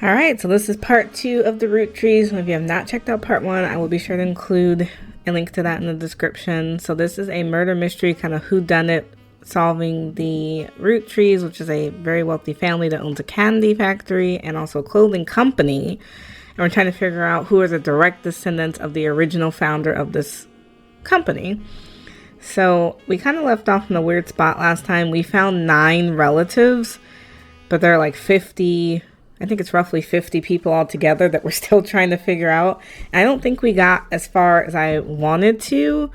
All right, so this is part 2 of the Roottrees. If you have not checked out part 1, I will be sure to include a link to that in the description. So this is a murder mystery, kind of whodunit, solving the Roottrees, which is a very wealthy family that owns a candy factory and also a clothing company. And we're trying to figure out who are the direct descendants of the original founder of this company. So we kind of left off in a weird spot last time. We found 9 relatives, but there are like 50... I think it's roughly 50 people altogether that we're still trying to figure out. And I don't think we got as far as I wanted to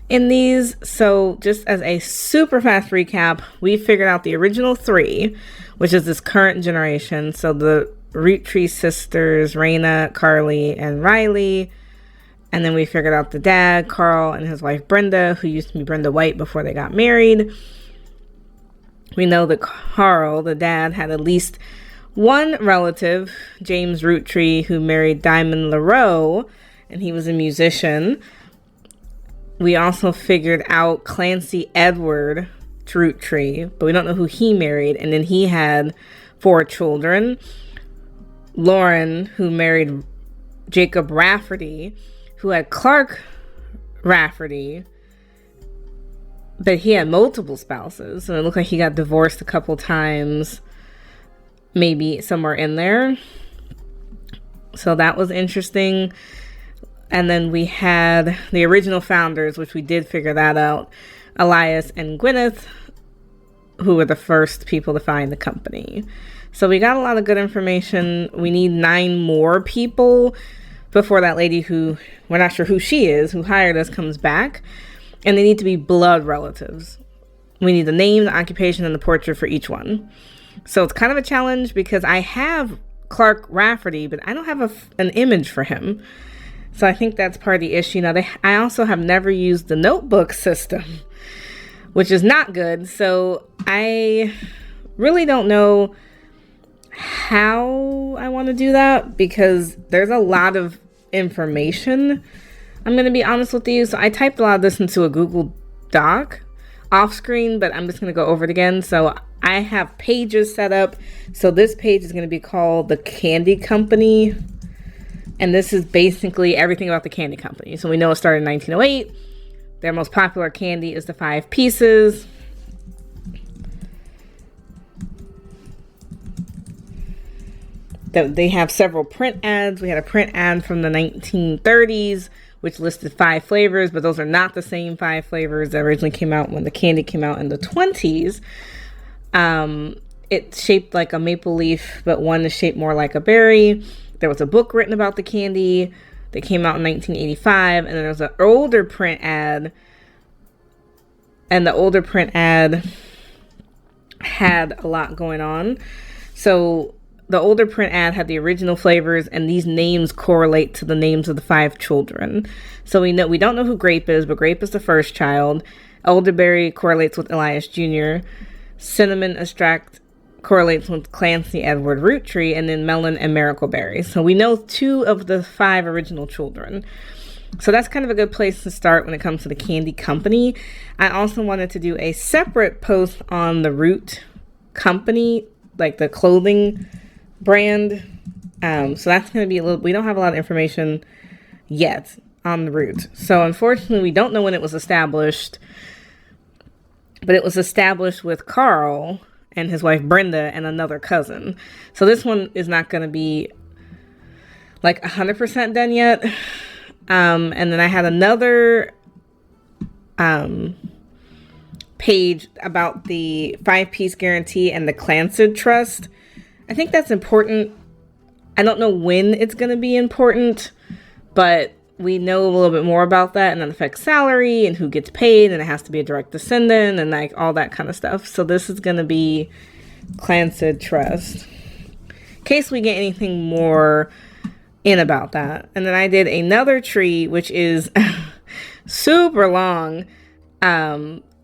in these. So just as a super fast recap, we figured out the original 3, which is this current generation. So the Roottrees sisters, Raina, Carly, and Riley. And then we figured out the dad, Carl, and his wife, Brenda, who used to be Brenda White before they got married. We know that Carl, the dad, had at least one relative, James Roottree, who married Diamond LaRoe, and he was a musician. We also figured out Clancy Edward Roottree, but we don't know who he married. And then he had 4 children. Lauren, who married Jacob Rafferty, who had Clark Rafferty, but he had multiple spouses. So it looked like he got divorced a couple times. Maybe somewhere in there. So that was interesting. And then we had the original founders, which we did figure that out. Elias and Gwyneth, who were the first people to find the company. So we got a lot of good information. We need 9 more people before that lady, who we're not sure who she is, who hired us, comes back. And they need to be blood relatives. We need the name, the occupation, and the portrait for each one. So it's kind of a challenge because I have Clark Rafferty, but I don't have an image for him. So I think that's part of the issue. Now, I also have never used the notebook system, which is not good. So I really don't know how I want to do that because there's a lot of information. I'm going to be honest with you. So I typed a lot of this into a Google Doc off screen, but I'm just going to go over it again. So I have pages set up. So this page is going to be called The Candy Company. And this is basically everything about the candy company. So we know it started in 1908. Their most popular candy is the 5 pieces. They have several print ads. We had a print ad from the 1930s, which listed 5 flavors, but those are not the same 5 flavors that originally came out when the candy came out in the 20s. It's shaped like a maple leaf, but one is shaped more like a berry. There was a book written about the candy that came out in 1985, and then there was an older print ad, and the older print ad had a lot going on. So the older print ad had the original flavors, and these names correlate to the names of the 5 children. So we don't know who Grape is, but Grape is the first child. Elderberry correlates with Elias Jr. Cinnamon Extract correlates with Clancy Edward Roottree, and then Melon and Miracleberry. So we know 2 of the 5 original children. So that's kind of a good place to start when it comes to the candy company. I also wanted to do a separate post on the Root company, like the clothing brand. So that's going to be we don't have a lot of information yet on the Root. So unfortunately, we don't know when it was established, but it was established with Carl and his wife Brenda and another cousin. So this one is not going to be like 100% done yet. And then I had another page about the 5-piece guarantee and the Clancy Trust. I think that's important. I don't know when it's going to be important, but we know a little bit more about that, and it affects salary and who gets paid, and it has to be a direct descendant and like all that kind of stuff. So this is going to be Clancy Trust in case we get anything more in about that. And then I did another tree, which is super long.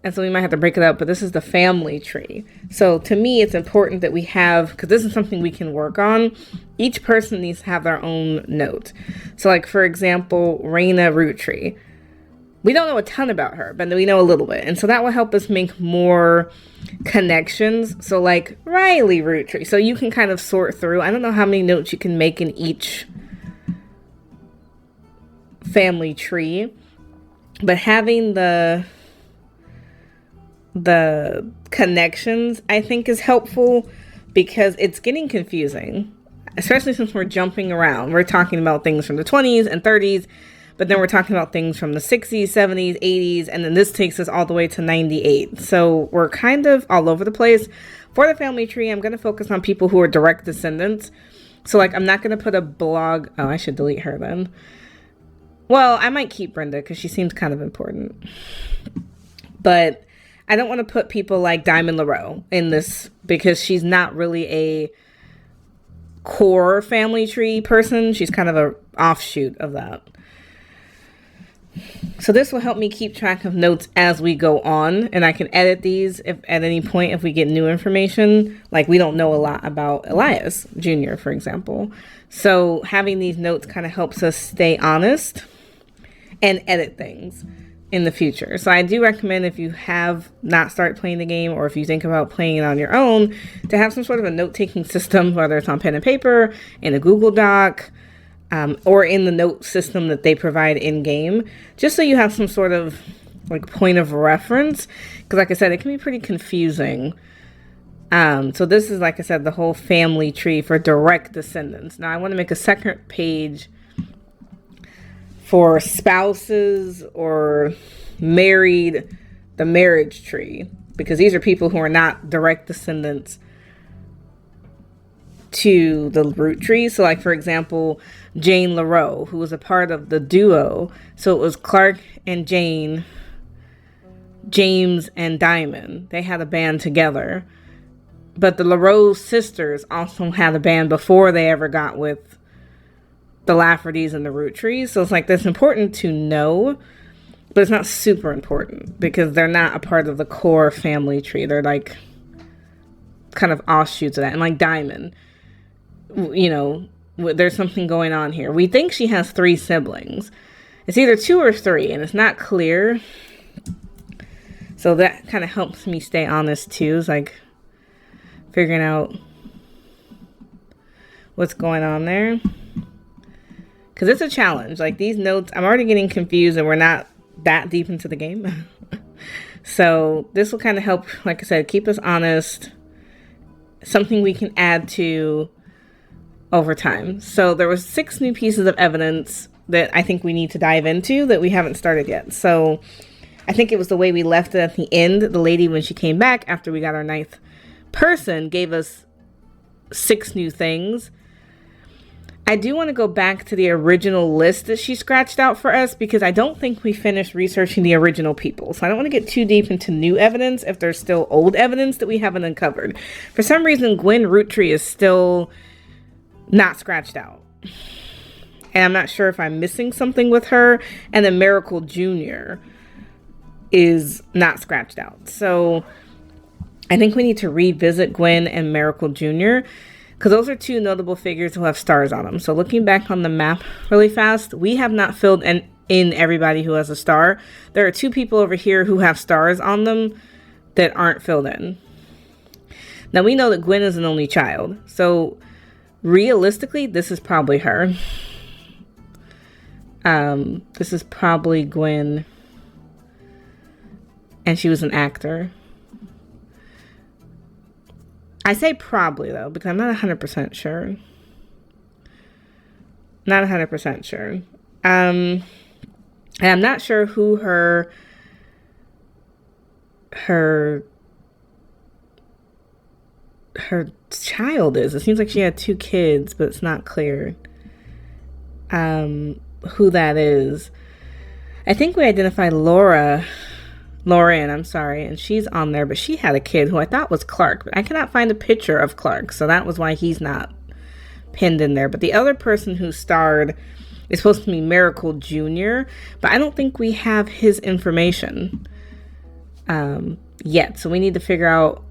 And so we might have to break it up, but this is the family tree. So to me, it's important that we have, because this is something we can work on. Each person needs to have their own note. So like, for example, Raina Roottree. we don't know a ton about her, but we know a little bit. And so that will help us make more connections. So like Riley Roottree. So you can kind of sort through. I don't know how many notes you can make in each family tree, but having the connections, I think, is helpful because it's getting confusing, especially since we're jumping around. We're talking about things from the 20s and 30s, but then we're talking about things from the 60s, 70s, 80s, and then this takes us all the way to 98. So we're kind of all over the place. For the family tree, I'm going to focus on people who are direct descendants. So like, I'm not going to put a blog. Oh, I should delete her then. Well, I might keep Brenda because she seems kind of important. But I don't want to put people like Diamond LaRoe in this because she's not really a core family tree person. She's kind of an offshoot of that. So this will help me keep track of notes as we go on, and I can edit these if at any point if we get new information. Like we don't know a lot about Elias Jr., for example. So having these notes kind of helps us stay honest and edit things in the future. So I do recommend, if you have not started playing the game or if you think about playing it on your own, to have some sort of a note-taking system, whether it's on pen and paper, in a Google Doc, or in the note system that they provide in-game, just so you have some sort of like point of reference. Because like I said, it can be pretty confusing. So this is, like I said, the whole family tree for direct descendants. Now I want to make a second page for spouses or married, the marriage tree, because these are people who are not direct descendants to the Roottree. So like, for example, Jane LaRoe, who was a part of the duo. So it was Clark and Jane, James and Diamond. They had a band together. But the LaRoe sisters also had a band before they ever got with the Laffertys and the Roottrees. So it's like, that's important to know, but it's not super important because they're not a part of the core family tree. They're like kind of offshoots of that. And like Diamond, you know, there's something going on here. We think she has 3 siblings. It's either 2 or 3, and it's not clear. So that kind of helps me stay honest too. It's like figuring out what's going on there. Because it's a challenge. Like these notes, I'm already getting confused and we're not that deep into the game. So this will kind of help, like I said, keep us honest. Something we can add to over time. So there was 6 new pieces of evidence that I think we need to dive into that we haven't started yet. So I think it was the way we left it at the end. The lady, when she came back after we got our 9th person, gave us 6 new things. I do want to go back to the original list that she scratched out for us because I don't think we finished researching the original people. So I don't want to get too deep into new evidence if there's still old evidence that we haven't uncovered. For some reason, Gwen Roottree is still not scratched out. And I'm not sure if I'm missing something with her. And then Miracle Jr. is not scratched out. So I think we need to revisit Gwen and Miracle Jr. because those are 2 notable figures who have stars on them. So looking back on the map really fast, we have not filled in everybody who has a star. There are 2 people over here who have stars on them that aren't filled in. Now we know that Gwen is an only child. So realistically, this is probably her. This is probably Gwen. And she was an actor. I say probably, though, because I'm not 100% sure. Not 100% sure. And I'm not sure who her child is. It seems like she had 2 kids, but it's not clear who that is. I think we identified Lauren, I'm sorry, and she's on there, but she had a kid who I thought was Clark, but I cannot find a picture of Clark, so that was why he's not pinned in there. But the other person who starred is supposed to be Miracle Jr., but I don't think we have his information yet, so we need to figure out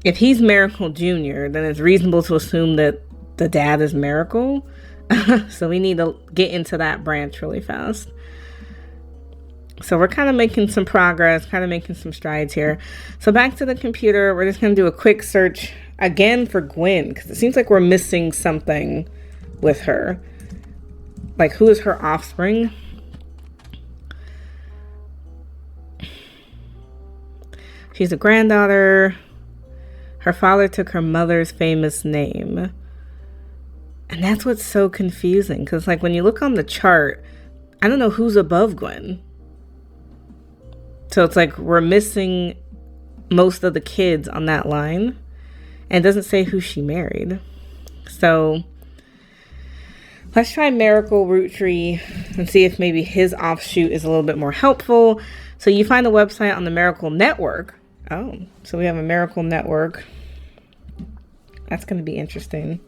if he's Miracle Jr., then it's reasonable to assume that the dad is Miracle. So we need to get into that branch really fast. So we're kind of making some progress, kind of making some strides here. So back to the computer, we're just going to do a quick search again for Gwen, because it seems like we're missing something with her. Like, who is her offspring? She's a granddaughter. Her father took her mother's famous name. And that's what's so confusing, because like when you look on the chart, I don't know who's above Gwen. So it's like we're missing most of the kids on that line. And it doesn't say who she married. So let's try Miracle Roottree and see if maybe his offshoot is a little bit more helpful. So you find the website on the Miracle Network. Oh, so we have a Miracle Network. That's going to be interesting.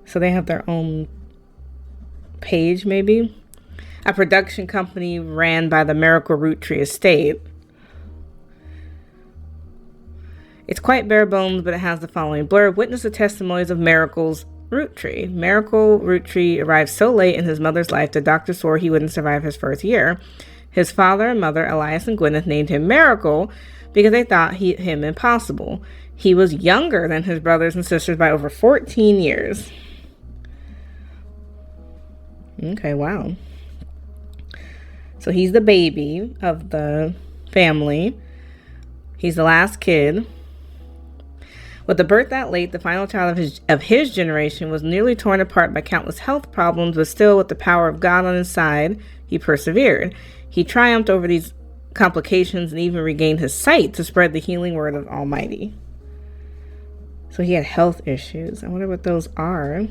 So they have their own page, maybe. A production company ran by the Miracle Roottree estate. It's quite bare bones, but it has the following blurb. Witness the testimonies of Miracle's Roottree. Miracle Roottree arrived so late in his mother's life that doctors swore he wouldn't survive his first year. His father and mother, Elias and Gwyneth, named him Miracle because they thought him impossible. He was younger than his brothers and sisters by over 14 years. Okay, wow. So he's the baby of the family. He's the last kid. With a birth that late, the final child of his generation was nearly torn apart by countless health problems, but still with the power of God on his side, he persevered. He triumphed over these complications and even regained his sight to spread the healing word of Almighty. So he had health issues. I wonder what those are.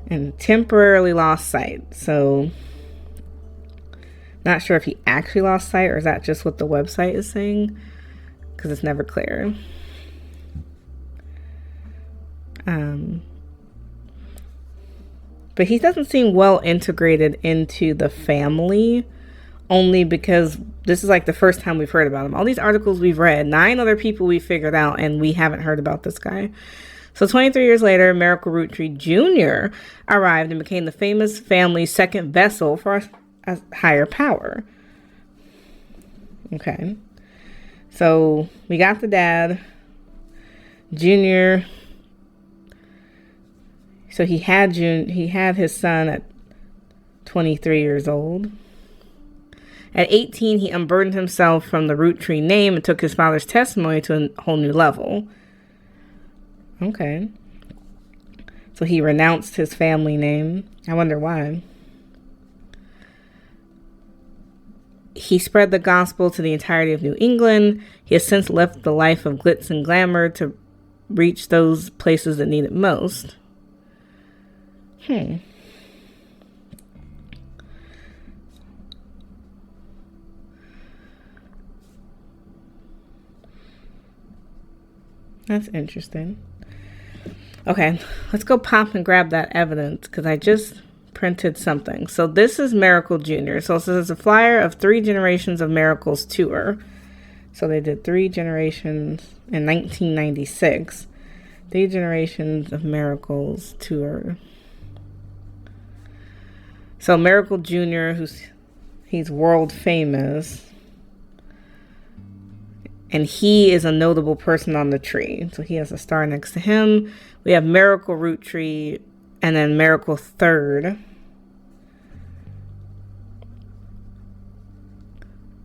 And temporarily lost sight. So not sure if he actually lost sight or is that just what the website is saying, because it's never clear. But he doesn't seem well integrated into the family, only because this is like the first time we've heard about him. All these articles we've read, 9 other people we figured out, and we haven't heard about this guy. So 23 years later, Miracle Roottree Jr. arrived and became the famous family's second vessel for a higher power. Okay. So we got the dad, Junior. So he had his son at 23 years old. At 18, he unburdened himself from the Roottree name and took his father's testimony to a whole new level. Okay. So he renounced his family name. I wonder why. He spread the gospel to the entirety of New England. He has since left the life of glitz and glamour to reach those places that need it most. That's interesting. Okay, let's go pop and grab that evidence because I just printed something. So this is Miracle Jr. So this is a flyer of 3 generations of Miracles tour. So they did 3 generations in 1996. 3 generations of Miracles tour. So Miracle Jr., he's world famous. And he is a notable person on the tree. So he has a star next to him. We have Miracle Roottree and then Miracle Third.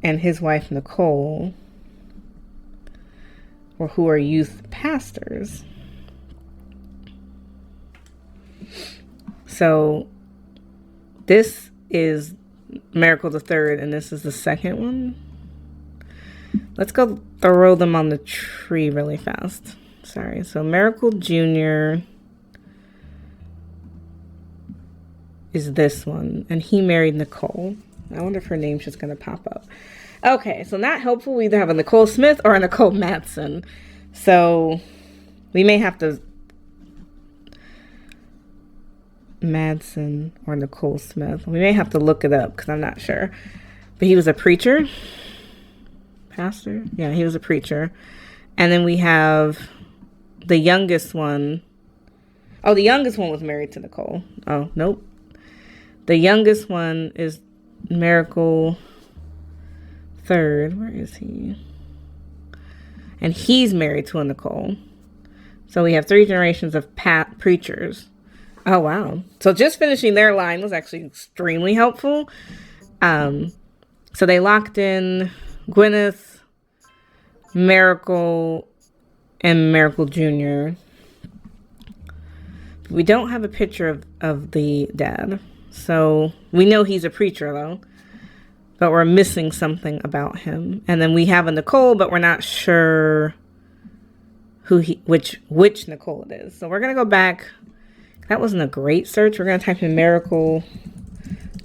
And his wife, Nicole, or who are youth pastors. So this is Miracle the Third, and this is the second one. Let's go throw them on the tree really fast. Sorry. So Miracle Jr. is this one, and he married Nicole. I wonder if her name's just going to pop up. Okay, so not helpful. We either have a Nicole Smith or a Nicole Matson. So we may have to... Madsen or Nicole Smith. We may have to look it up because I'm not sure. But he was a preacher. Pastor? Yeah, he was a preacher. And then we have the youngest one. Oh, the youngest one was married to Nicole. Oh, nope. The youngest one is Miracle third. Where is he? And he's married to a Nicole. So we have 3 generations of preachers. Oh, wow. So just finishing their line was actually extremely helpful. So they locked in Gwyneth, Miracle, and Miracle Jr. We don't have a picture of the dad. So we know he's a preacher, though. But we're missing something about him. And then we have a Nicole, but we're not sure which Nicole it is. So we're going to go back. That wasn't a great search. We're going to type in Miracle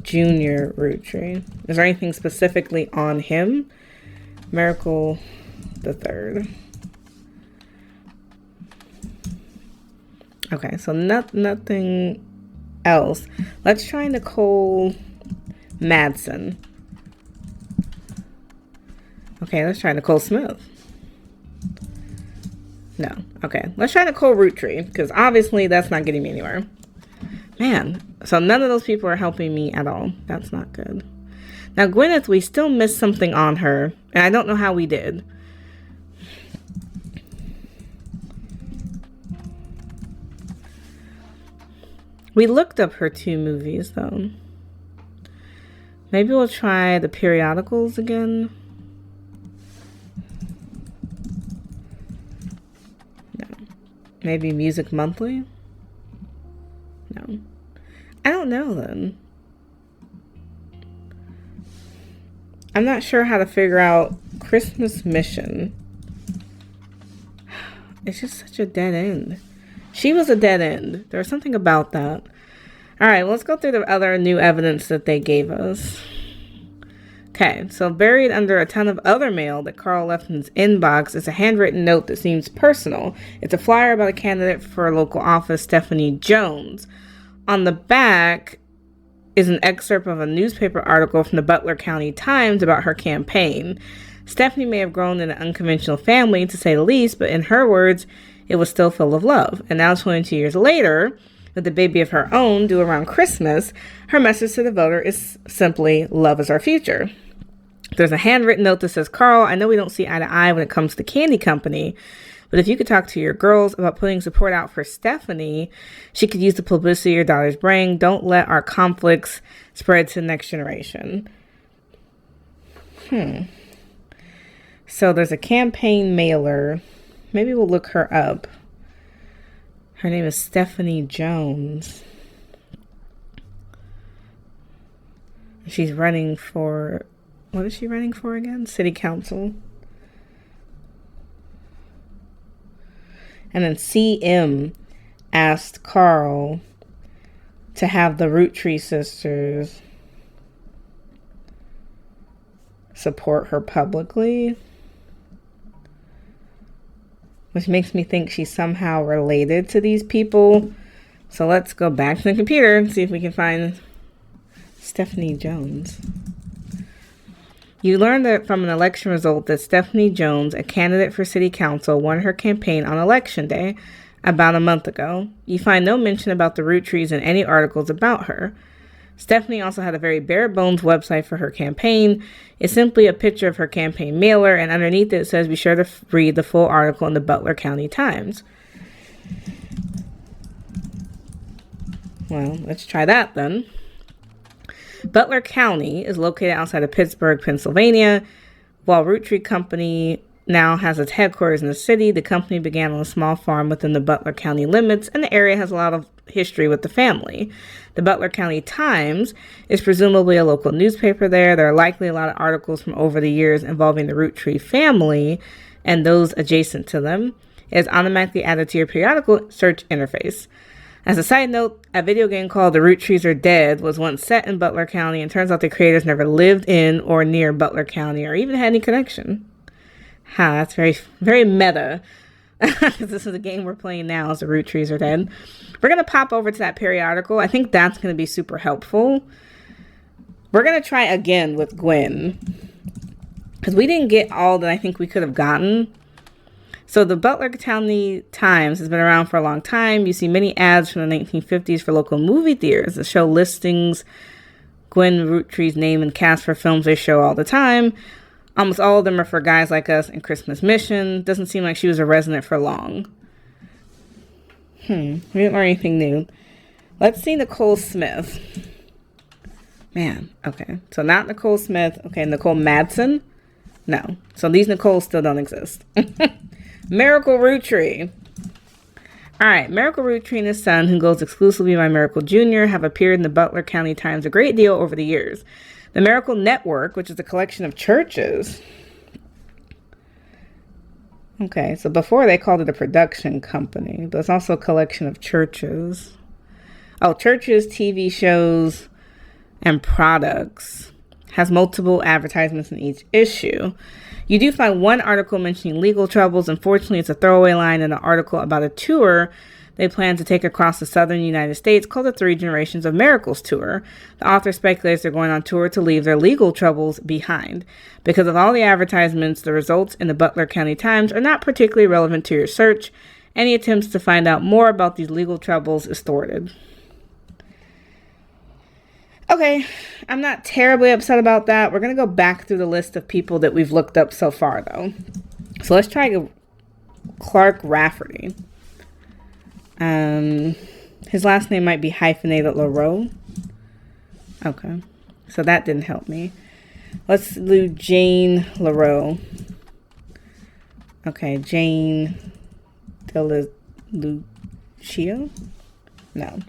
Jr. Roottree. Is there anything specifically on him? Miracle the third. Okay, so nothing else. Let's try Nicole Madsen. Okay, let's try Nicole Smith. No. Okay, let's try Nicole Roottree, because obviously that's not getting me anywhere. Man, so none of those people are helping me at all. That's not good. Now, Gwyneth, we still missed something on her, and I don't know how we did. We looked up her 2 movies, though. Maybe we'll try the periodicals again. No. Maybe Music Monthly? No. I don't know, then. I'm not sure how to figure out Christmas Mission. It's just such a dead end. She was a dead end. There was something about that. All right, let's go through the other new evidence that they gave us. Okay, so buried under a ton of other mail that Carl left in his inbox is a handwritten note that seems personal. It's a flyer about a candidate for a local office, Stephanie Jones. On the back is an excerpt of a newspaper article from the Butler County Times about her campaign. Stephanie may have grown in an unconventional family, to say the least, but in her words, it was still full of love. And now 22 years later, with a baby of her own due around Christmas, her message to the voter is simply, love is our future. There's a handwritten note that says, Carl, I know we don't see eye to eye when it comes to candy company, but if you could talk to your girls about putting support out for Stephanie, she could use the publicity your daughters bring. Don't let our conflicts spread to the next generation. So there's a campaign mailer. Maybe we'll look her up. Her name is Stephanie Jones. She's running for, what is she running for again? City Council. And then CM asked Carl to have the Roottree sisters support her publicly, which makes me think she's somehow related to these people. So let's go back to the computer and see if we can find Stephanie Jones. You learned that from an election result that Stephanie Jones, a candidate for city council, won her campaign on election day about a month ago. You find no mention about the Roottrees in any articles about her. Stephanie also had a very bare-bones website for her campaign. It's simply a picture of her campaign mailer, and underneath it says be sure to read the full article in the Butler County Times. Well, let's try that then. Butler County is located outside of Pittsburgh, Pennsylvania. While Roottree Company now has its headquarters in the city, the company began on a small farm within the Butler County limits, and the area has a lot of history with the family. The Butler County Times is presumably a local newspaper there. There are likely a lot of articles from over the years involving the Roottree family and those adjacent to them. It is automatically added to your periodical search interface. As a side note, a video game called The Roottrees Are Dead was once set in Butler County, and turns out the creators never lived in or near Butler County or even had any connection. That's very, very meta. This is a game we're playing now, as The Roottrees Are Dead. We're going to pop over to that periodical. I think that's going to be super helpful. We're going to try again with Gwen, because we didn't get all that I think we could have gotten. So the Butler County Times has been around for a long time. You see many ads from the 1950s for local movie theaters that show listings, Gwen Roottree's name and cast for films they show all the time. Almost all of them are for Guys Like Us and Christmas Mission. Doesn't seem like she was a resident for long. We didn't learn anything new. Let's see Nicole Smith. Man, okay. So not Nicole Smith. Okay, Nicole Madsen? No. So these Nicoles still don't exist. Miracle Roottree. All right, Miracle Roottree and his son, who goes exclusively by Miracle Jr., have appeared in the Butler County Times a great deal over the years. The Miracle Network, which is a collection of churches. Okay, so before they called it a production company, but it's also a collection of churches. Oh, churches, TV shows, and products. Has multiple advertisements in each issue. You do find one article mentioning legal troubles. Unfortunately, it's a throwaway line in an article about a tour they plan to take across the southern United States called the Three Generations of Miracles Tour. The author speculates they're going on tour to leave their legal troubles behind. Because of all the advertisements, the results in the Butler County Times are not particularly relevant to your search. Any attempts to find out more about these legal troubles is thwarted. Okay, I'm not terribly upset about that. We're going to go back through the list of people that we've looked up so far, though. So let's try Clark Rafferty. His last name might be hyphenated LaRoe. Okay, so that didn't help me. Let's do Jane LaRoe. Okay, Jane DeLucia? No.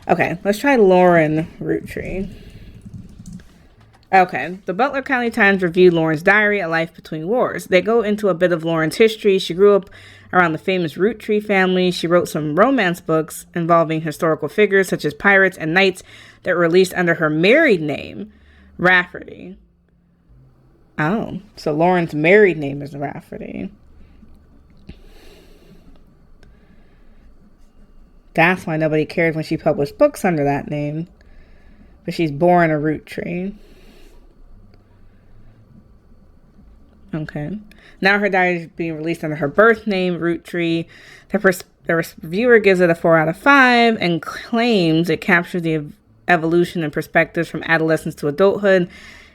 Okay, let's try Lauren Roottree. Okay, the Butler County Times reviewed Lauren's diary, A Life Between Wars. They go into a bit of Lauren's history. She grew up around the famous Roottrie family. She wrote some romance books involving historical figures such as pirates and knights that were released under her married name, Rafferty. Oh, so Lauren's married name is Rafferty. That's why nobody cared when she published books under that name. But she's born a Roottree. Okay. Now her diary is being released under her birth name, Roottree. The reviewer gives it a 4 out of 5 and claims it captures the evolution and perspectives from adolescence to adulthood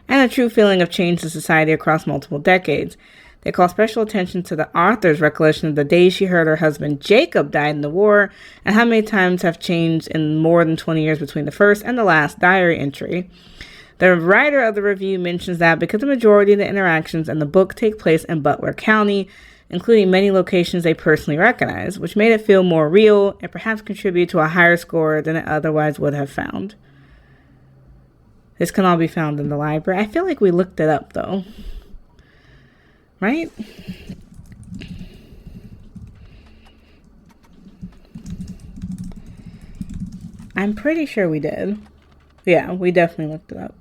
and a true feeling of change in society across multiple decades. They call special attention to the author's recollection of the day she heard her husband Jacob died in the war and how many times have changed in more than 20 years between the first and the last diary entry. The writer of the review mentions that because the majority of the interactions in the book take place in Butler County, including many locations they personally recognize, which made it feel more real and perhaps contribute to a higher score than it otherwise would have found. This can all be found in the library. I feel like we looked it up, though. Right? I'm pretty sure we did. Yeah, we definitely looked it up.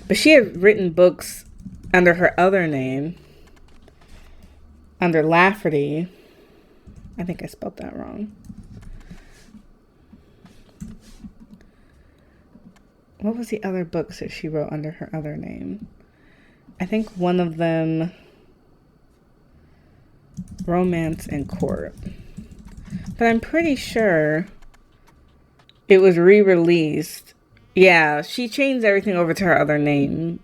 But she had written books under her other name, under Lafferty. I think I spelled that wrong. What was the other books that she wrote under her other name? I think one of them, Romance and Court. But I'm pretty sure it was re-released. Yeah, she changed everything over to her other name.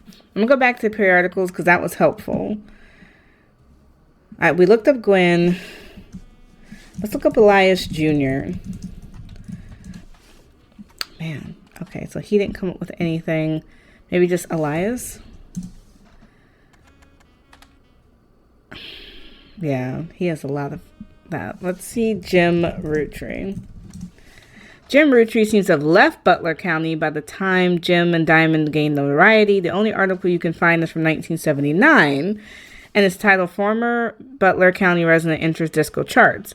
I'm going to go back to the periodicals because that was helpful. All right, we looked up Gwen. Let's look up Elias Jr. Man, okay, so he didn't come up with anything. Maybe just Elias? Yeah, he has a lot of that. Let's see Jim Roottree. Jim Roottree seems to have left Butler County by the time Jim and Diamond gained notoriety. The only article you can find is from 1979, and it's titled Former Butler County Resident Enters Disco Charts.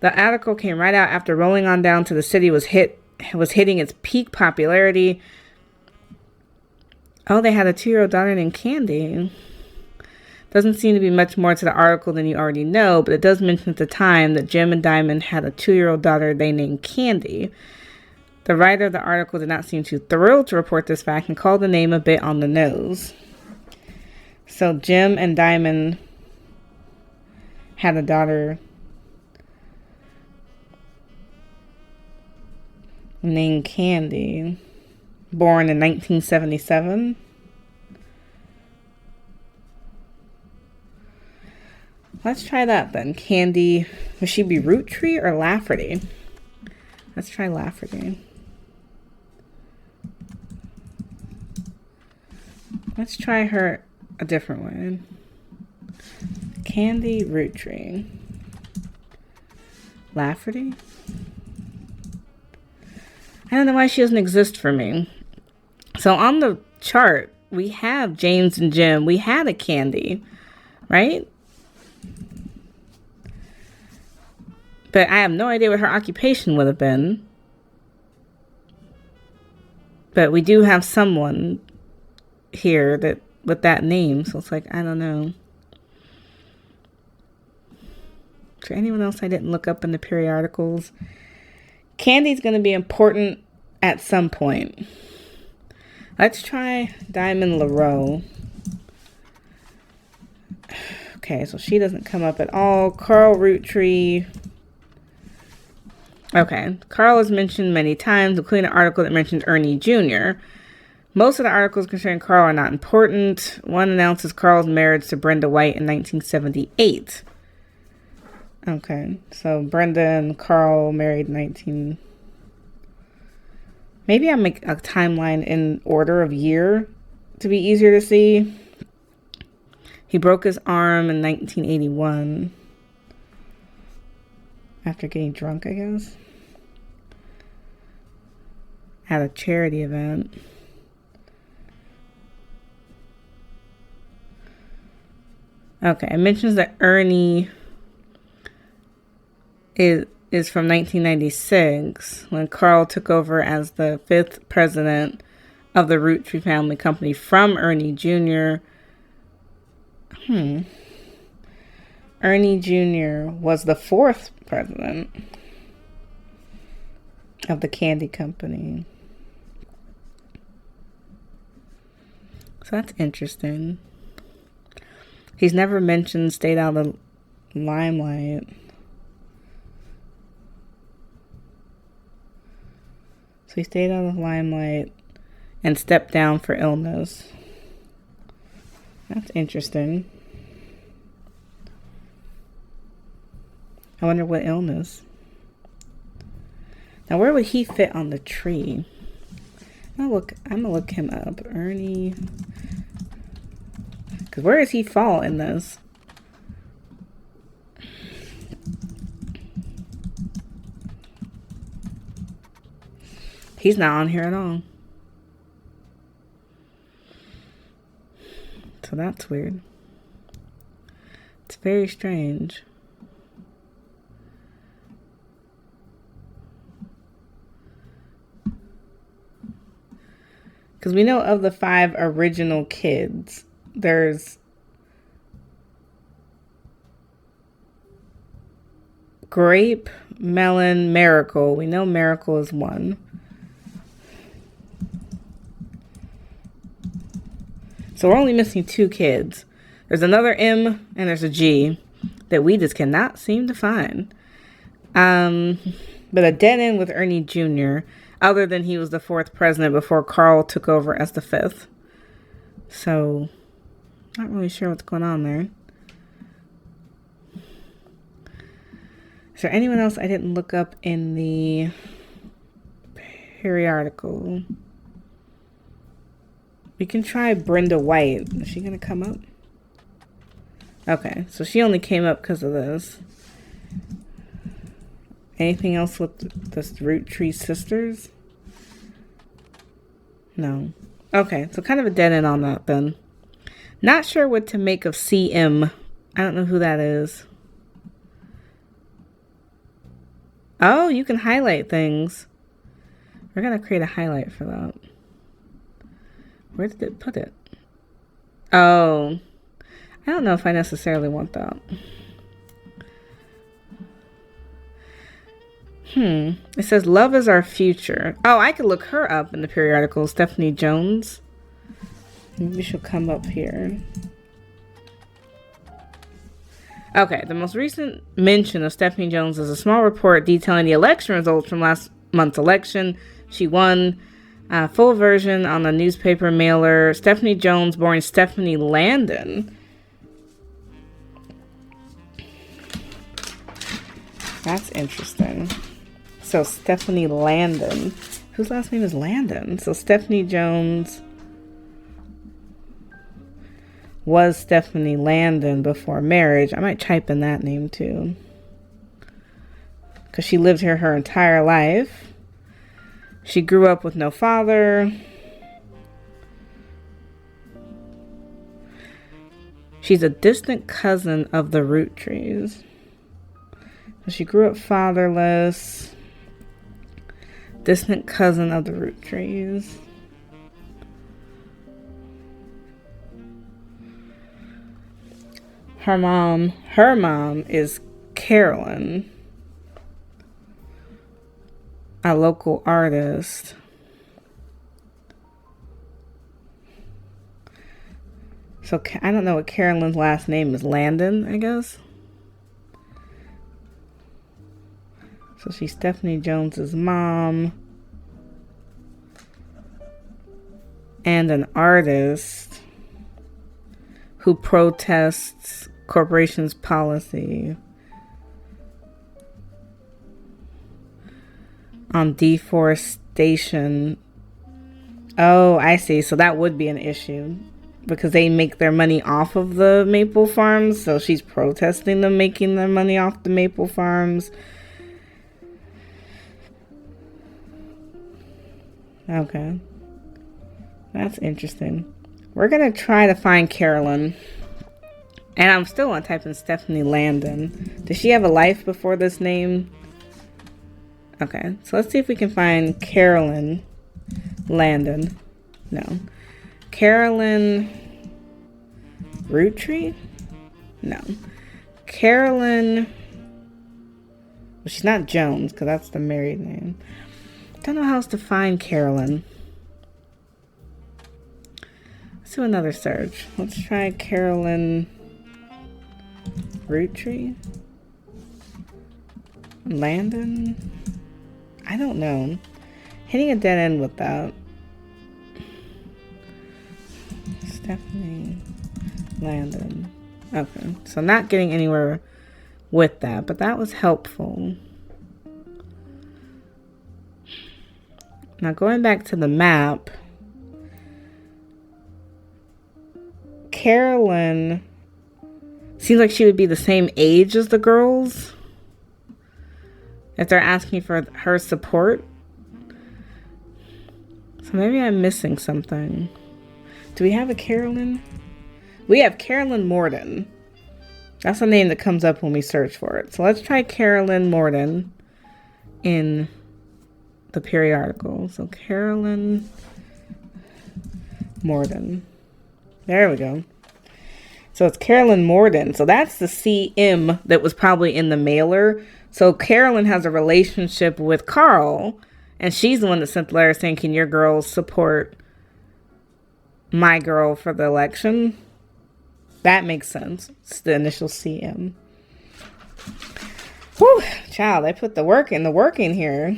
The article came right out after Rolling On Down to the City was hitting its peak popularity. Oh, they had a 2-year-old daughter named Candy. Doesn't seem to be much more to the article than you already know, but it does mention at the time that Jim and Diamond had a 2-year-old daughter they named Candy. The writer of the article did not seem too thrilled to report this fact and called the name a bit on the nose. So Jim and Diamond had a daughter named Candy, born in 1977. Let's try that then. Candy, would she be Roottree or Lafferty? Let's try Lafferty. Let's try her a different way. Candy, Roottree. Lafferty? I don't know why she doesn't exist for me. So on the chart, we have James and Jim. We had a Candy, right? But I have no idea what her occupation would have been. But we do have someone here that with that name. So it's like, I don't know. Is there anyone else I didn't look up in the periodicals? Candy's going to be important at some point. Let's try Diamond LaRoe. Okay, so she doesn't come up at all. Carl Roottree. Okay, Carl is mentioned many times, including an article that mentioned Ernie Jr. Most of the articles concerning Carl are not important. One announces Carl's marriage to Brenda White in 1978. Okay, so Brenda and Carl married 19... Maybe I'll make a timeline in order of year to be easier to see. He broke his arm in 1981. After getting drunk, I guess. At a charity event. Okay, it mentions that Ernie is from 1996, when Carl took over as the 5th president of the Roottree family company from Ernie Jr. Ernie Jr. was the 4th president of the candy company. So that's interesting. He's never mentioned stayed out of the limelight. So he stayed out of the limelight and stepped down for illness. That's interesting. I wonder what illness. Now, where would he fit on the tree? I'm gonna look him up. Ernie. Because where does he fall in this? He's not on here at all. So that's weird. It's very strange. Because we know of the 5 original kids, there's Grape, Melon, Miracle. We know Miracle is one. So we're only missing 2 kids. There's another M and there's a G that we just cannot seem to find. But a dead end with Ernie Jr., other than he was the 4th president before Carl took over as the 5th. So, not really sure what's going on there. Is there anyone else I didn't look up in the periodical? We can try Brenda White. Is she going to come up? Okay, so she only came up because of this. Anything else with the Roottree sisters? No. Okay, so kind of a dead end on that then. Not sure what to make of CM. I don't know who that is. Oh, you can highlight things. We're going to create a highlight for that. Where did it put it? Oh, I don't know if I necessarily want that. It says love is our future. Oh, I could look her up in the periodical. Stephanie Jones. Maybe she'll come up here. Okay, the most recent mention of Stephanie Jones is a small report detailing the election results from last month's election. She won. Full version on the newspaper mailer. Stephanie Jones, born Stephanie Landon. That's interesting. So Stephanie Landon. Whose last name is Landon? So Stephanie Jones was Stephanie Landon before marriage. I might type in that name too, because she lived here her entire life. She grew up with no father. She's a distant cousin of the Roottrees. So she grew up fatherless. Distant cousin of the Roottrees. Her mom is Carolyn, a local artist. So I don't know what Carolyn's last name is. Landon, I guess. So she's Stephanie Jones's mom and an artist who protests corporations' policy on deforestation. Oh, I see. So that would be an issue because they make their money off of the maple farms. So she's protesting them making their money off the maple farms. Okay. That's interesting. We're going to try to find Carolyn. And I'm still going to type in Stephanie Landon. Does she have a life before this name? Okay, so let's see if we can find Carolyn Landon. No. Carolyn Roottree? No. Carolyn... Well, she's not Jones, because that's the married name. Don't know how else to find Carolyn. Let's do another search. Let's try Carolyn Roottree. Landon? I don't know. Hitting a dead end with that. Stephanie Landon. Okay, so not getting anywhere with that, but that was helpful. Now going back to the map, Carolyn seems like she would be the same age as the girls if they're asking for her support. So maybe I'm missing something. Do we have a Carolyn? We have Carolyn Morden. That's the name that comes up when we search for it. So let's try Carolyn Morden in the periodical. So Carolyn Morden. There we go. So it's Carolyn Morden. So that's the CM that was probably in the mailer. So Carolyn has a relationship with Carl, and she's the one that sent the letter saying, can your girls support my girl for the election? That makes sense. It's the initial CM. Whew, child, I put the work in here.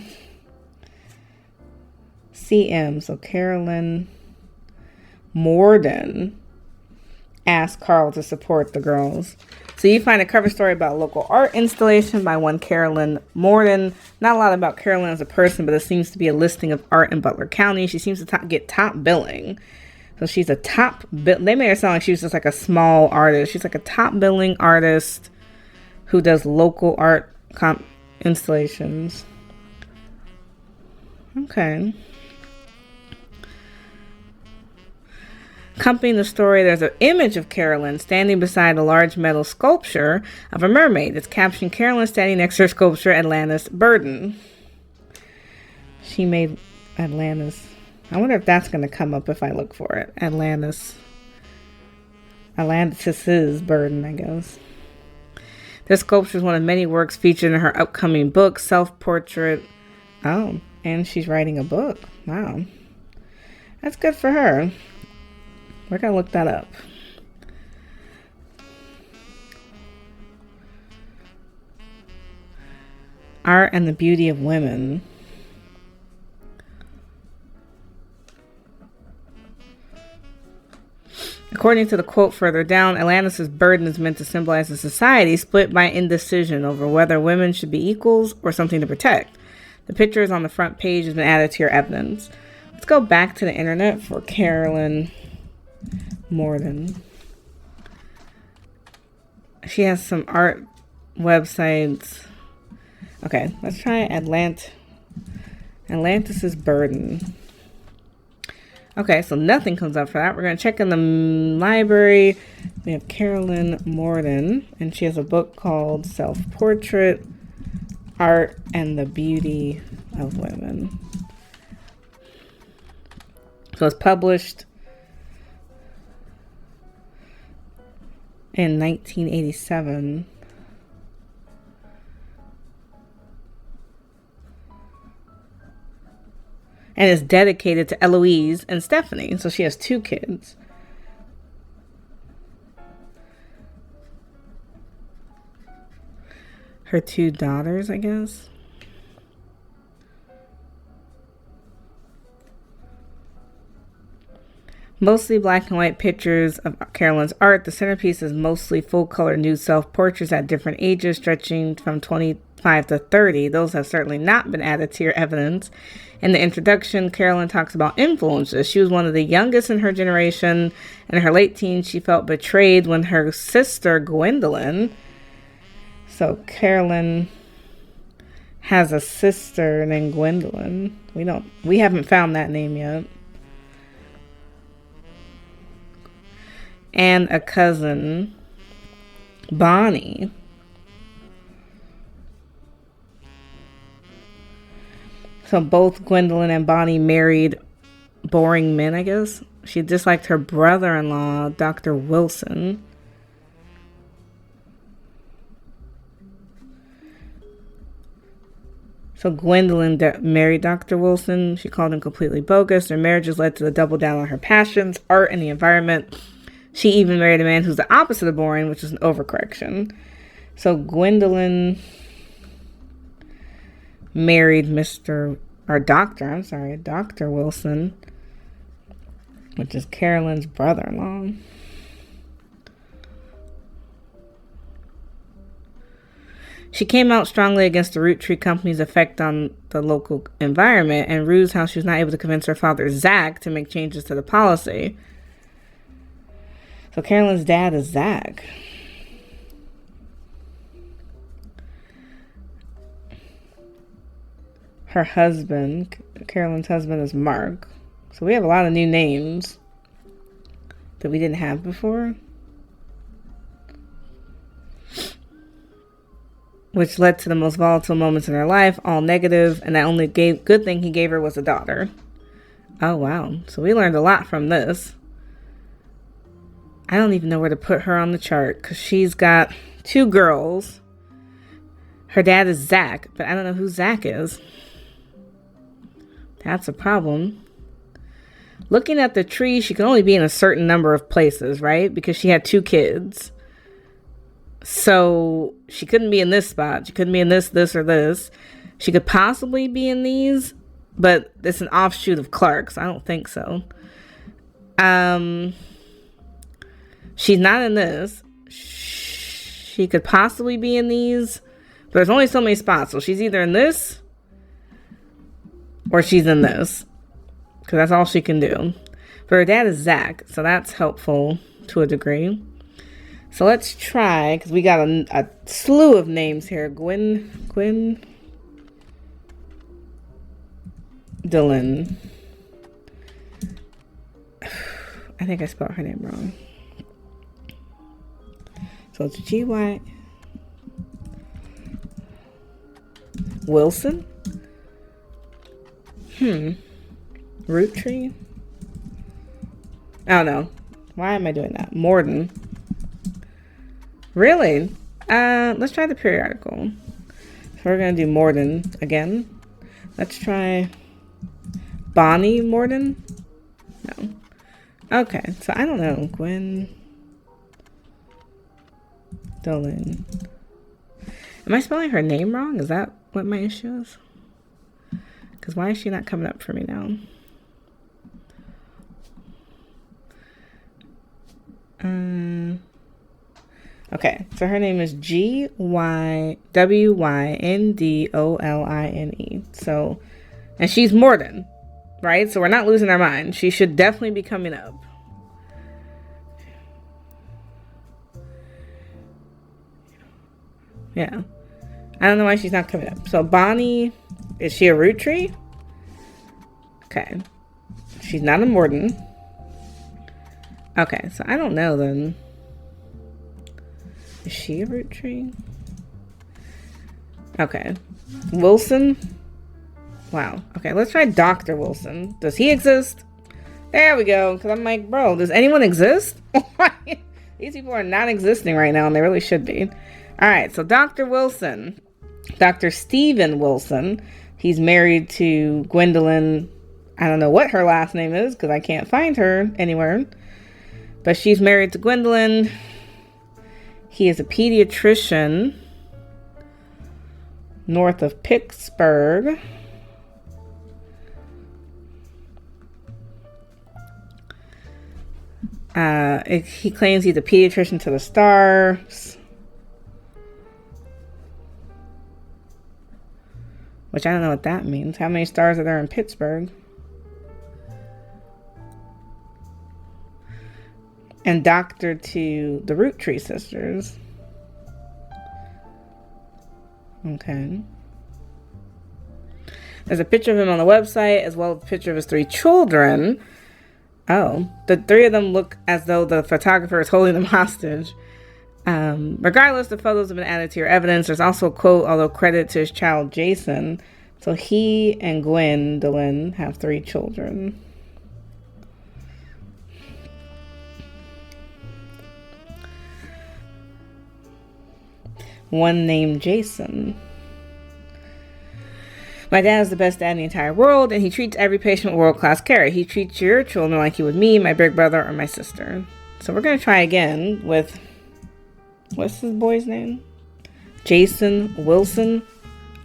CM, so Carolyn Morden asked Carl to support the girls. So you find a cover story about a local art installation by one Carolyn Morden. Not a lot about Carolyn as a person, but it seems to be a listing of art in Butler County. She seems to get top billing. So she's a top... They made her sound like she was just like a small artist. She's like a top billing artist who does local art installations. Okay. Accompanying the story, there's an image of Carolyn standing beside a large metal sculpture of a mermaid. It's captioned, Carolyn standing next to her sculpture, Atlantis Burden. She made Atlantis. I wonder if that's going to come up if I look for it. Atlantis's Burden, I guess. This sculpture is one of many works featured in her upcoming book, Self-Portrait. Oh, and she's writing a book. Wow. That's good for her. We're going to look that up. Art and the Beauty of Women. According to the quote further down, Atlantis' burden is meant to symbolize a society split by indecision over whether women should be equals or something to protect. The picture is on the front page has been added to your evidence. Let's go back to the internet for Carolyn Morden. She has some art websites. Okay, let's try Atlantis' burden. Okay, so nothing comes up for that. We're going to check in the library. We have Carolyn Morden, and she has a book called Self-Portrait, Art and the Beauty of Women. So it's published in 1987. And is dedicated to Eloise and Stephanie. So she has 2 kids. Her 2 daughters, I guess. Mostly black and white pictures of Carolyn's art. The centerpiece is mostly full-color nude self-portraits at different ages, stretching from 25 to 30. Those have certainly not been added to your evidence. In the introduction, Carolyn talks about influences. She was one of the youngest in her generation. In her late teens, she felt betrayed when her sister, Gwendolyn... So Carolyn has a sister named Gwendolyn. We haven't found that name yet. And a cousin, Bonnie. So both Gwendolyn and Bonnie married boring men, I guess. She disliked her brother-in-law, Dr. Wilson. So Gwendolyn married Dr. Wilson. She called him completely bogus. Their marriages led to the double down on her passions, art, and the environment. She even married a man who's the opposite of boring, which is an overcorrection. So Gwendolyn married Dr. Wilson, which is Carolyn's brother-in-law. She came out strongly against the Roottree company's effect on the local environment and rues how she was not able to convince her father, Zach, to make changes to the policy. So Carolyn's dad is Zach. Her husband, Carolyn's husband, is Mark. So we have a lot of new names that we didn't have before. Which led to the most volatile moments in her life, all negative, and the only good thing he gave her was a daughter. Oh, wow. So we learned a lot from this. I don't even know where to put her on the chart, because she's got 2 girls. Her dad is Zach, but I don't know who Zach is. That's a problem. Looking at the tree, she can only be in a certain number of places, right? Because she had 2 kids. So she couldn't be in this spot. She couldn't be in this, or this. She could possibly be in these, but it's an offshoot of Clark's. I don't think so. She's not in this. She could possibly be in these, but there's only so many spots. So she's either in this or she's in this, because that's all she can do. But her dad is Zach, so that's helpful to a degree. So let's try, because we got a slew of names here. Gwendolyn. I think I spelled her name wrong. So it's G-Y. Wilson? Roottree? Oh no. Why am I doing that? Morden. Really? Let's try the periodical. So we're going to do Morden again. Let's try Bonnie Morden. No. Okay, so I don't know. Gwendolyn. Am I spelling her name wrong? Is that what my issue is? Because why is she not coming up for me now? Okay, so her name is Gwyndoline. So, and she's Morden, right? So we're not losing our mind. She should definitely be coming up. Yeah. I don't know why she's not coming up. So Bonnie, is she a Roottree? Okay. She's not a Morden. Okay, so I don't know then. Is she a Roottree? Okay. Wilson? Wow. Okay, let's try Dr. Wilson. Does he exist? There we go. Because I'm like, bro, does anyone exist? These people are not existing right now, and they really should be. All right, so Dr. Wilson. Dr. Stephen Wilson. He's married to Gwendolyn. I don't know what her last name is because I can't find her anywhere. But she's married to Gwendolyn. He is a pediatrician north of Pittsburgh. He claims he's a pediatrician to the stars. Which I don't know what that means. How many stars are there in Pittsburgh? And doctor to the Roottrees sisters. Okay. There's a picture of him on the website, as well as a picture of his 3 children. Oh, the 3 of them look as though the photographer is holding them hostage. Regardless, the photos have been added to your evidence. There's also a quote, although credit to his child, Jason. So he and Gwendolyn have 3 children. One named Jason. My dad is the best dad in the entire world, and he treats every patient with world-class care. He treats your children like he would me, my big brother, or my sister. So we're going to try again with... What's his boy's name? Jason Wilson.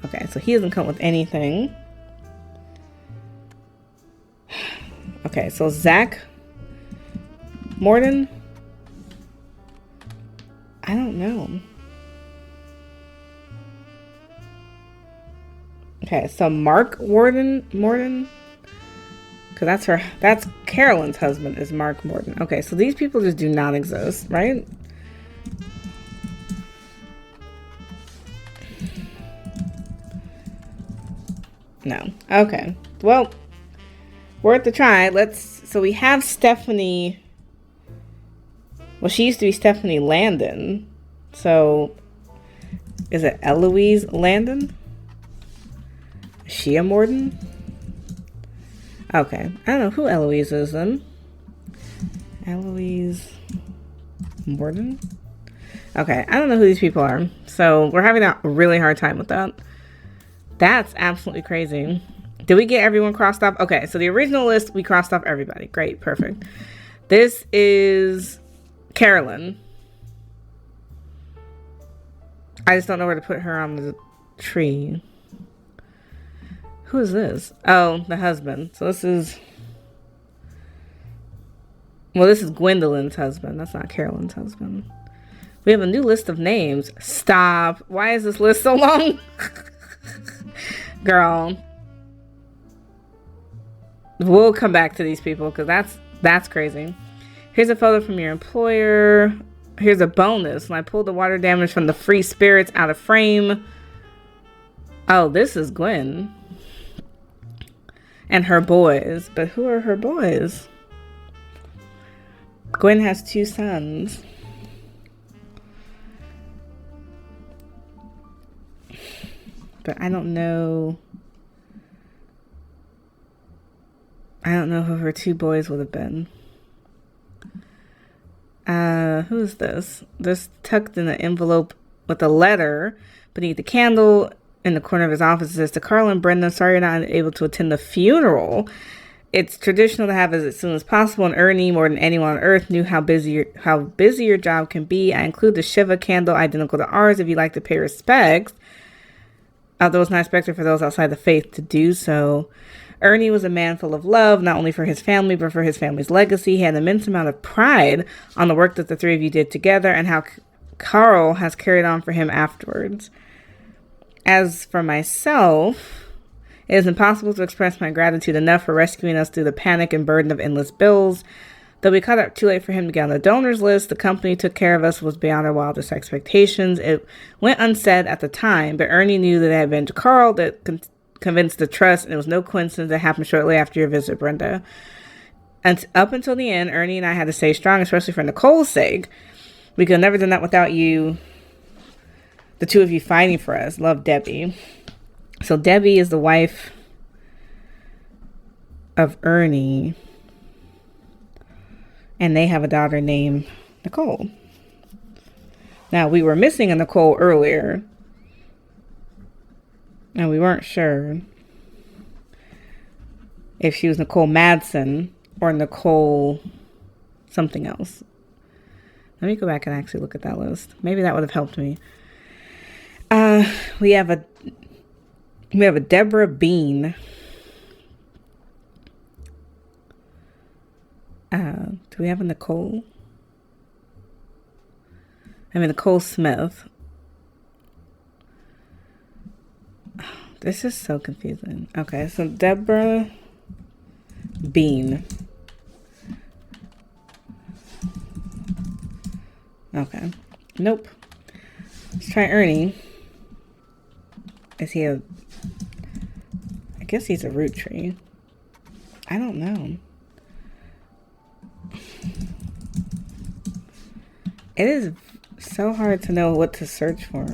Okay, so he doesn't come with anything. Okay, so Zach Morden. I don't know. Okay, so Mark Morden. Because that's Carolyn's husband is Mark Morden. Okay, so these people just do not exist, right? No. Okay. Well, worth a try. So we have Stephanie. Well, she used to be Stephanie Landon. So, is it Eloise Landon? Is she a Morden? Okay. I don't know who Eloise is then. Eloise Morden? Okay. I don't know who these people are. So, we're having a really hard time with that. That's absolutely crazy. Did we get everyone crossed off? Okay, so the original list, we crossed off everybody. Great, perfect. This is Carolyn. I just don't know where to put her on the tree. Who is this? Oh, the husband. So this is... Well, this is Gwendolyn's husband. That's not Carolyn's husband. We have a new list of names. Stop. Why is this list so long? Girl, we'll come back to these people because that's crazy. Here's a photo from your employer. Here's a bonus. When I pulled the water damage from the free spirits out of frame. Oh, this is Gwen and her boys. But who are her boys? Gwen has 2 sons. But I don't know. I don't know who her 2 boys would have been. Who is this? This tucked in an envelope with a letter beneath the candle in the corner of his office. It says to Carl and Brenda, sorry you're not able to attend the funeral. It's traditional to have as soon as possible, and Ernie, more than anyone on earth, knew how busy your job can be. I include the Shiva candle identical to ours if you like to pay respects. Although it's not expected for those outside the faith to do so. Ernie was a man full of love, not only for his family, but for his family's legacy. He had an immense amount of pride on the work that the three of you did together and how Carl has carried on for him afterwards. As for myself, it is impossible to express my gratitude enough for rescuing us through the panic and burden of endless bills. Though we caught up too late for him to get on the donors list, the company took care of us was beyond our wildest expectations. It went unsaid at the time, but Ernie knew that it had been to Carl that convinced the trust, and it was no coincidence that happened shortly after your visit, Brenda. And up until the end, Ernie and I had to stay strong, especially for Nicole's sake. We could have never done that without you, the two of you fighting for us. Love, Debbie. So Debbie is the wife of Ernie, and they have a daughter named Nicole. Now, we were missing a Nicole earlier, and we weren't sure if she was Nicole Madsen or Nicole something else. Let me go back and actually look at that list. Maybe that would have helped me. We have a Deborah Bean. Do we have a Nicole? Nicole Smith. This is so confusing. Okay, so Deborah Bean. Okay. Nope. Let's try Ernie. Is he I guess he's a Roottree. I don't know. It is so hard to know what to search for.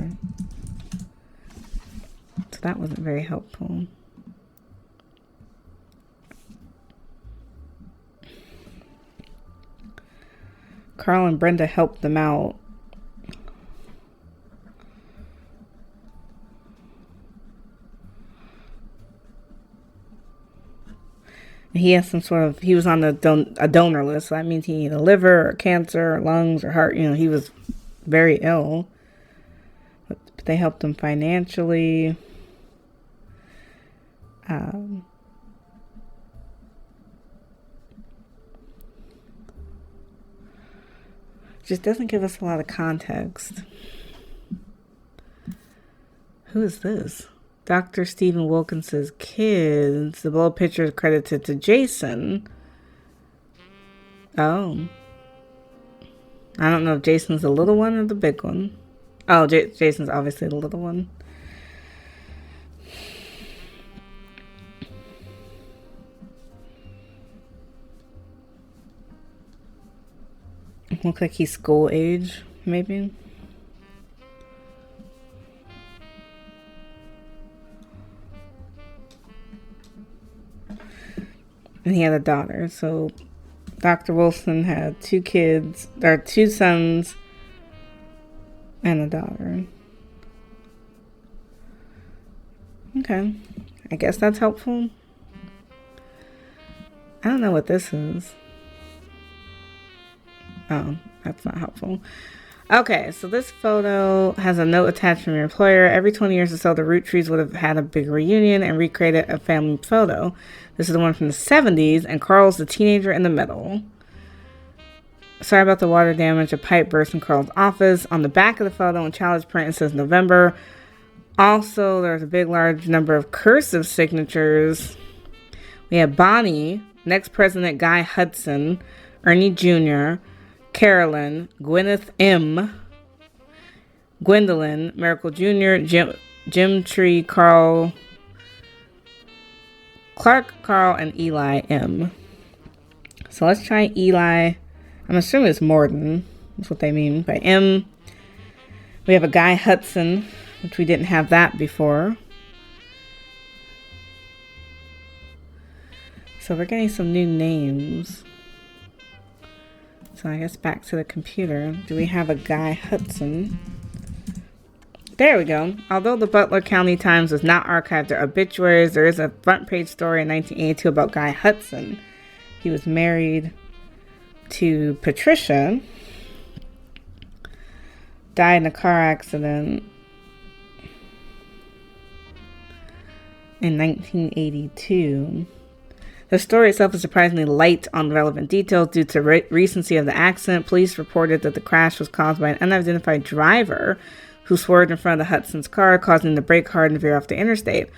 So that wasn't very helpful. Carl and Brenda helped them out. He has some sort of, he was on a donor list, so that means he had a liver or cancer or lungs or heart. He was very ill. But they helped him financially. Just doesn't give us a lot of context. Who is this? Dr. Stephen Wilkins's kids. The below picture is credited to Jason. Oh. I don't know if Jason's the little one or the big one. Oh, Jason's obviously the little one. Looks like he's school age, maybe. And he had a daughter. So Dr. Wilson had two sons and a daughter. Okay. I guess that's helpful. I don't know what this is. Oh, that's not helpful. Okay, so this photo has a note attached from your employer. Every 20 years or so, the Roottrees would have had a big reunion and recreated a family photo. This is the one from the 70s, and Carl's the teenager in the middle. Sorry about the water damage. A pipe burst in Carl's office. On the back of the photo, in child's print, it says November. Also, there's a big, large number of cursive signatures. We have Bonnie, next president Guy Hudson, Ernie Jr., Carolyn, Gwyneth M., Gwendolyn, Miracle Jr., Jim Tree, Clark, Carl, and Eli M. So let's try Eli. I'm assuming it's Morden. That's what they mean by M. We have a Guy Hudson, which we didn't have that before. So we're getting some new names. So I guess back to the computer. Do we have a Guy Hudson? There we go. Although the Butler County Times does not archive their obituaries, there is a front page story in 1982 about Guy Hudson. He was married to Patricia, died in a car accident in 1982. The story itself is surprisingly light on relevant details due to recency of the accident. Police reported that the crash was caused by an unidentified driver who swerved in front of the Hudson's car, causing the brake hard and veer off the interstate.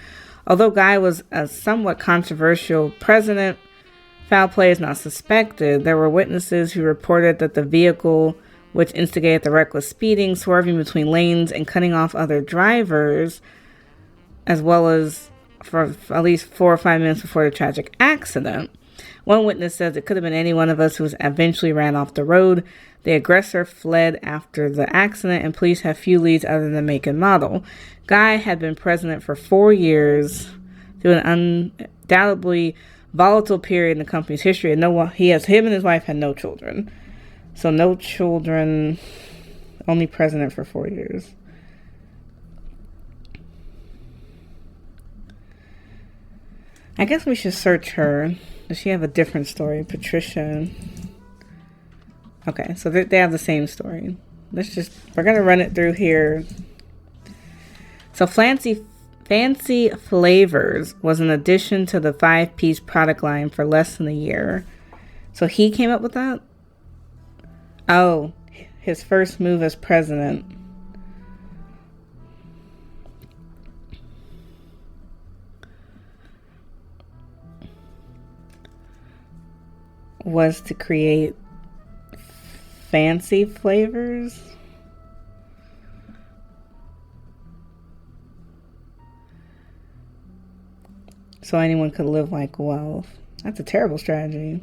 Although Guy was a somewhat controversial president, foul play is not suspected. There were witnesses who reported that the vehicle, which instigated the reckless speeding, swerving between lanes, and cutting off other drivers, as well as for at least 4 or 5 minutes before the tragic accident. One witness says it could have been any one of us who eventually ran off the road. The aggressor fled after the accident, and police have few leads other than the make and model. Guy had been president for 4 years through an undoubtedly volatile period in the company's history. And him and his wife had no children. So no children, only president for 4 years. I guess we should search her. Does she have a different story? Patricia. Okay, so they have the same story. We're going to run it through here. So Fancy Flavors was an addition to the 5-piece product line for less than a year. So he came up with that? Oh, his first move as president. Was to create fancy flavors. So anyone could live like wealth. That's a terrible strategy.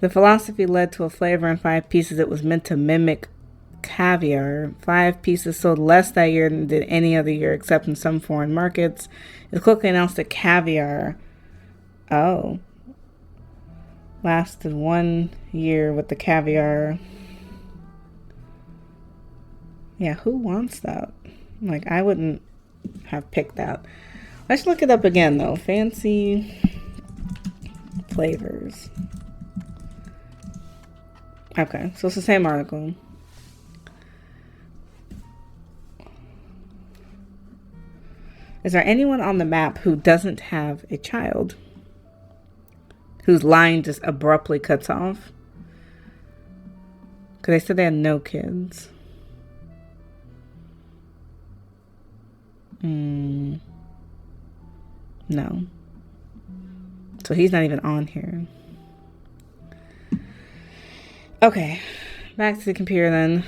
The philosophy led to a flavor in 5 pieces that was meant to mimic caviar. 5 pieces sold less that year than did any other year except in some foreign markets. It quickly announced that caviar lasted 1 year with the caviar. Yeah, who wants that? Like, I wouldn't have picked that. Let's look it up again though. Fancy flavors. Okay, so it's the same article. Is there anyone on the map who doesn't have a child? Whose line just abruptly cuts off? Because they said they had no kids. No. So he's not even on here. Okay. Back to the computer then.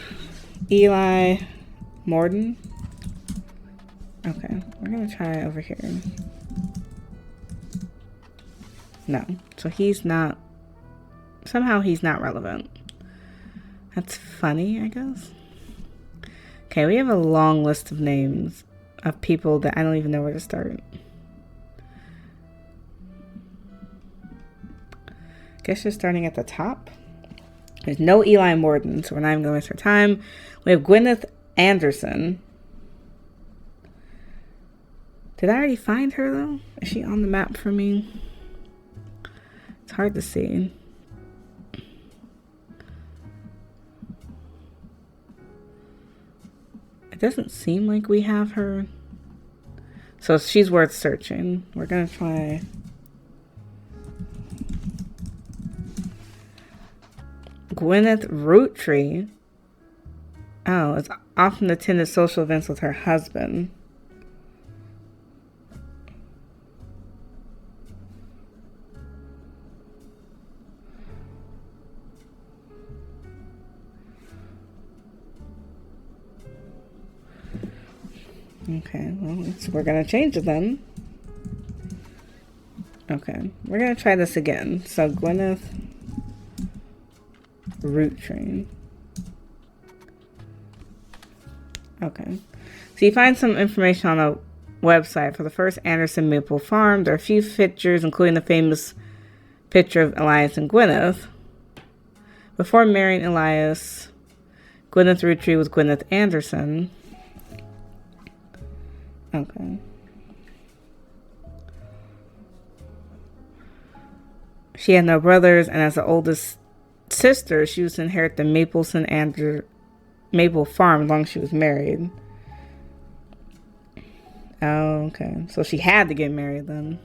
Eli Morden. Okay. We're going to try over here. No. So he's not... Somehow he's not relevant. That's funny, I guess. Okay, we have a long list of names of people that I don't even know where to start. Guess just starting at the top. There's no Eli Morden, so we're not even going to waste our time. We have Gwyneth Anderson. Did I already find her, though? Is she on the map for me? It's hard to see. It doesn't seem like we have her. So she's worth searching. We're going to try... Gwyneth Roottree. Oh, it's often attended social events with her husband. Okay, well, we're going to change it then. Okay, we're going to try this again. So, Gwyneth Roottree. Okay. So you find some information on a website for the first Anderson Maple Farm. There are a few pictures, including the famous picture of Elias and Gwyneth. Before marrying Elias, Gwyneth Roottree was Gwyneth Anderson. Okay. She had no brothers, and as the oldest sister, she was to inherit the Maple Farm as long as she was married. Oh, okay. So she had to get married then.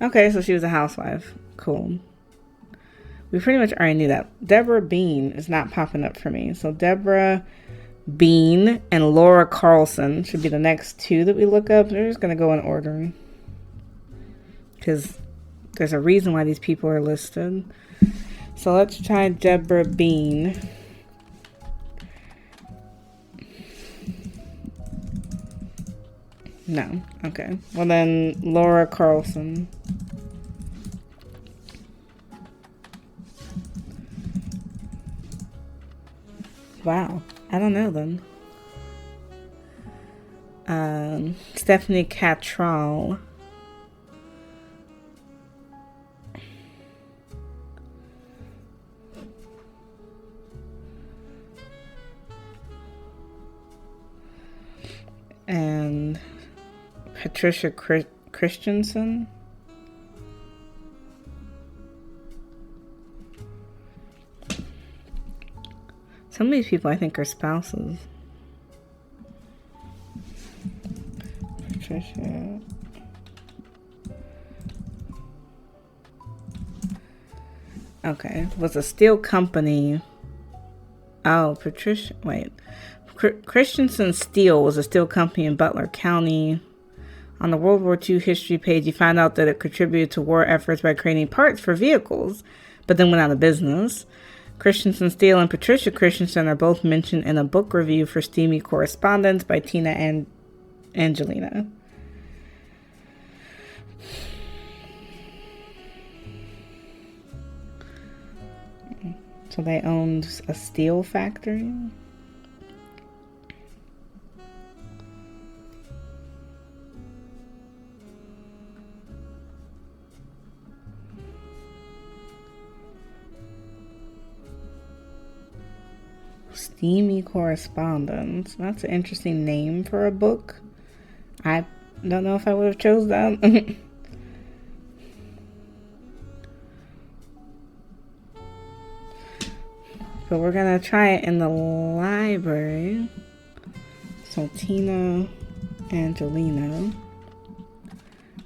Okay, so she was a housewife. Cool. We pretty much already knew that. Deborah Bean is not popping up for me. So Deborah Bean and Laura Carlson should be the next two that we look up. They're just going to go in order, because there's a reason why these people are listed. So let's try Deborah Bean. No. Okay. Well, then Laura Carlson. Wow. I don't know then. Stephanie Cattrall. And Patricia Christensen. Some of these people I think are spouses. Patricia. Okay. Was a steel company. Oh, Patricia. Wait. Christensen Steel was a steel company in Butler County. On the World War II history page, you find out that it contributed to war efforts by creating parts for vehicles, but then went out of business. Christensen Steel and Patricia Christensen are both mentioned in a book review for Steamy Correspondence by Tina and Angelina. So they owned a steel factory. Steamy Correspondence. That's an interesting name for a book. I don't know if I would have chose that. But we're going to try it in the library. So Tina, Angelina,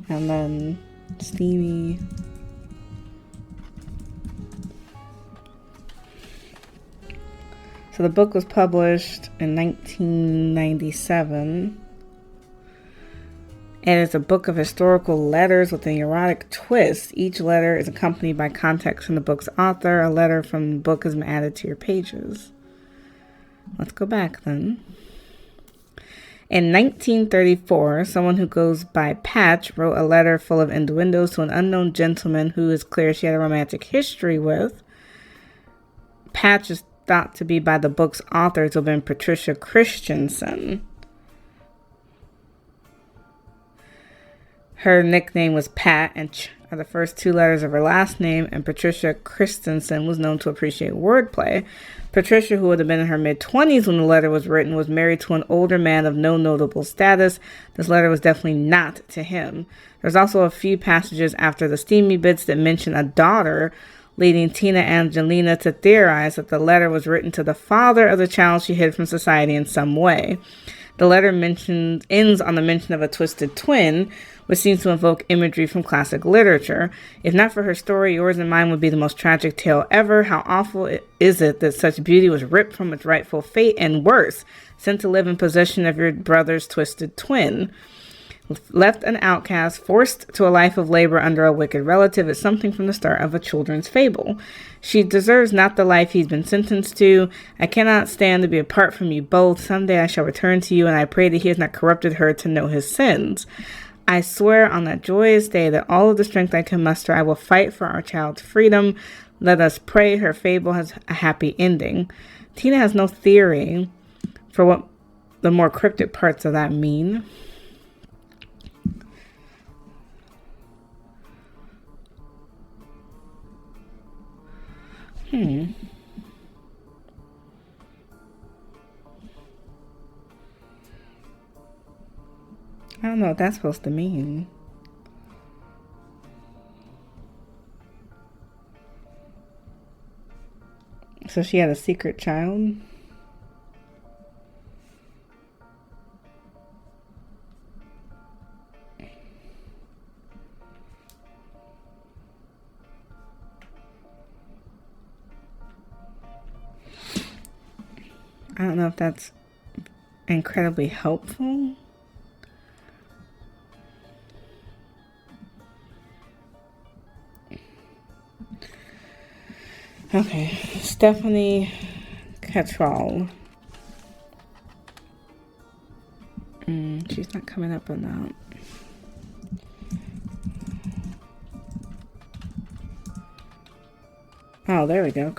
and then Steamy. So the book was published in 1997. And it's a book of historical letters with an erotic twist. Each letter is accompanied by context from the book's author. A letter from the book is added to your pages. Let's go back then. In 1934, someone who goes by Patch wrote a letter full of innuendos to an unknown gentleman who is clear she had a romantic history with. Patch is thought to be by the book's author to have been Patricia Christensen. Her nickname was Pat, and Ch are the first two letters of her last name, and Patricia Christensen was known to appreciate wordplay. Patricia, who would have been in her mid-20s when the letter was written, was married to an older man of no notable status. This letter was definitely not to him. There's also a few passages after the steamy bits that mention a daughter, leading Tina Angelina to theorize that the letter was written to the father of the child she hid from society in some way. The letter ends on the mention of a twisted twin, which seems to invoke imagery from classic literature. If not for her story, yours and mine would be the most tragic tale ever. How awful is it that such beauty was ripped from its rightful fate, and worse, sent to live in possession of your brother's twisted twin. Left an outcast, forced to a life of labor under a wicked relative is something from the start of a children's fable. She deserves not the life he's been sentenced to. I cannot stand to be apart from you both. Someday I shall return to you, and I pray that he has not corrupted her to know his sins. I swear on that joyous day that all of the strength I can muster, I will fight for our child's freedom. Let us pray her fable has a happy ending. Tina has no theory for what the more cryptic parts of that mean. I don't know what that's supposed to mean. So she had a secret child? I don't know if that's incredibly helpful. Okay, Stephanie Cattrall. She's not coming up on that. Oh, there we go.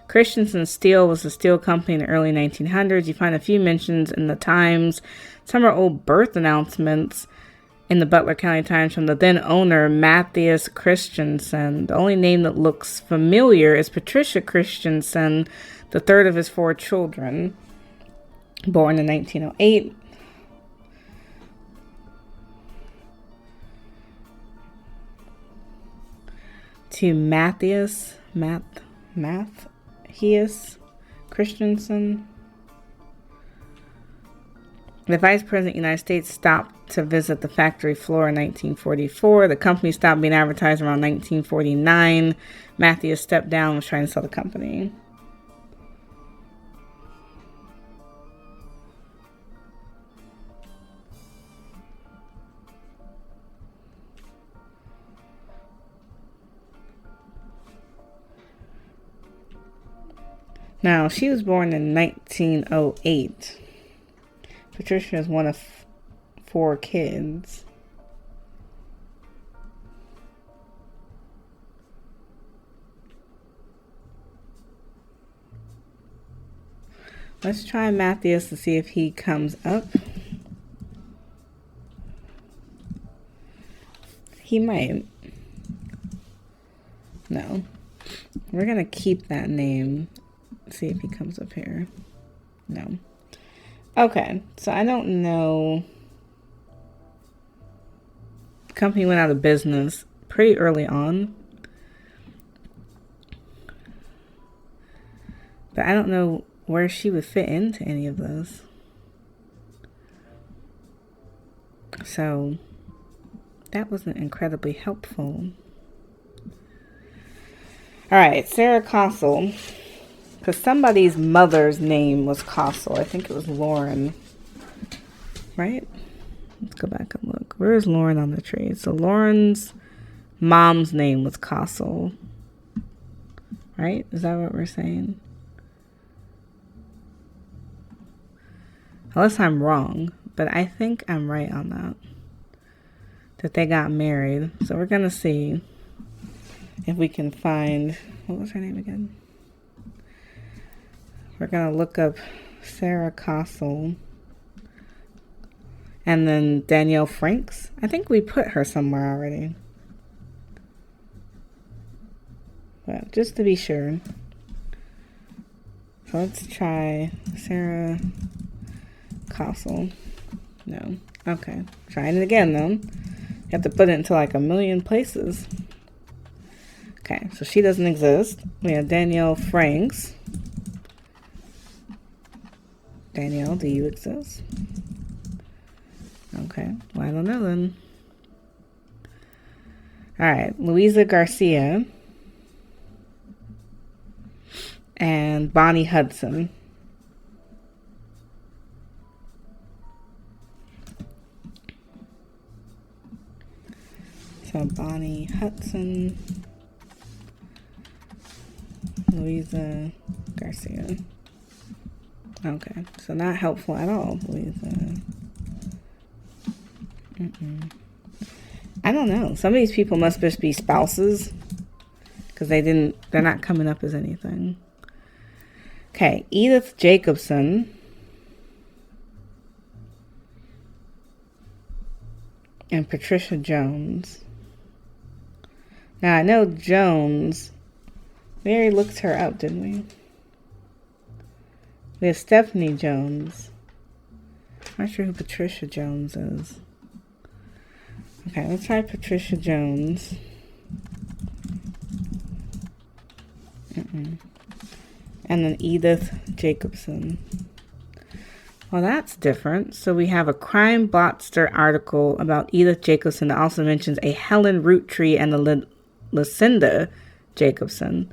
Christensen Steel was a steel company in the early 1900s. You find a few mentions in the Times. Some are old birth announcements in the Butler County Times from the then owner, Matthias Christensen. The only name that looks familiar is Patricia Christensen, the third of his 4 children, born in 1908. To Matthias Christensen. The Vice President of the United States stopped to visit the factory floor in 1944. The company stopped being advertised around 1949. Matthias stepped down and was trying to sell the company. Now, she was born in 1908. Patricia is one of 4 kids. Let's try Matthias to see if he comes up. He might. No. We're going to keep that name. See if he comes up here. No. Okay, so I don't know. The company went out of business pretty early on. But I don't know where she would fit into any of those. So that wasn't incredibly helpful. All right, Sarah Kossel. Because somebody's mother's name was Kossel. I think it was Lauren. Right? Let's go back and look. Where is Lauren on the tree? So Lauren's mom's name was Kossel. Right? Is that what we're saying? Unless I'm wrong. But I think I'm right on that. That they got married. So we're going to see if we can find... What was her name again? We're going to look up Sarah Kossel. And then Danielle Franks. I think we put her somewhere already. But just to be sure. So let's try Sarah Kossel. No. Okay. Trying it again, though. You have to put it into like a million places. Okay. So she doesn't exist. We have Danielle Franks. Danielle, do you exist? Okay. Well, I don't know then. All right. Louisa Garcia. And Bonnie Hudson. So Bonnie Hudson. Louisa Garcia. Okay, so not helpful at all, Louisa. I don't know. Some of these people must just be spouses because they're not coming up as anything. Okay, Edith Jacobson. And Patricia Jones. Now, I know Jones. We already looked her up, didn't we? We have Stephanie Jones. I'm not sure who Patricia Jones is. Okay, let's try Patricia Jones. And then Edith Jacobson. Well, that's different. So we have a Crime Botster article about Edith Jacobson that also mentions a Helen Roottree and a Lucinda Jacobson.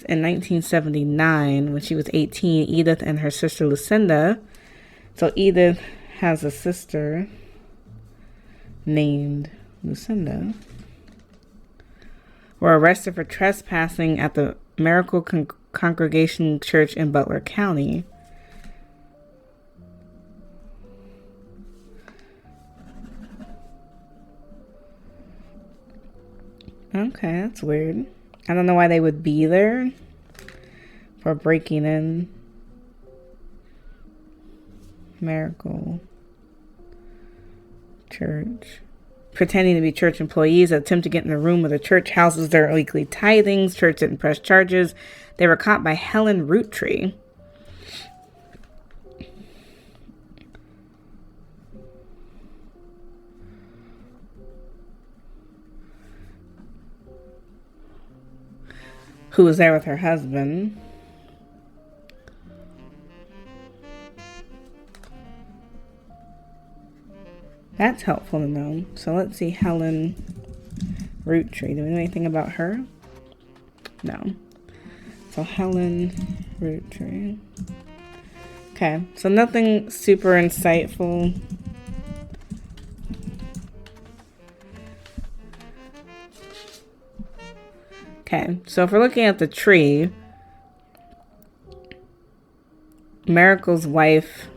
In 1979, when she was 18, Edith and her sister Lucinda. So Edith has a sister named Lucinda. Were arrested for trespassing at the Miracle Congregation Church in Butler County. Okay, that's weird. I don't know why they would be there for breaking in Miracle Church. Pretending to be church employees attempt to get in the room where the church houses their weekly tithings. Church didn't press charges. They were caught by Helen Roottree. Who was there with her husband. That's helpful to know. So let's see Helen Roottree. Do we know anything about her? No. So Helen Roottree. Okay, so nothing super insightful. Okay, so if we're looking at the tree, Miracle's wife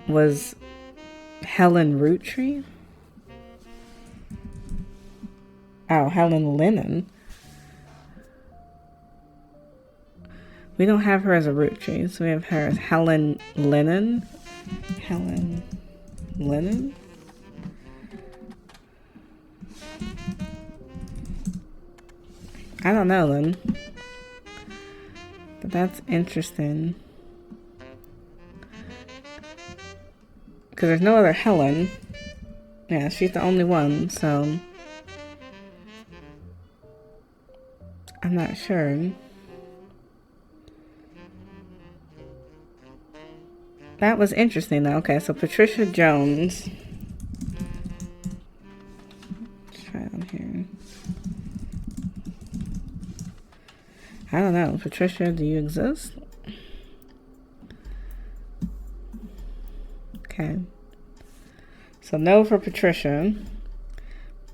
was Helen Roottree? Oh, Helen Lennon. We don't have her as a Roottree, so we have her as Helen Lennon. Helen Lennon? I don't know then. But that's interesting. Because there's no other Helen. Yeah, she's the only one, so I'm not sure. That was interesting though. Okay, so Patricia Jones. Let's try it on here. I don't know. Patricia, do you exist? Okay. So no for Patricia.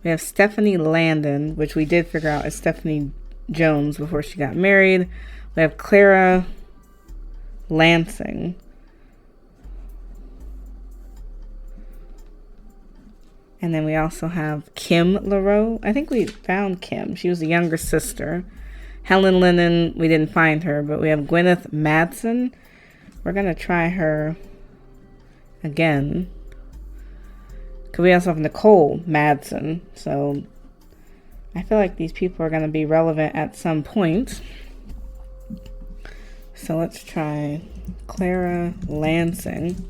We have Stephanie Landon, which we did figure out is Stephanie Jones before she got married. We have Clara Lansing. And then we also have Kim LaRoe. I think we found Kim. She was the younger sister. Helen Lennon, we didn't find her, but we have Gwyneth Madsen. We're going to try her again. Because we also have Nicole Madsen. So I feel like these people are going to be relevant at some point. So let's try Clara Lansing.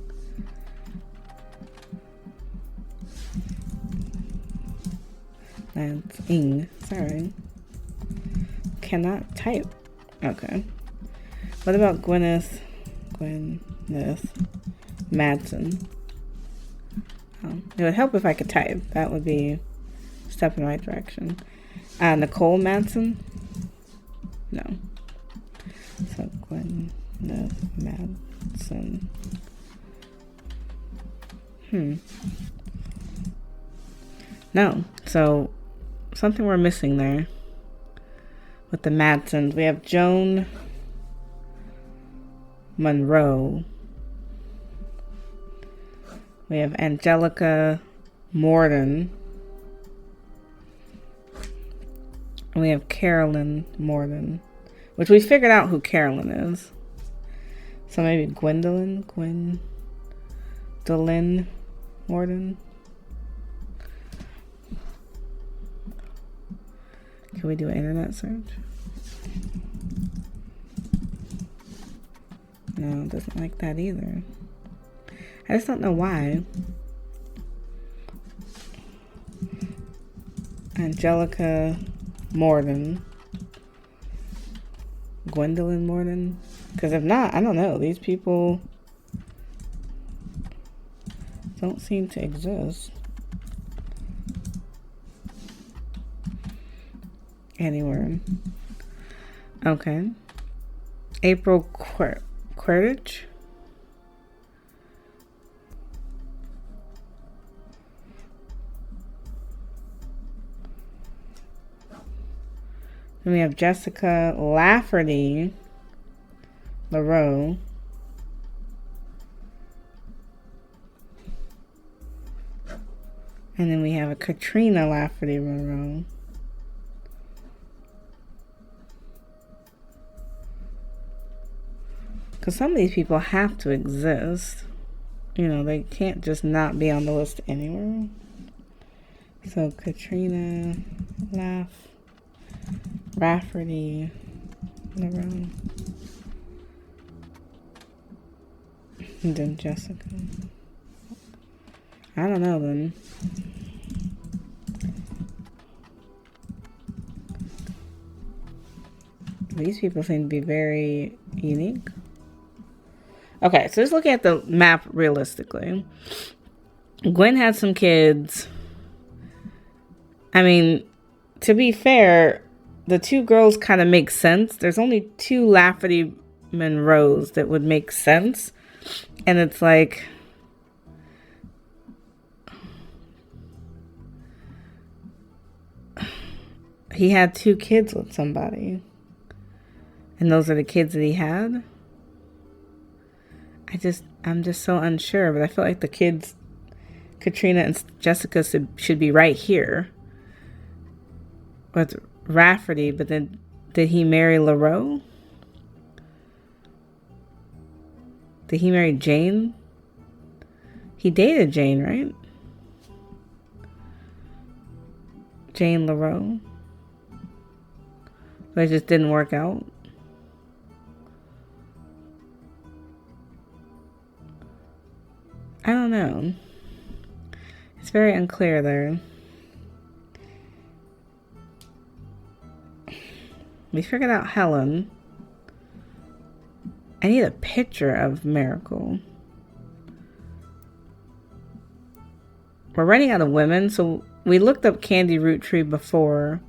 Lansing, sorry. Cannot type. Okay. What about Gwyneth Madsen? It would help if I could type. That would be a step in the right direction. Nicole Madsen? No. So Gwyneth Madsen. No. So something we're missing there. With the Madsens, we have Joan Monroe. We have Angelica Morden. We have Carolyn Morden. which we figured out who Carolyn is. So maybe Gwendolyn Morden. Can we do an internet search? No, it doesn't like that either. I just don't know why. Angelica Morden. Gwendolyn Morden. Because if not, I don't know. These people don't seem to exist anywhere. Okay. April Querdich. Then we have Jessica Lafferty LaRoe. And then we have a Katrina Lafferty LaRoe. Because some of these people have to exist. You know, they can't just not be on the list anywhere. So Katrina Rafferty LaRoe. And then Jessica. I don't know then. These people seem to be very unique. Okay, so just looking at the map realistically. Gwen had some kids. I mean, to be fair, the two girls kind of make sense. There's only two Lafferty Monroes that would make sense. And it's like, he had two kids with somebody. And those are the kids that he had. I'm just so unsure. But I feel like the kids, Katrina and Jessica, should be right here with Rafferty. But then, did he marry LaRoe? Did he marry Jane? He dated Jane, right? Jane LaRoe. But it just didn't work out. I don't know. It's very unclear there. We figured out Helen. I need a picture of Miracle. We're running out of women, so we looked up Candy Roottree before.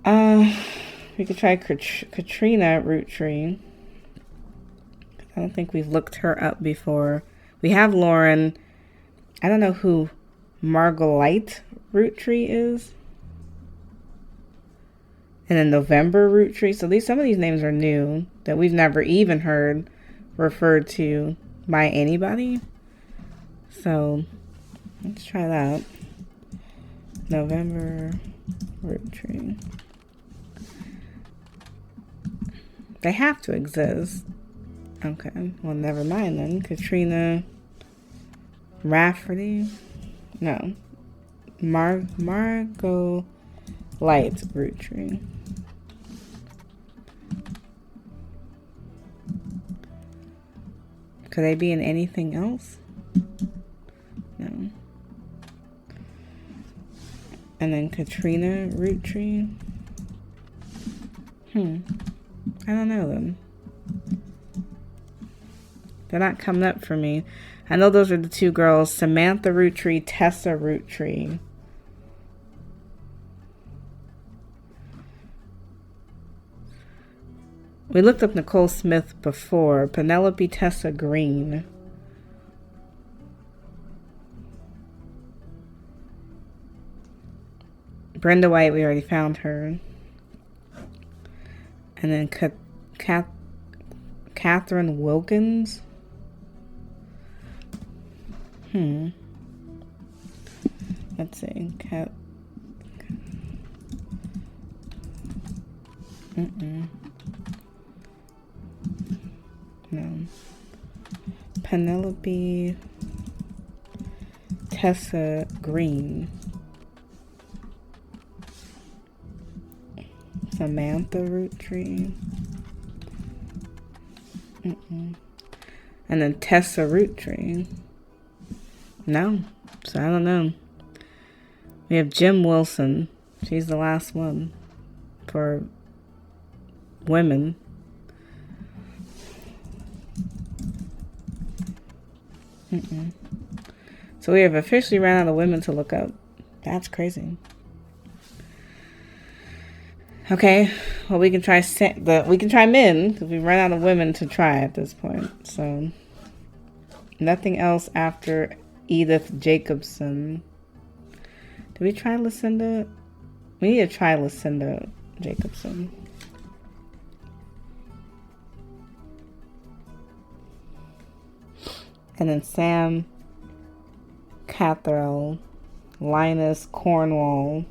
We could try Katrina Roottree. I don't think we've looked her up before. We have Lauren. I don't know who Margolite Roottree is. And then November Roottree. So some of these names are new that we've never even heard referred to by anybody. So let's try that. November Roottree. They have to exist. Okay, well, never mind then. Katrina Rafferty. No. Margot Light Roottree. Could they be in anything else? No. And then Katrina Roottree. I don't know them. They're not coming up for me. I know those are the two girls. Samantha Roottree, Tessa Roottree. We looked up Nicole Smith before. Penelope Tessa Green. Brenda White, we already found her. And then Catherine Wilkins. Let's see. No. Penelope Tessa Green. Samantha Roottree. And then Tessa Roottree. No. So I don't know. We have Jim Wilson. She's the last one for women. So we have officially ran out of women to look up. That's crazy. Okay, well we can try men because we've run out of women to try at this point. So nothing else after Edith Jacobson. Did we try Lucinda? We need to try Lucinda Jacobson. And then Sam Catherall, Linus Cornwall.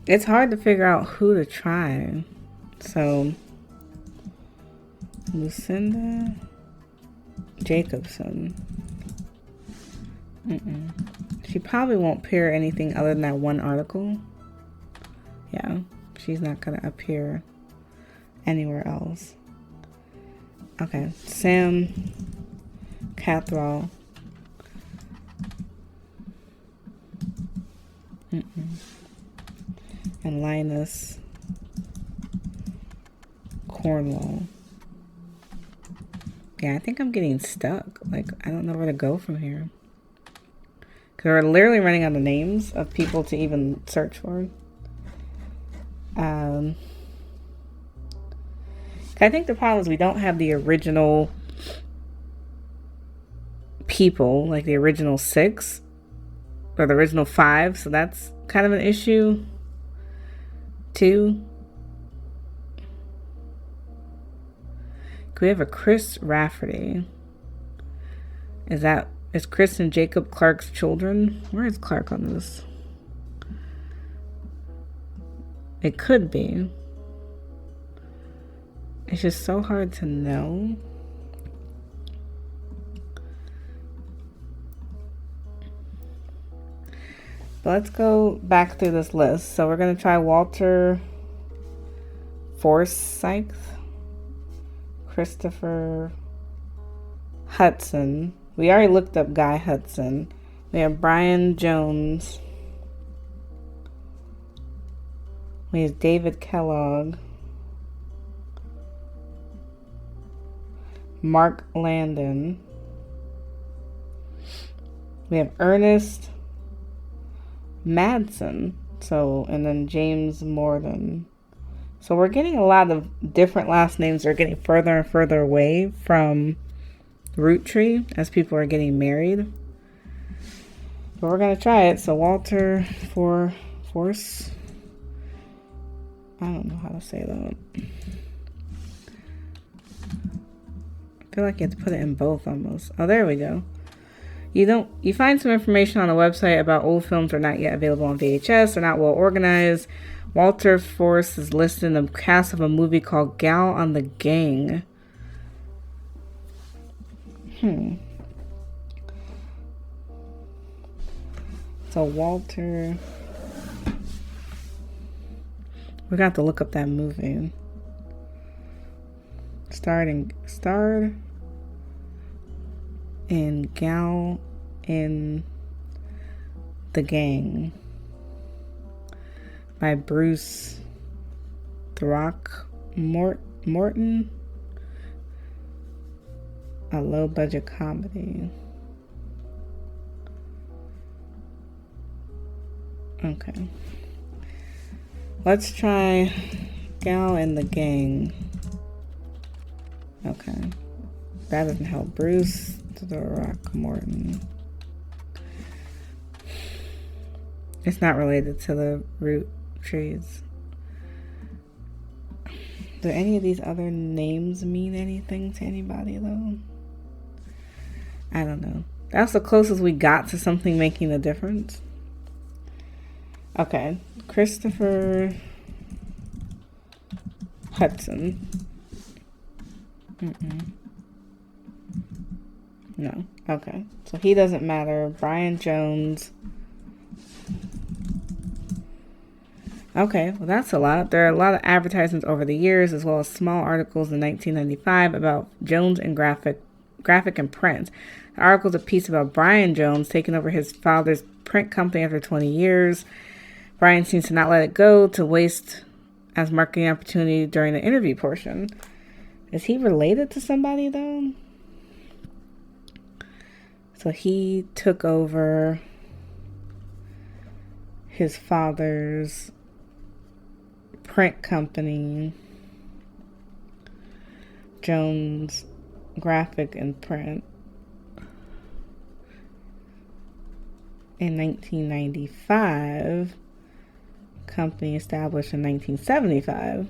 It's hard to figure out who to try. So, Lucinda Jacobson. She probably won't appear anything other than that one article. Yeah, she's not going to appear anywhere else. Okay, Sam Catherall. And Linus Cornwall. Yeah, I think I'm getting stuck. Like, I don't know where to go from here. Because we're literally running out of names of people to even search for. I think the problem is we don't have the original people, like the original 6 or the original 5, so that's kind of an issue too. We have a Chris Rafferty. Is Chris and Jacob Clark's children? Where is Clark on this? It could be. It's just so hard to know. But let's go back through this list. So we're going to try Walter Forsythe, Christopher Hudson. We already looked up Guy Hudson. We have Brian Jones. We have David Kellogg. Mark Landon. We have Ernest Madsen. And then James Morden. So we're getting a lot of different last names. Are getting further and further away from Roottree as people are getting married. But we're going to try it. So Walter Force. I don't know how to say that. I feel like you have to put it in both almost. Oh, there we go. You find some information on a website about old films are not yet available on VHS. They're not well organized. Walter Force is listed in the cast of a movie called Gal on the Gang. So Walter, we got to look up that movie. Starred in Gal in the Gang by Bruce Throckmorton. A low budget comedy. Okay. Let's try Gal in the Gang. Okay. That doesn't help. Bruce Throckmorton. It's not related to the Roottrees. Do any of these other names mean anything to anybody, though? I don't know. That's the closest we got to something making a difference. Okay. Christopher Hudson. No. Okay. So he doesn't matter. Brian Jones. Okay, well that's a lot. There are a lot of advertisements over the years, as well as small articles in 1995 about Jones and graphic and print. The article is a piece about Brian Jones taking over his father's print company after 20 years. Brian seems to not let it go, to waste as marketing opportunity during the interview portion. Is he related to somebody though? So he took over his father's print company, Jones Graphic and Print, in 1995. Company established in 1975.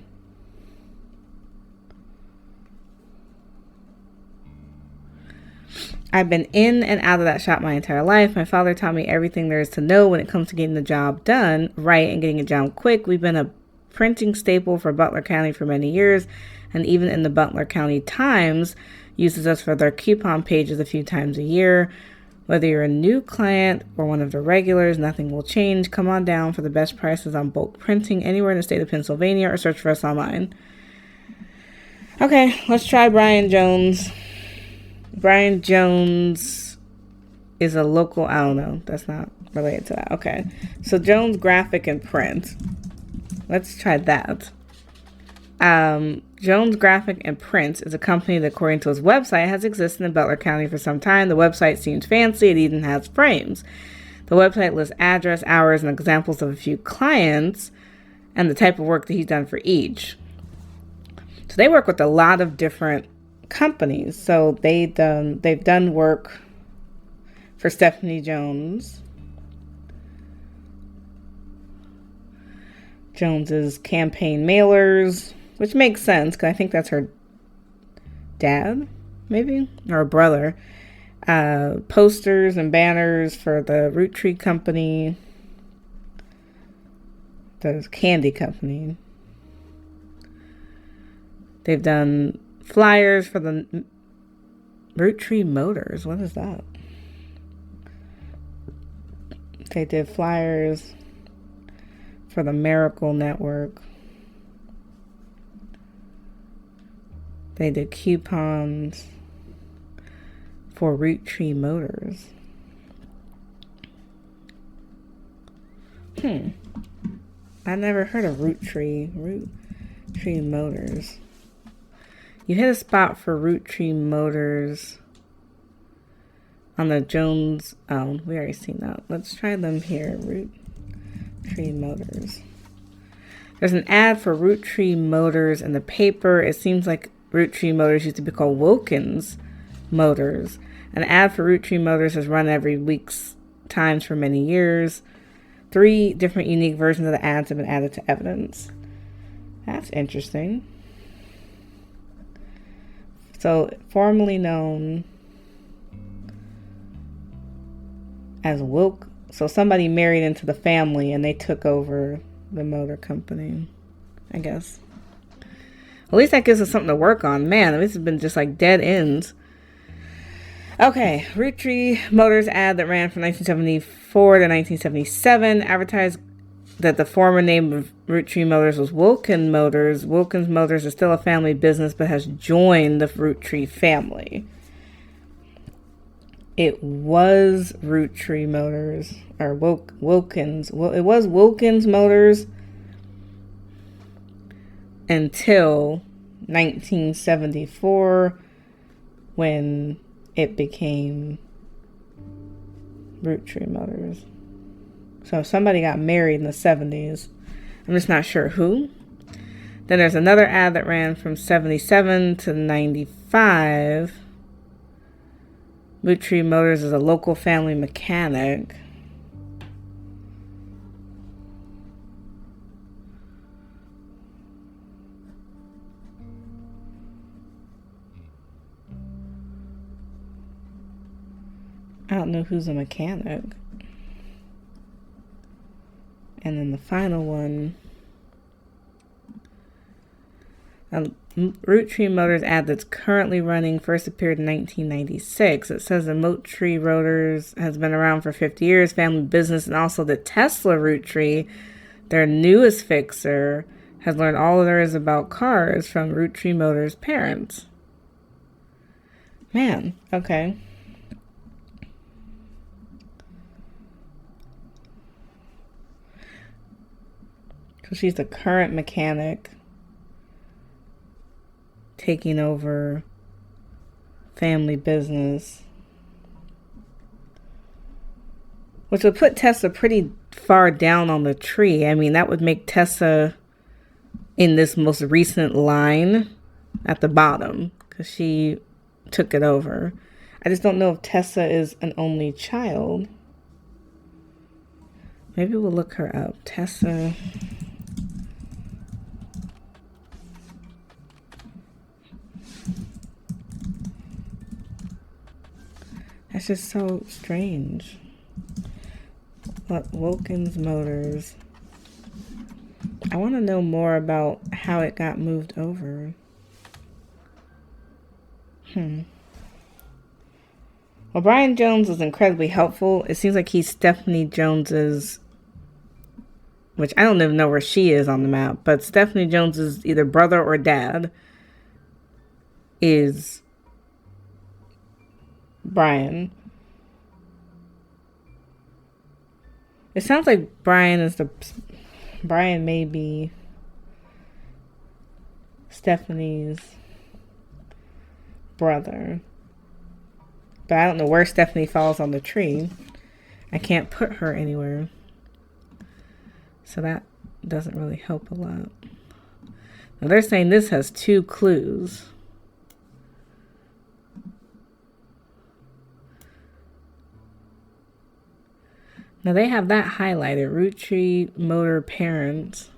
I've been in and out of that shop my entire life. My father taught me everything there is to know when it comes to getting the job done right and getting it done quick. We've been a printing staple for Butler County for many years, and even in the Butler County Times uses us for their coupon pages a few times a year. Whether you're a new client or one of the regulars, nothing will change. Come on down for the best prices on bulk printing anywhere in the state of Pennsylvania, or search for us online. Okay, let's try Brian Jones. Brian Jones is a local, I don't know, that's not related to that. Okay, so Jones Graphic and Print. Let's try that. Jones Graphic and Print is a company that, according to his website, has existed in Butler County for some time. The website seems fancy. It even has frames. The website lists address, hours, and examples of a few clients and the type of work that he's done for each. So they work with a lot of different companies. So they've done work for Stephanie Jones's campaign mailers, which makes sense because I think that's her dad, maybe, or a brother. Posters and banners for the Roottree company, the candy company. They've done flyers for the Roottree Motors. What is that? They did flyers for the Miracle Network. They did coupons for Roottree Motors. I never heard of Roottree Motors. You hit a spot for Roottree Motors on the Jones. Oh, we already seen that. Let's try them here. Roottree Motors. There's an ad for Roottree Motors in the paper. It seems like Roottree Motors used to be called Wilkins Motors. An ad for Roottree Motors has run every week's times for many years. 3 different unique versions of the ads have been added to evidence. That's interesting. So, formerly known as Wilk. So somebody married into the family and they took over the motor company, I guess. At least that gives us something to work on. Man, this has been just like dead ends. Okay, Roottree Motors ad that ran from 1974 to 1977 advertised that the former name of Roottree Motors was Wilkins Motors. Wilkins Motors is still a family business but has joined the Roottree family. It was Roottree Motors, or Wilkins. Well, it was Wilkins Motors until 1974 when it became Roottree Motors. So somebody got married in the 70s. I'm just not sure who. Then there's another ad that ran from 77 to 95. Roottree Motors is a local family mechanic. I don't know who's a mechanic. And then the final one. Roottree Motors ad that's currently running first appeared in 1996. It says the Roottree Motors has been around for 50 years, family business, and also the Tesla Roottree, their newest fixer, has learned all there is about cars from Roottree Motors' parents. Man, okay. So she's the current mechanic taking over family business, which would put Tessa pretty far down on the tree. I mean, that would make Tessa in this most recent line at the bottom because she took it over. I just don't know if Tessa is an only child. Maybe we'll look her up. Tessa. That's just so strange. What, Wilkins Motors. I want to know more about how it got moved over. Well, Brian Jones was incredibly helpful. It seems like he's Stephanie Jones's, which I don't even know where she is on the map, but Stephanie Jones's either brother or dad is Brian. It sounds like Brian may be Stephanie's brother. But I don't know where Stephanie falls on the tree. I can't put her anywhere. So that doesn't really help a lot. Now they're saying this has 2 clues. Now they have that highlighted. Roottree Motor Parents.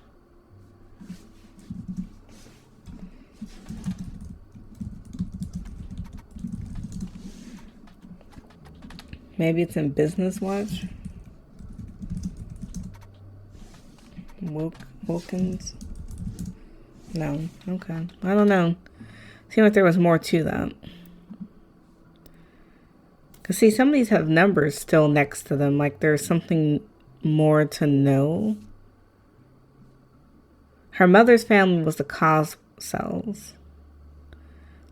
Maybe it's in Business Watch. Wilkins? No. Okay. I don't know. Seemed like there was more to that. Because, see, some of these have numbers still next to them. Like there's something more to know. Her mother's family was the Coscells.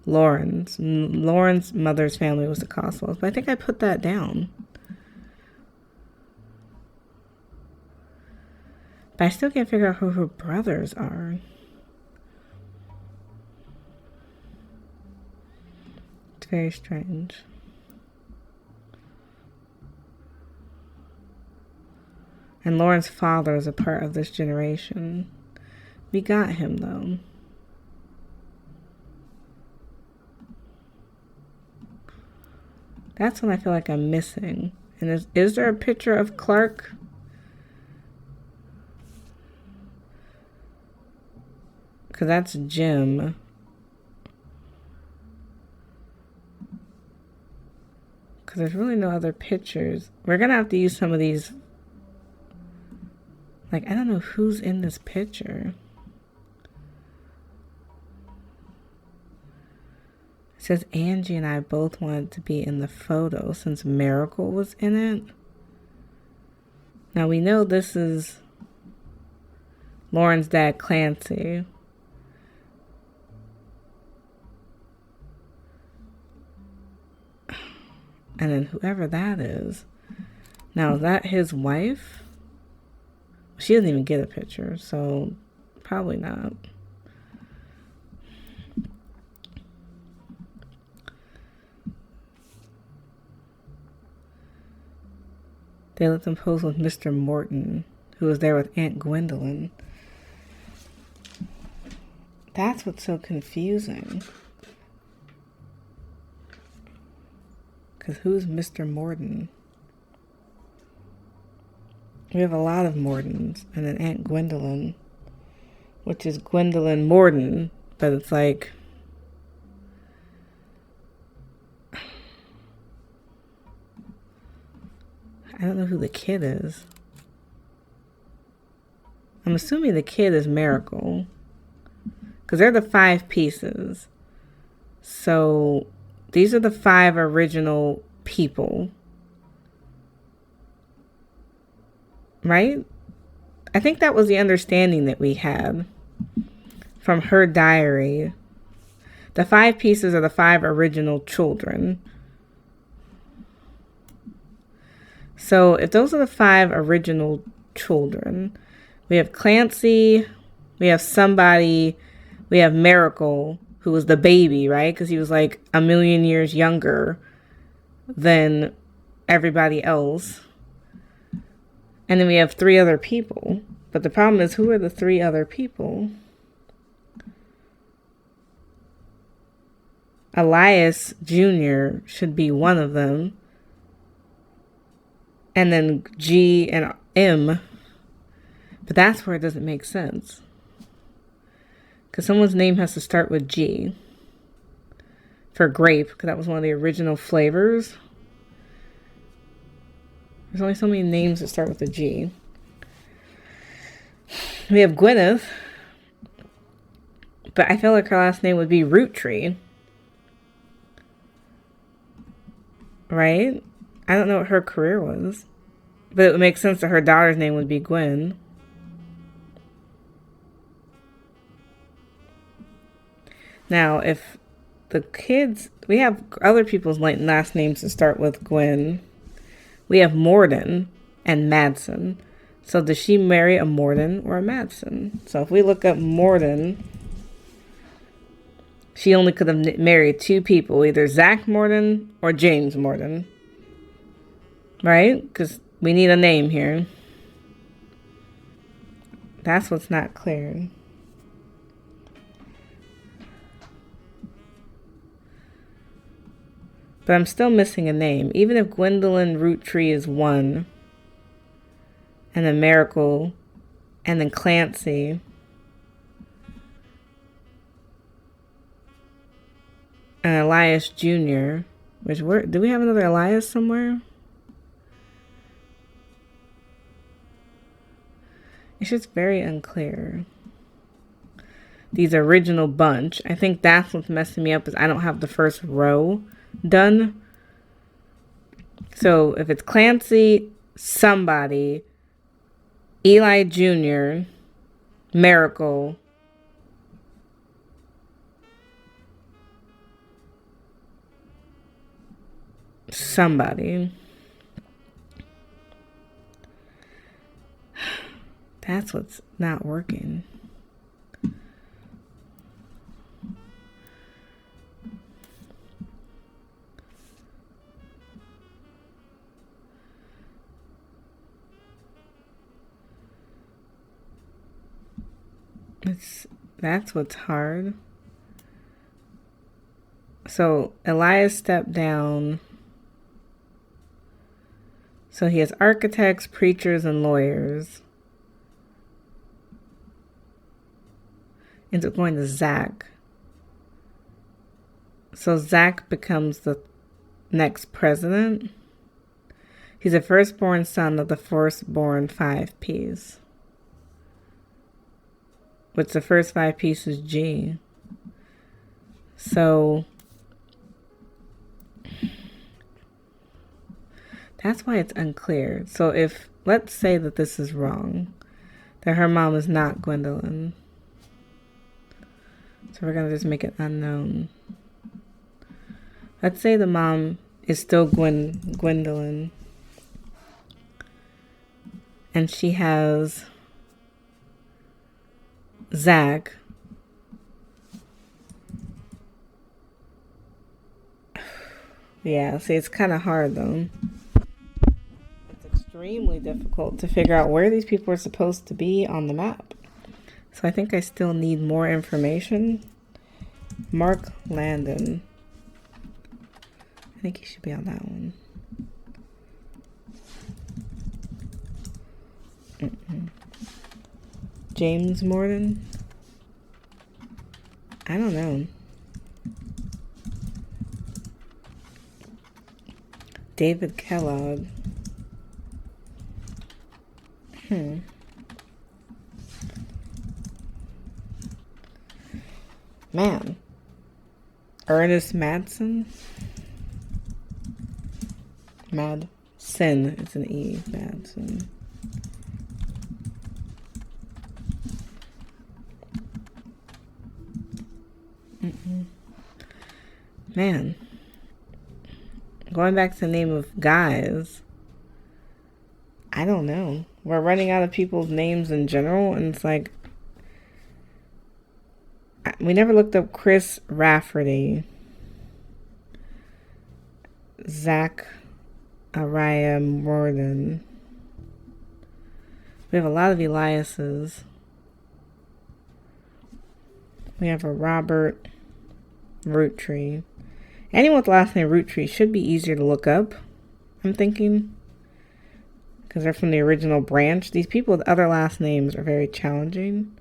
Lauren's mother's family was the Coswells. But I think I put that down. But I still can't figure out who her brothers are. It's very strange. And Lauren's father is a part of this generation. We got him, though. That's when I feel like I'm missing. And is there a picture of Clark? Because that's Jim. Because there's really no other pictures. We're going to have to use some of these. Like, I don't know who's in this picture. It says Angie and I both wanted to be in the photo since Miracle was in it. Now we know this is Lauren's dad, Clancy. And then whoever that is. Now, is that his wife? She doesn't even get a picture, so probably not. They let them pose with Mr. Morton, who was there with Aunt Gwendolyn. That's what's so confusing. Because who's Mr. Morton? We have a lot of Mortons. And then Aunt Gwendolyn, which is Gwendolyn Morton. But it's like... I don't know who the kid is. I'm assuming the kid is Miracle. because they're the 5 pieces. So these are the 5 original people. Right? I think that was the understanding that we had from her diary. The 5 pieces are the 5 original children. So if those are the 5 original children, we have Clancy, we have somebody, we have Miracle, who was the baby, right? Because he was like a million years younger than everybody else. And then we have 3 other people. But the problem is, who are the 3 other people? Elias Jr. should be one of them. And then G and M. But that's where it doesn't make sense. Because someone's name has to start with G. For grape, because that was one of the original flavors. There's only so many names that start with a G. We have Gwyneth. But I feel like her last name would be Roottree. Right? I don't know what her career was. But it would make sense that her daughter's name would be Gwen. Now, if the kids... We have other people's last names that start with Gwen. We have Morden and Madsen. So does she marry a Morden or a Madsen? So if we look up Morden... She only could have married 2 people, either Zach Morden or James Morden. Right? Because we need a name here. That's what's not clear. But I'm still missing a name. Even if Gwendolyn Roottree is 1, and then Miracle, and then Clancy... and Elias Jr. Do we have another Elias somewhere? It's just very unclear. These original bunch. I think that's what's messing me up, is I don't have the first row done. So if it's Clancy, somebody, Eli Jr., Miracle, somebody. That's what's not working. That's what's hard. So Elias stepped down. So he has architects, preachers, and lawyers. Ends up going to Zach. So Zach becomes the next president. He's a firstborn son of the firstborn 5 Ps. Which the first 5 Ps is G. So that's why it's unclear. So if, let's say that this is wrong, that her mom is not Gwendolyn. So we're going to just make it unknown. Let's say the mom is still Gwendolyn. And she has Zach. Yeah, see, it's kind of hard though. Extremely difficult to figure out where these people are supposed to be on the map. So I think I still need more information. Mark Landon. I think he should be on that one. James Morden? I don't know. David Kellogg. Man. Ernest Madsen? Madsen. It's an E. Madsen. Man. Going back to the name of guys. I don't know. We're running out of people's names in general, and it's like, we never looked up Chris Rafferty, Zach Araya Morden. We have a lot of Eliases. We have a Robert Roottree. Anyone with the last name Roottree should be easier to look up, I'm thinking. Because they're from the original branch. These people with other last names are very challenging.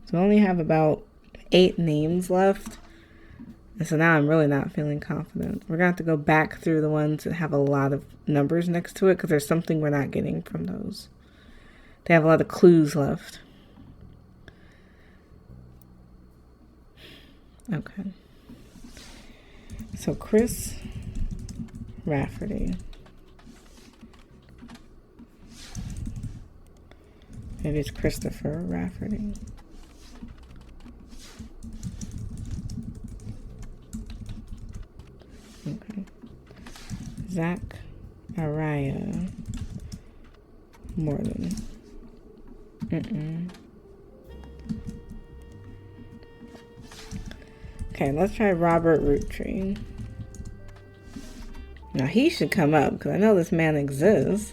So we only have about 8 names left. And so now I'm really not feeling confident. We're going to have to go back through the ones that have a lot of numbers next to it, because there's something we're not getting from those. They have a lot of clues left. Okay. So Chris Rafferty. Maybe it's Christopher Rafferty. Okay. Zach Araya Morden. Okay, let's try Robert Roottree. Now he should come up, because I know this man exists.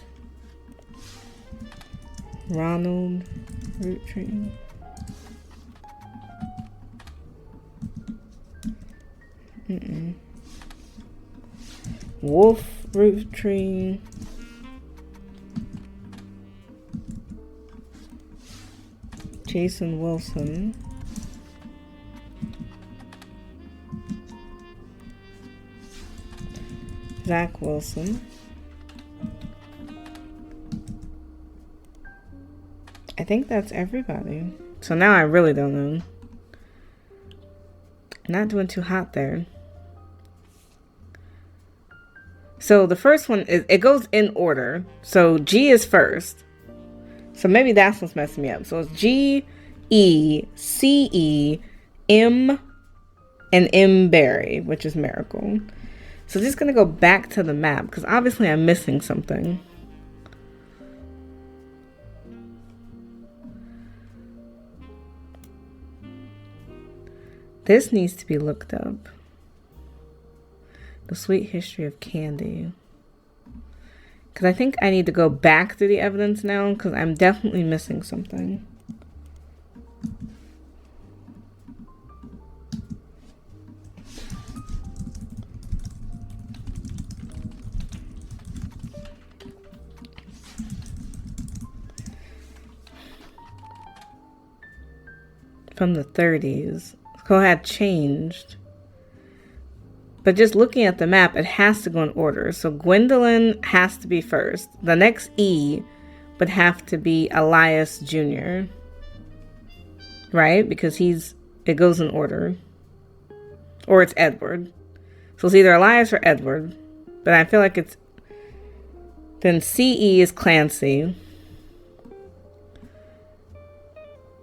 Ronald Roottree. Wolf Roottree. Jason Wilson. Zach Wilson. I think that's everybody. So now I really don't know. Not doing too hot there. So the first one is, it goes in order. So G is first. So maybe that's what's messing me up. So it's G, E, C, E, M, and M Berry, which is Miracle. So just going to go back to the map, because obviously I'm missing something. This needs to be looked up. The Sweet History of Candy. Because I think I need to go back through the evidence now, because I'm definitely missing something. From the 30s. So it had changed. But just looking at the map, it has to go in order. So Gwendolyn has to be first. The next E would have to be Elias Jr. Right? Because it goes in order. Or it's Edward. So it's either Elias or Edward. But I feel like it's... Then CE is Clancy.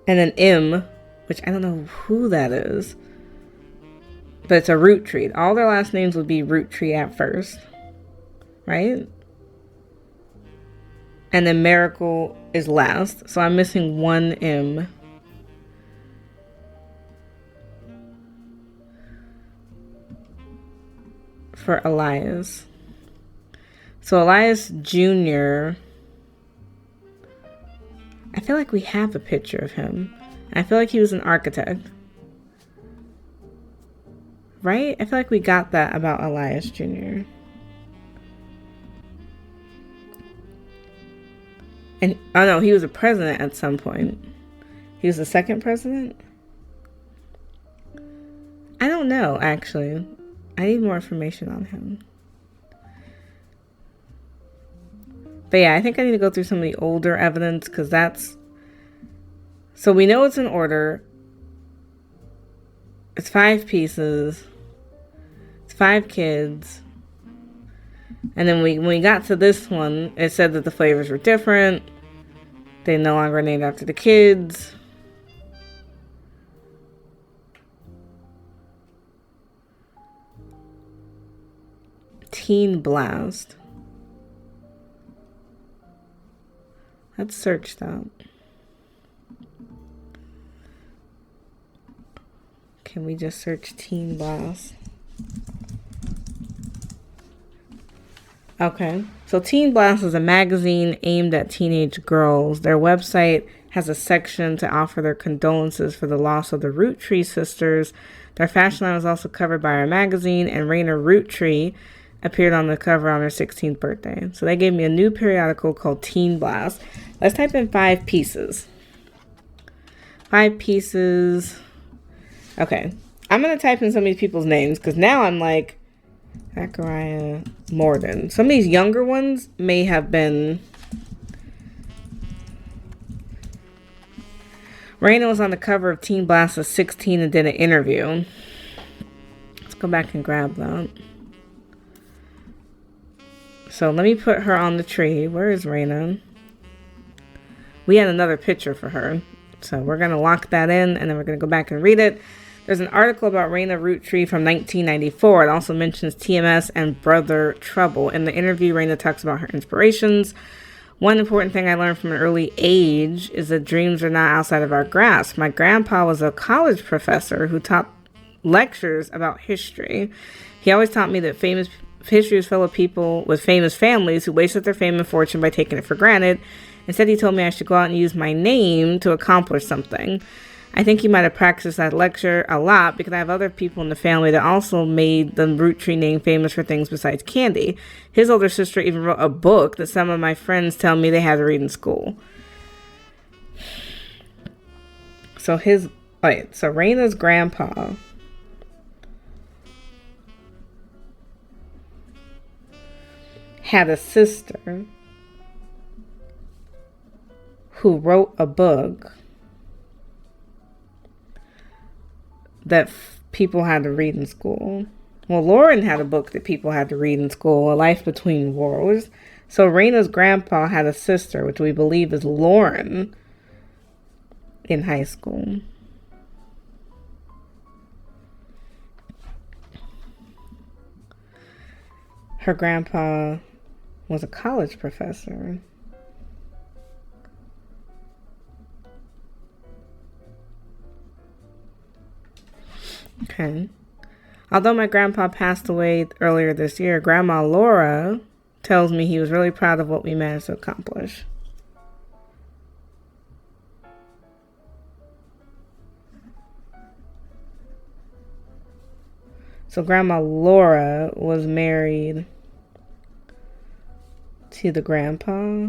And then M, which I don't know who that is. But it's a Roottree. All their last names would be Roottree at first. Right? And then Miracle is last. So I'm missing one M. For Elias. So Elias Jr. I feel like we have a picture of him. I feel like he was an architect. Right? I feel like we got that about Elias Jr. And, oh no, he was a president at some point. He was the second president? I don't know, actually. I need more information on him. But yeah, I think I need to go through some of the older evidence because that's... So we know it's in order. It's 5 pieces. It's 5 kids. And then when we got to this one, it said that the flavors were different. They no longer named after the kids. Teen Blast. Let's search that. Can we just search Teen Blast? Okay, so Teen Blast is a magazine aimed at teenage girls. Their website has a section to offer their condolences for the loss of the Roottrees sisters. Their fashion line was also covered by our magazine, and Raina Roottrie appeared on the cover on her 16th birthday. So they gave me a new periodical called Teen Blast. Let's type in 5 pieces. 5 pieces. Okay, I'm going to type in some of these people's names because now I'm like, Zachariah Morden. Some of these younger ones may have been... Raina was on the cover of Teen Blast at 16 and did an interview. Let's go back and grab that. So let me put her on the tree. Where is Raina? We had another picture for her. So we're going to lock that in and then we're going to go back and read it. There's an article about Raina Roottree from 1994. It also mentions TMS and Brother Trouble. In the interview, Raina talks about her inspirations. One important thing I learned from an early age is that dreams are not outside of our grasp. My grandpa was a college professor who taught lectures about history. He always taught me that history is full of people with famous families who wasted their fame and fortune by taking it for granted. Instead, he told me I should go out and use my name to accomplish something. I think he might have practiced that lecture a lot because I have other people in the family that also made the Roottree name famous for things besides candy. His older sister even wrote a book that some of my friends tell me they had to read in school. So Raina's grandpa had a sister who wrote a book that people had to read in school. Well, Lauren had a book that people had to read in school, A Life Between Worlds. So Raina's grandpa had a sister, which we believe is Lauren, in high school. Her grandpa was a college professor. Okay. Although my grandpa passed away earlier this year, Grandma Laura tells me he was really proud of what we managed to accomplish. So Grandma Laura was married to the grandpa,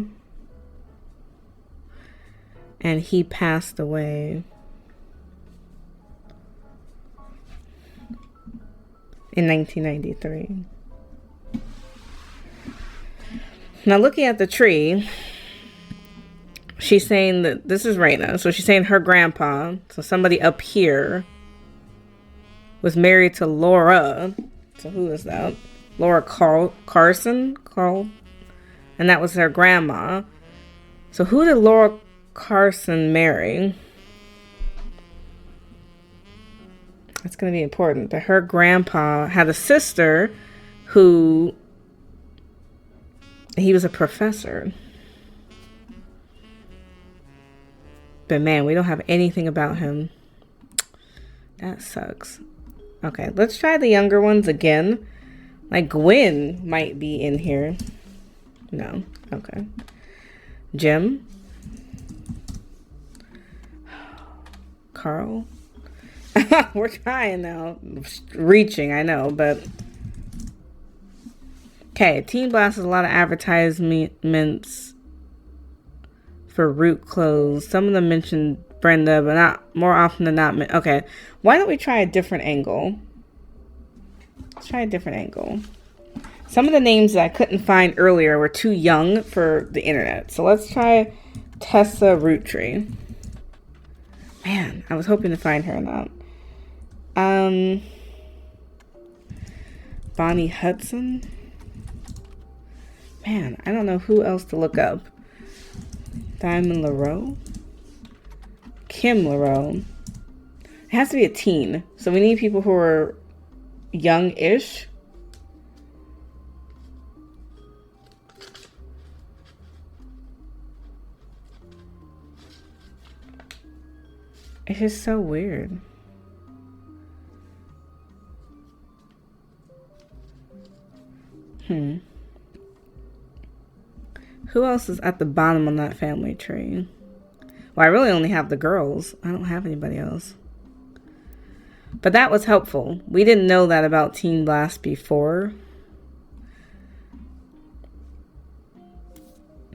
and he passed away in 1993. Now looking at the tree, she's saying that this is Raina. So she's saying her grandpa, so somebody up here, was married to Laura. So who is that? Laura Carson? And that was her grandma. So who did Laura Carson marry? That's going to be important. But her grandpa had a sister who, he was a professor. But man, we don't have anything about him. That sucks. Okay, let's try the younger ones again. Like Gwen might be in here. No. Okay. Jim. Carl. We're trying now. Reaching, I know, but... Okay, Teen Blast has a lot of advertisements for Root clothes. Some of them mention Brenda, but not more often than not. Okay, why don't we try a different angle? Let's try a different angle. Some of the names that I couldn't find earlier were too young for the internet. So let's try Tessa Roottree. Man, I was hoping to find her or not. Bonnie Hudson. Man, I don't know who else to look up. Diamond LaRoe. Kim LaRoe. It has to be a teen. So we need people who are young-ish. It's just so weird. Who else is at the bottom on that family tree? Well, I really only have the girls. I don't have anybody else. But that was helpful. We didn't know that about Teen Blast before.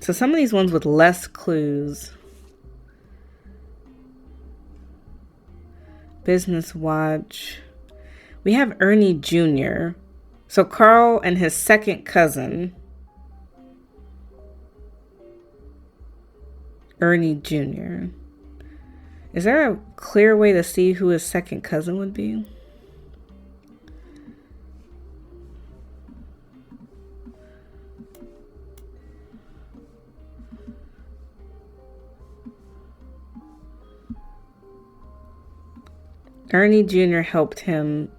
So some of these ones with less clues. Business Watch. We have Ernie Jr. So Carl and his second cousin. Ernie Jr. Is there a clear way to see who his second cousin would be? Ernie Jr. helped him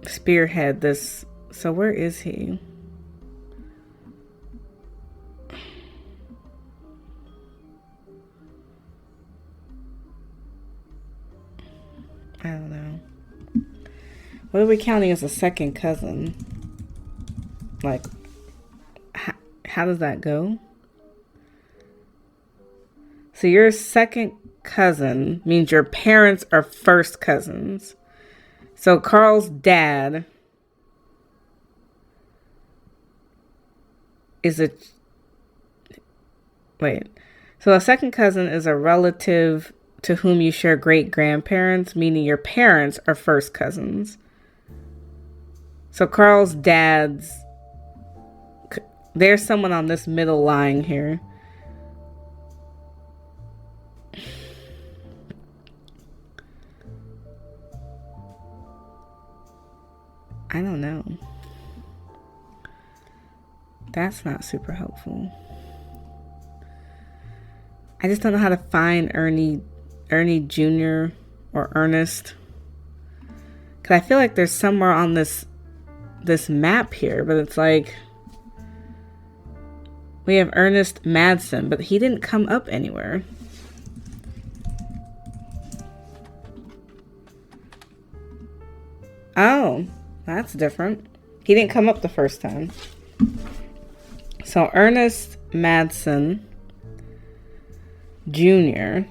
spearhead this. So where is he? I don't know. What are we counting as a second cousin? Like, how does that go? So your second cousin means your parents are first cousins. So Carl's dad is a... Wait. So a second cousin is a relative to whom you share great-grandparents, meaning your parents are first cousins. So Carl's dad's... There's someone on this middle line here. I don't know. That's not super helpful. I just don't know how to find Ernie Jr. or Ernest. Because I feel like there's somewhere on this map here, but it's like we have Ernest Madsen, but he didn't come up anywhere. Oh, that's different. He didn't come up the first time. So Ernest Madsen Jr.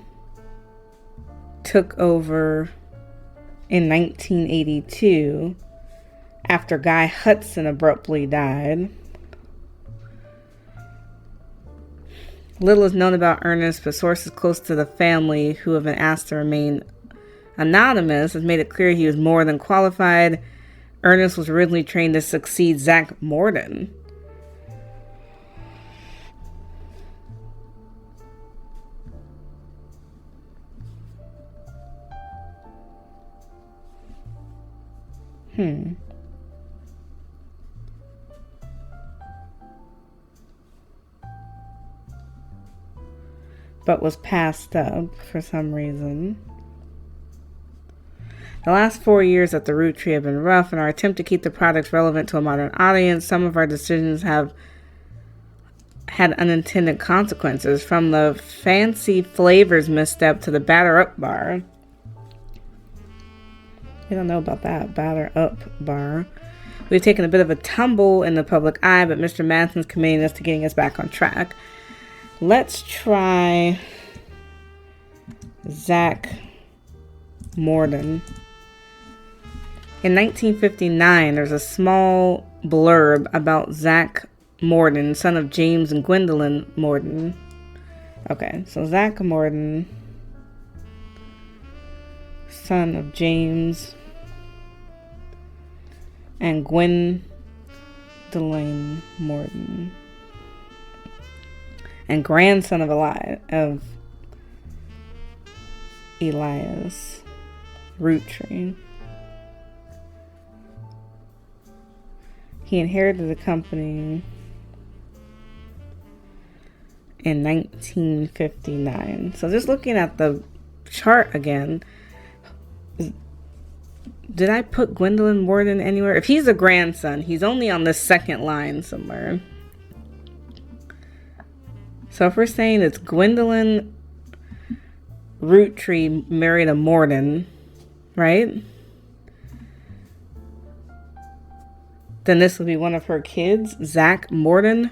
took over in 1982 after Guy Hudson abruptly died. Little is known about Ernest, but sources close to the family who have been asked to remain anonymous has made it clear he was more than qualified. Ernest was originally trained to succeed Zach Morden. But was passed up for some reason. The last 4 years at the Roottree have been rough. In our attempt to keep the products relevant to a modern audience, some of our decisions have had unintended consequences, from the fancy flavors misstep to the batter up bar. We don't know about that. Batter up bar. We've taken a bit of a tumble in the public eye, but Mr. Madsen's committing us to getting us back on track. Let's try Zach Morden. In 1959, there's a small blurb about Zach Morden, son of James and Gwendolyn Morden. Okay, so Zach Morden. son of James and Gwendolyn Morton, and grandson of Elias Roottree. He inherited the company in 1959. So just looking at the chart again, did I put Gwendolyn Morton anywhere? If he's a grandson, he's only on the second line somewhere. So if we're saying it's Gwendolyn Roottree married a Morton, right? Then this would be one of her kids, Zach Morton.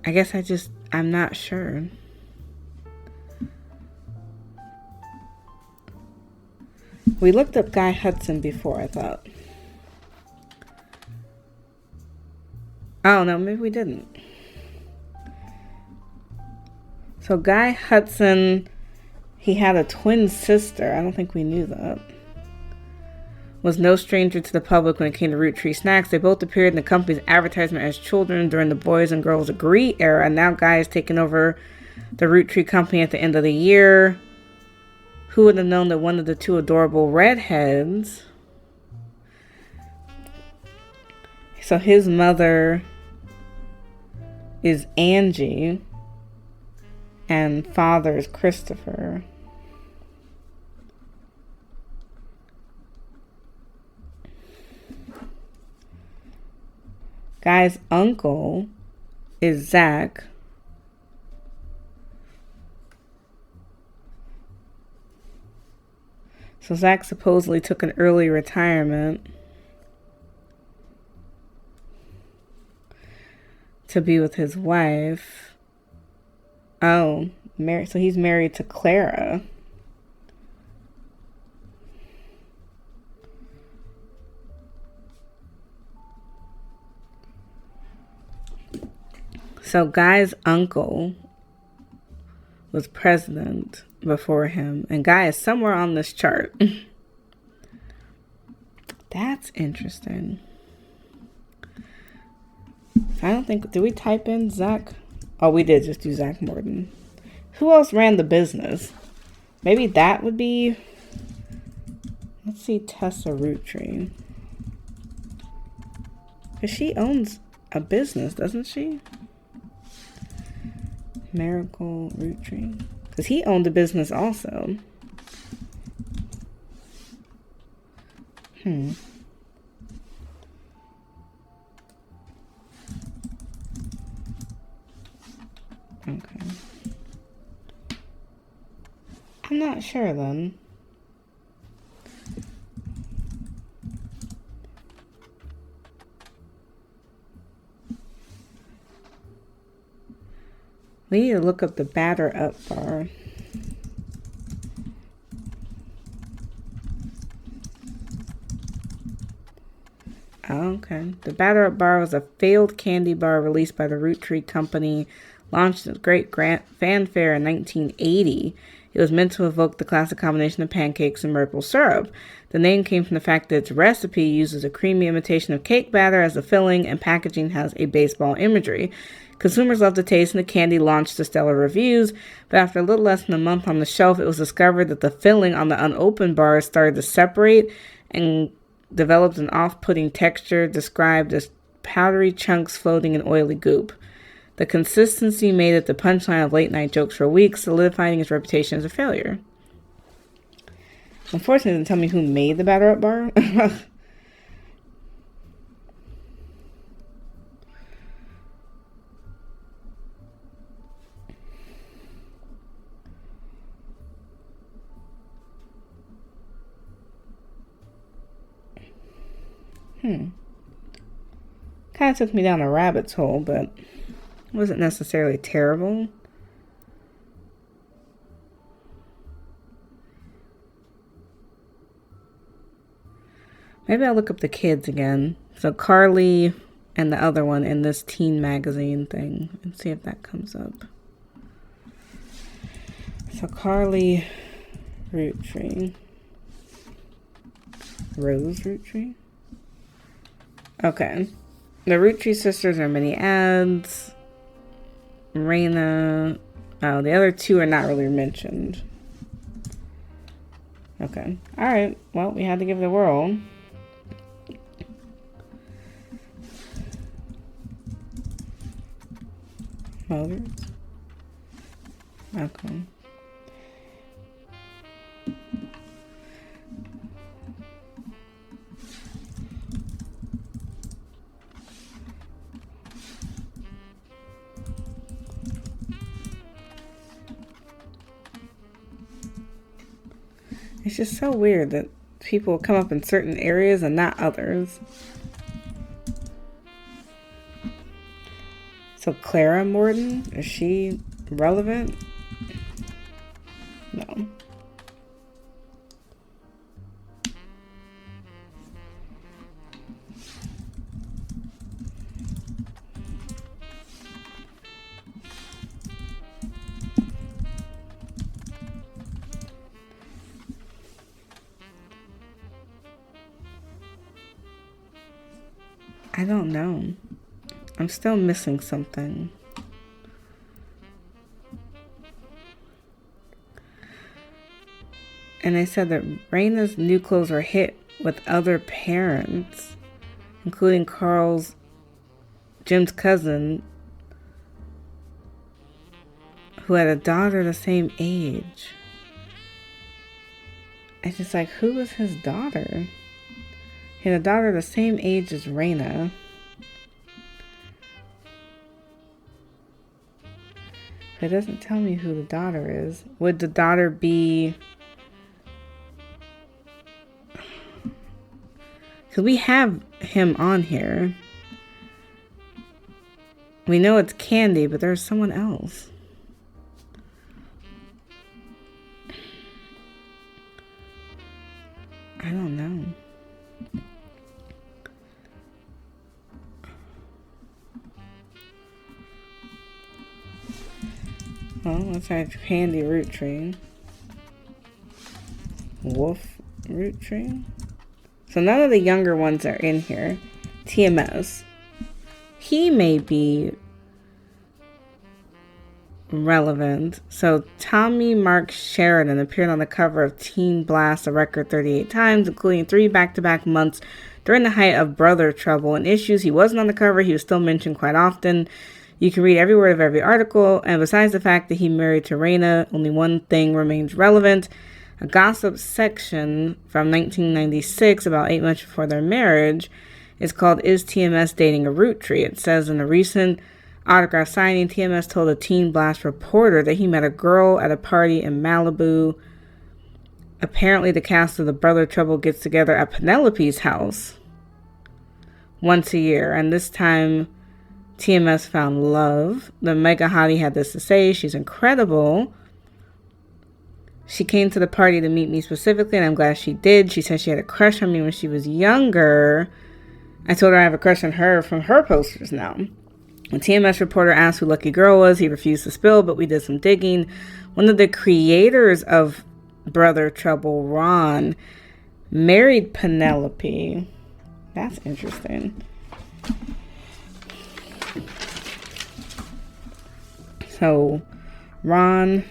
I guess I'm not sure. We looked up Guy Hudson before, I thought. Oh, no, maybe we didn't. So Guy Hudson, he had a twin sister. I don't think we knew that. Was no stranger to the public when it came to Roottrees snacks. They both appeared in the company's advertisement as children during the Boys and Girls Agree era. And now Guy has taken over the Roottree company at the end of the year. Who would have known that one of the two adorable redheads... So his mother is Angie and father is Christopher. Guy's uncle is Zach. So Zach supposedly took an early retirement to be with his wife. Oh, so he's married to Clara. So Guy's uncle was president before him, and Guy is somewhere on this chart. That's interesting. I don't think, did we type in Zach? Oh, we did just do Zach Morton. Who else ran the business? Maybe that would be, let's see, Tessa Roottree. Because she owns a business, doesn't she? Miracle Roottree. Because he owned a business also. Okay. I'm not sure then. We need to look up the batter up bar. Okay. The batter up bar was a failed candy bar released by the Roottree Company, launched with great fanfare in 1980. It was meant to evoke the classic combination of pancakes and maple syrup. The name came from the fact that its recipe uses a creamy imitation of cake batter as a filling, and packaging has a baseball imagery. Consumers loved the taste, and the candy launched to stellar reviews, but after a little less than a month on the shelf, it was discovered that the filling on the unopened bars started to separate and developed an off-putting texture described as powdery chunks floating in oily goop. The consistency made it the punchline of late-night jokes for weeks, solidifying its reputation as a failure. Unfortunately, it didn't tell me who made the batter up bar. Kind of took me down a rabbit's hole, but it wasn't necessarily terrible. Maybe I'll look up the kids again. So Carly and the other one in this teen magazine thing, and see if that comes up. So Carly Roottree. Rose Roottree? Okay. The Roottree sisters are mini ads. Raina. Oh, the other two are not really mentioned. Okay. Alright. Well, we had to give it a whirl. Motors. Okay. It's just so weird that people come up in certain areas and not others. So Clara Morton, is she relevant? No. I don't know. I'm still missing something. And they said that Raina's new clothes were hit with other parents, including Jim's cousin, who had a daughter the same age. It's just like, who was his daughter? He had a daughter the same age as Raina. But it doesn't tell me who the daughter is. Would the daughter be... Because we have him on here. We know it's Candy, but there's someone else. I don't know. Well, let's try Candy Roottree. Wolf Roottree. So none of the younger ones are in here. TMS. He may be relevant. So Tommy Mark Sheridan appeared on the cover of Teen Blast a record 38 times, including 3 back-to-back months during the height of brother trouble and issues. He wasn't on the cover. He was still mentioned quite often. You can read every word of every article, and besides the fact that he married to Raina, only one thing remains relevant. A gossip section from 1996, about 8 months before their marriage, is called "Is TMS Dating a Roottree?" It says in a recent autograph signing, TMS told a Teen Blast reporter that he met a girl at a party in Malibu. Apparently, the cast of The Brother Trouble gets together at Penelope's house once a year, and this time TMS found love. The mega hottie had this to say: "She's incredible. She came to the party to meet me specifically, and I'm glad she did. She said she had a crush on me when she was younger. I told her I have a crush on her from her posters now." When TMS reporter asked who Lucky Girl was, he refused to spill, but we did some digging. One of the creators of Brother Trouble, Ron, married Penelope. That's interesting. So, Ron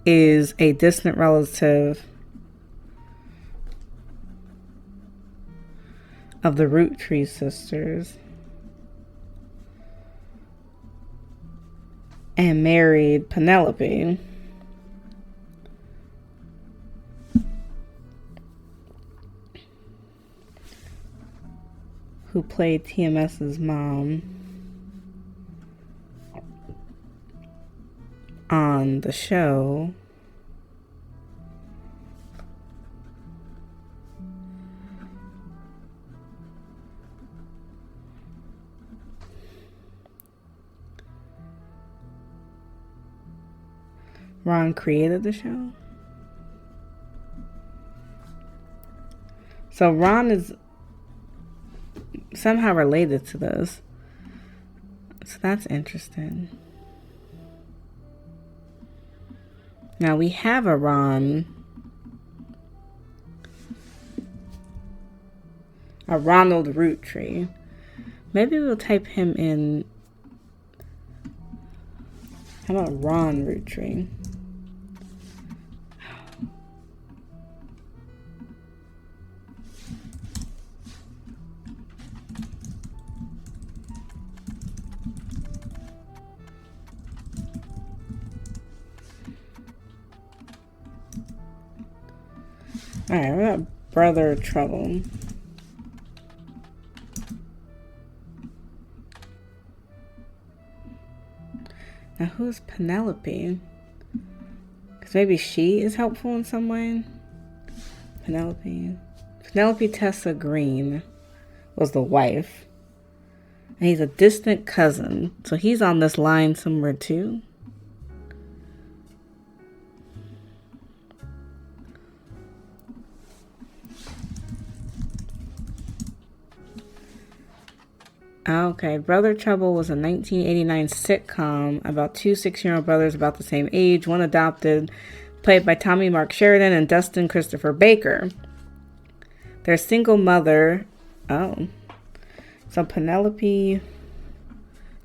is a distant relative of the Roottrees sisters and married Penelope. Who played TMS's mom on the show. Ron created the show. So Ron is somehow related to this. So that's interesting. Now we have a Ron. A Ronald Roottree. Maybe we'll type him in. How about Ron Roottree? Alright, what about Brother Trouble? Now, who's Penelope? Because maybe she is helpful in some way. Penelope Tessa Green was the wife. And he's a distant cousin. So he's on this line somewhere too. Okay, Brother Trouble was a 1989 sitcom about two 6-year-old brothers about the same age, one adopted, played by Tommy Mark Sheridan and Dustin Christopher Baker. Their single mother, so Penelope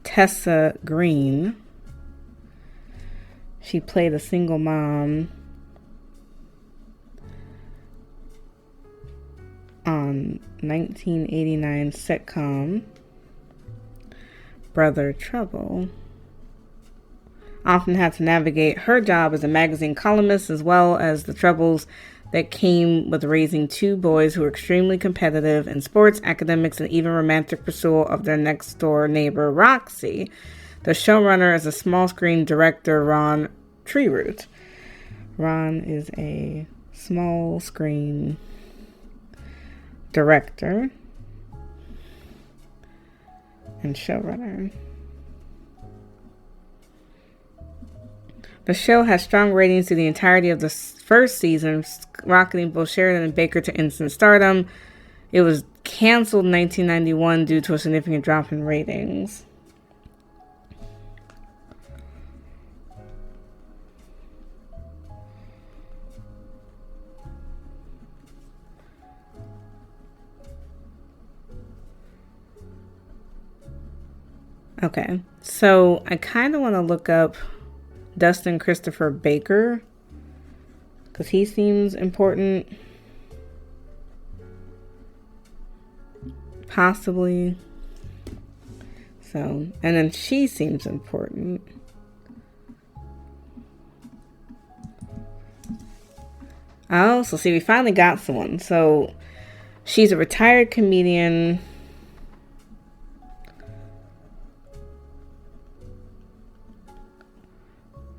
Tessa Green, she played a single mom on 1989 sitcom Brother Trouble. Often had to navigate her job as a magazine columnist as well as the troubles that came with raising two boys who were extremely competitive in sports, academics, and even romantic pursuit of their next door neighbor, Roxy. The showrunner is a small screen director, Ron Treeroot. Ron is a small screen director and showrunner. The show has strong ratings through the entirety of the first season, rocketing both Sheridan and Baker to instant stardom. It was canceled in 1991 due to a significant drop in ratings. Okay, so I kind of want to look up Dustin Christopher Baker because he seems important. Possibly. So, and then she seems important. Oh, so see, we finally got someone. So, she's a retired comedian.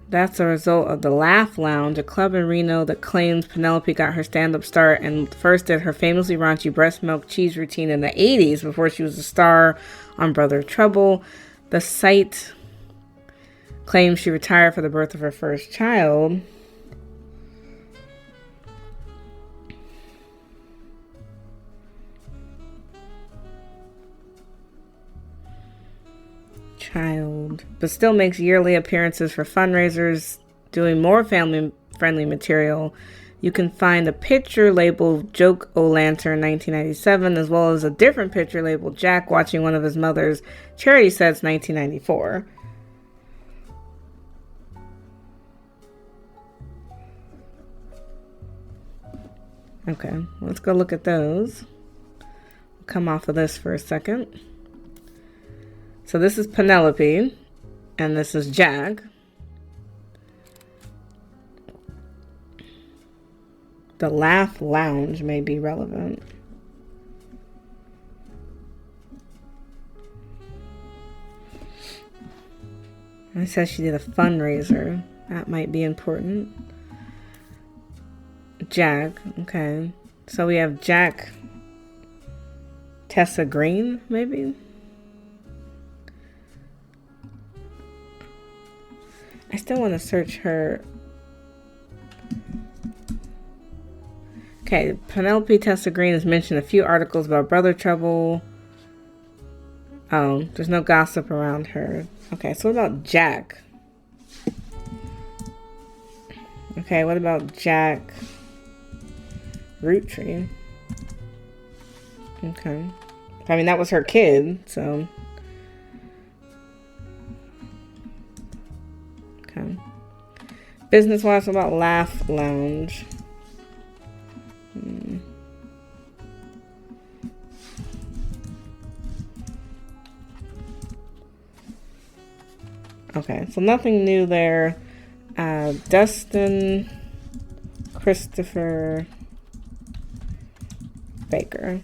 That's a result of the Laugh Lounge, a club in Reno that claims Penelope got her stand-up start and first did her famously raunchy breast milk cheese routine in the 80s before she was a star on Brother Trouble. The site claims she retired for the birth of her first child. But still makes yearly appearances for fundraisers, doing more family-friendly material. You can find a picture labeled Joke O'Lantern 1997, as well as a different picture labeled Jack watching one of his mother's charity sets 1994. Okay, let's go look at those. Come off of this for a second. So this is Penelope, and this is Jack. The Laugh Lounge may be relevant. It says she did a fundraiser. That might be important. Jack, okay. So we have Jack Tessa Green, maybe? I still want to search her. Okay, Penelope Tessa Green has mentioned a few articles about Brother Trouble. Oh, there's no gossip around her. Okay, so what about Jack? Okay, what about Jack Roottree? Okay. I mean, that was her kid, so. Okay. Business-wise, what about Laugh Lounge? Okay, so nothing new there. Dustin Christopher Baker.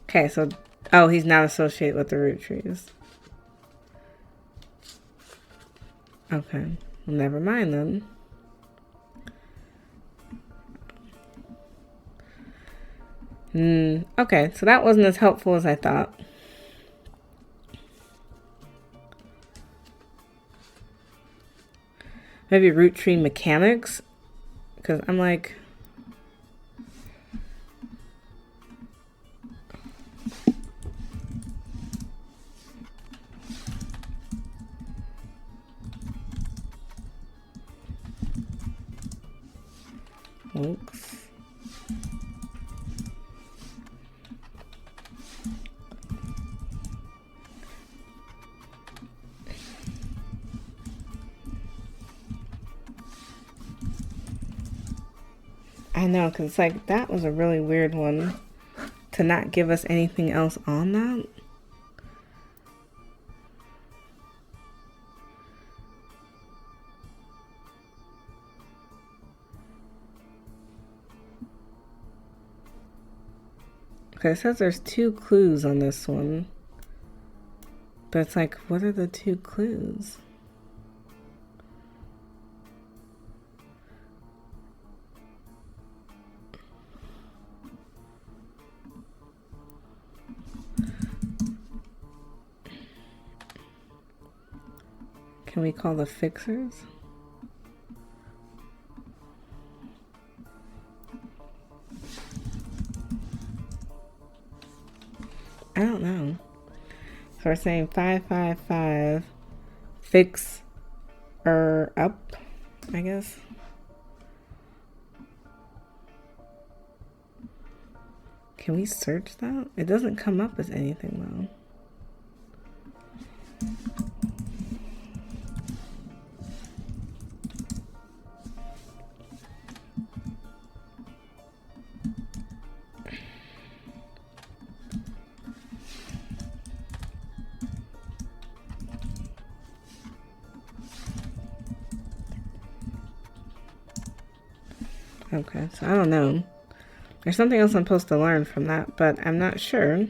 Okay, so, oh, he's not associated with the Roottrees. Okay, well, never mind then. Okay, so that wasn't as helpful as I thought. Maybe Roottree mechanics? Because I'm like... Looks. I know, because it's like, that was a really weird one to not give us anything else on that. Okay, it says there's 2 clues on this one. But it's like, what are the 2 clues? Can we call the fixers? I don't know. So we're saying 555 fix up, I guess. Can we search that? It doesn't come up as anything though. Okay, so I don't know. There's something else I'm supposed to learn from that, but I'm not sure.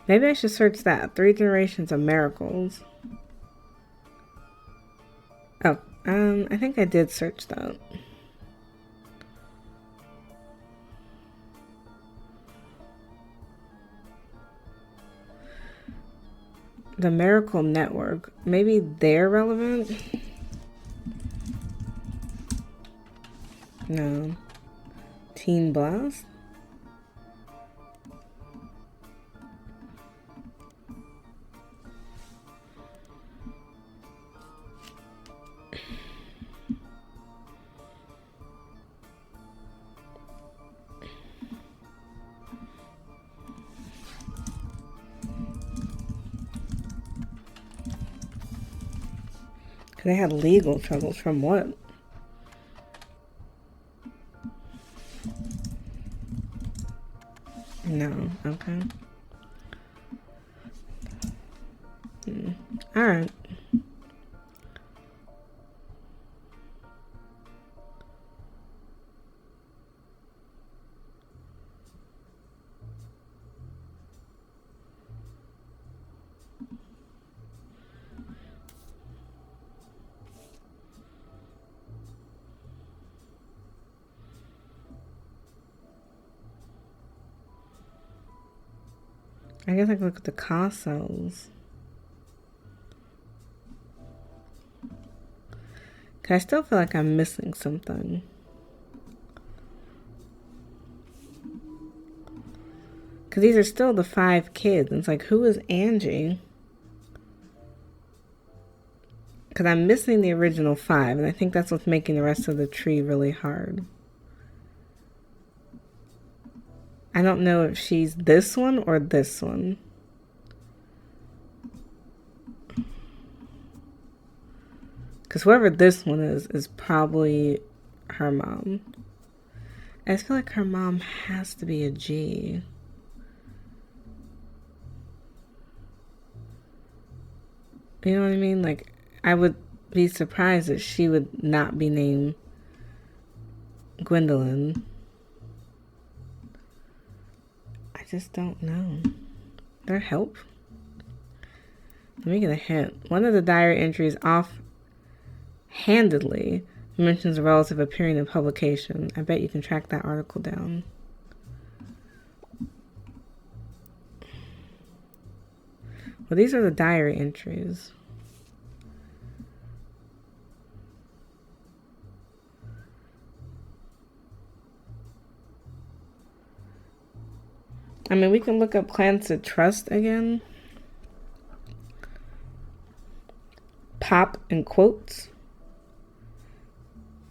Maybe I should search that. 3 generations of miracles. Oh, I think I did search that. The Miracle Network. Maybe they're relevant? No. Teen Blast? They had legal troubles from what? No, okay. Alright. I guess I can look at the consoles. Cause I still feel like I'm missing something. Because these are still the 5 kids. And it's like, who is Angie? Because I'm missing the original 5. And I think that's what's making the rest of the tree really hard. I don't know if she's this one or this one. Because whoever this one is probably her mom. I just feel like her mom has to be a G. You know what I mean? Like, I would be surprised if she would not be named Gwendolyn. I just don't know. There help? Let me get a hint. One of the diary entries offhandedly mentions a relative appearing in publication. I bet you can track that article down. Well, these are the diary entries. I mean, we can look up Plans to Trust again. Pop in quotes.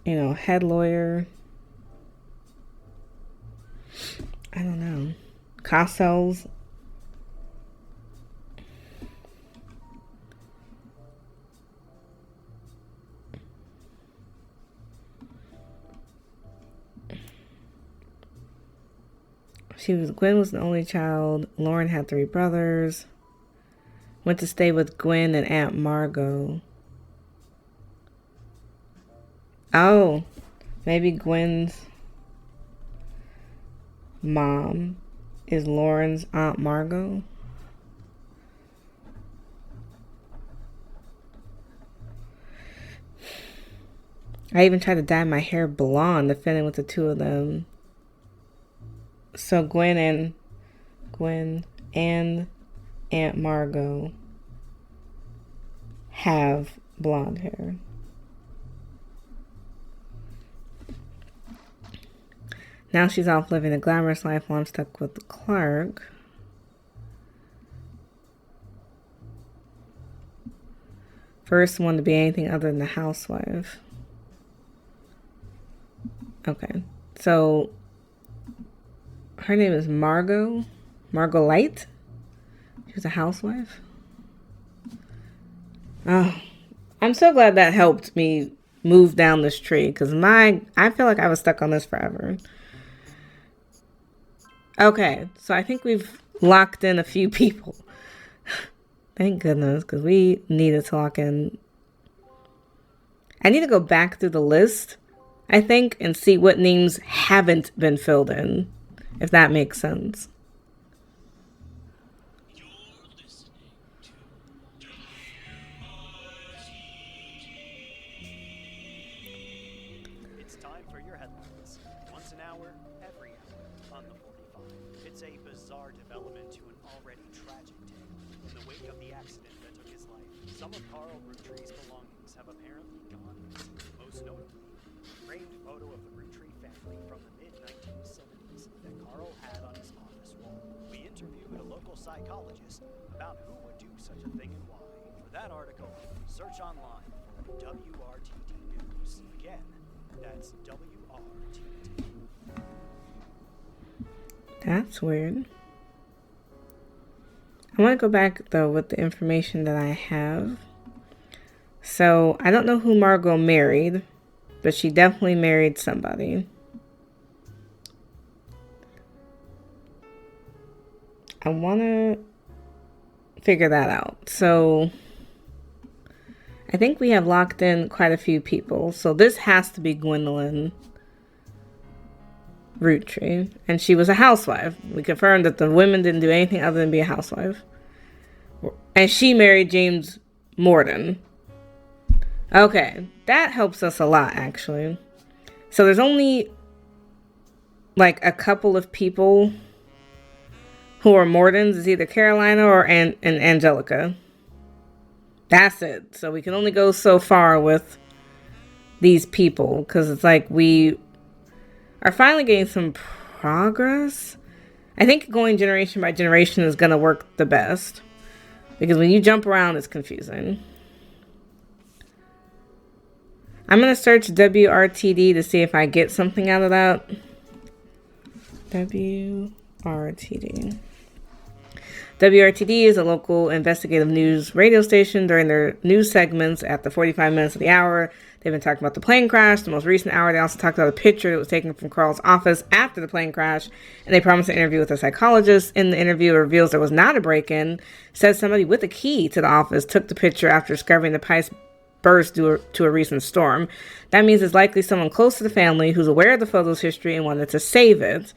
You know, head lawyer. I don't know. Costels. Gwen was the only child. Lauren had 3 brothers. Went to stay with Gwen and Aunt Margot. Oh, maybe Gwen's mom is Lauren's Aunt Margot. I even tried to dye my hair blonde to fit in with the 2 of them. So Gwen and Aunt Margot have blonde hair. Now she's off living a glamorous life while I'm stuck with Clark. First one to be anything other than a housewife. Okay, so her name is Margot Light. She was a housewife. Oh, I'm so glad that helped me move down this tree, because I feel like I was stuck on this forever. Okay, so I think we've locked in a few people. Thank goodness, because we needed to lock in. I need to go back through the list, I think, and see what names haven't been filled in, if that makes sense. It's time for your headlines. Once an hour, every hour, on the 45. It's a bizarre development to an already tragic tale. In the wake of the accident that took his life, some of Carl Roottree's belongings have apparently gone missing. Most notably, a framed photo of the Roottree family from the mid-1970s that Carl had on his office wall. We interviewed a local psychologist about who would do such a thing and why. For that article, search online for WRTD News. Again, that's WRTD. That's weird. I want to go back, though, with the information that I have. So, I don't know who Margot married, but she definitely married somebody. I want to figure that out. So, I think we have locked in quite a few people. So, this has to be Gwendolyn Roottree. And she was a housewife. We confirmed that the women didn't do anything other than be a housewife. And she married James Morden. Okay, that helps us a lot, actually. So there's only like a couple of people who are Mordens. It's either Carolina or and Angelica. That's it. So we can only go so far with these people, because it's like we are finally getting some progress. I think going generation by generation is going to work the best. Because when you jump around, it's confusing. I'm going to search WRTD to see if I get something out of that. WRTD. WRTD is a local investigative news radio station. During their news segments at the 45 minutes of the hour, they've been talking about the plane crash. The most recent hour, they also talked about a picture that was taken from Carl's office after the plane crash, and they promised an interview with a psychologist. In the interview, it reveals there was not a break-in. Says somebody with a key to the office took the picture after discovering the pipes burst due to a recent storm. That means it's likely someone close to the family who's aware of the photo's history and wanted to save it.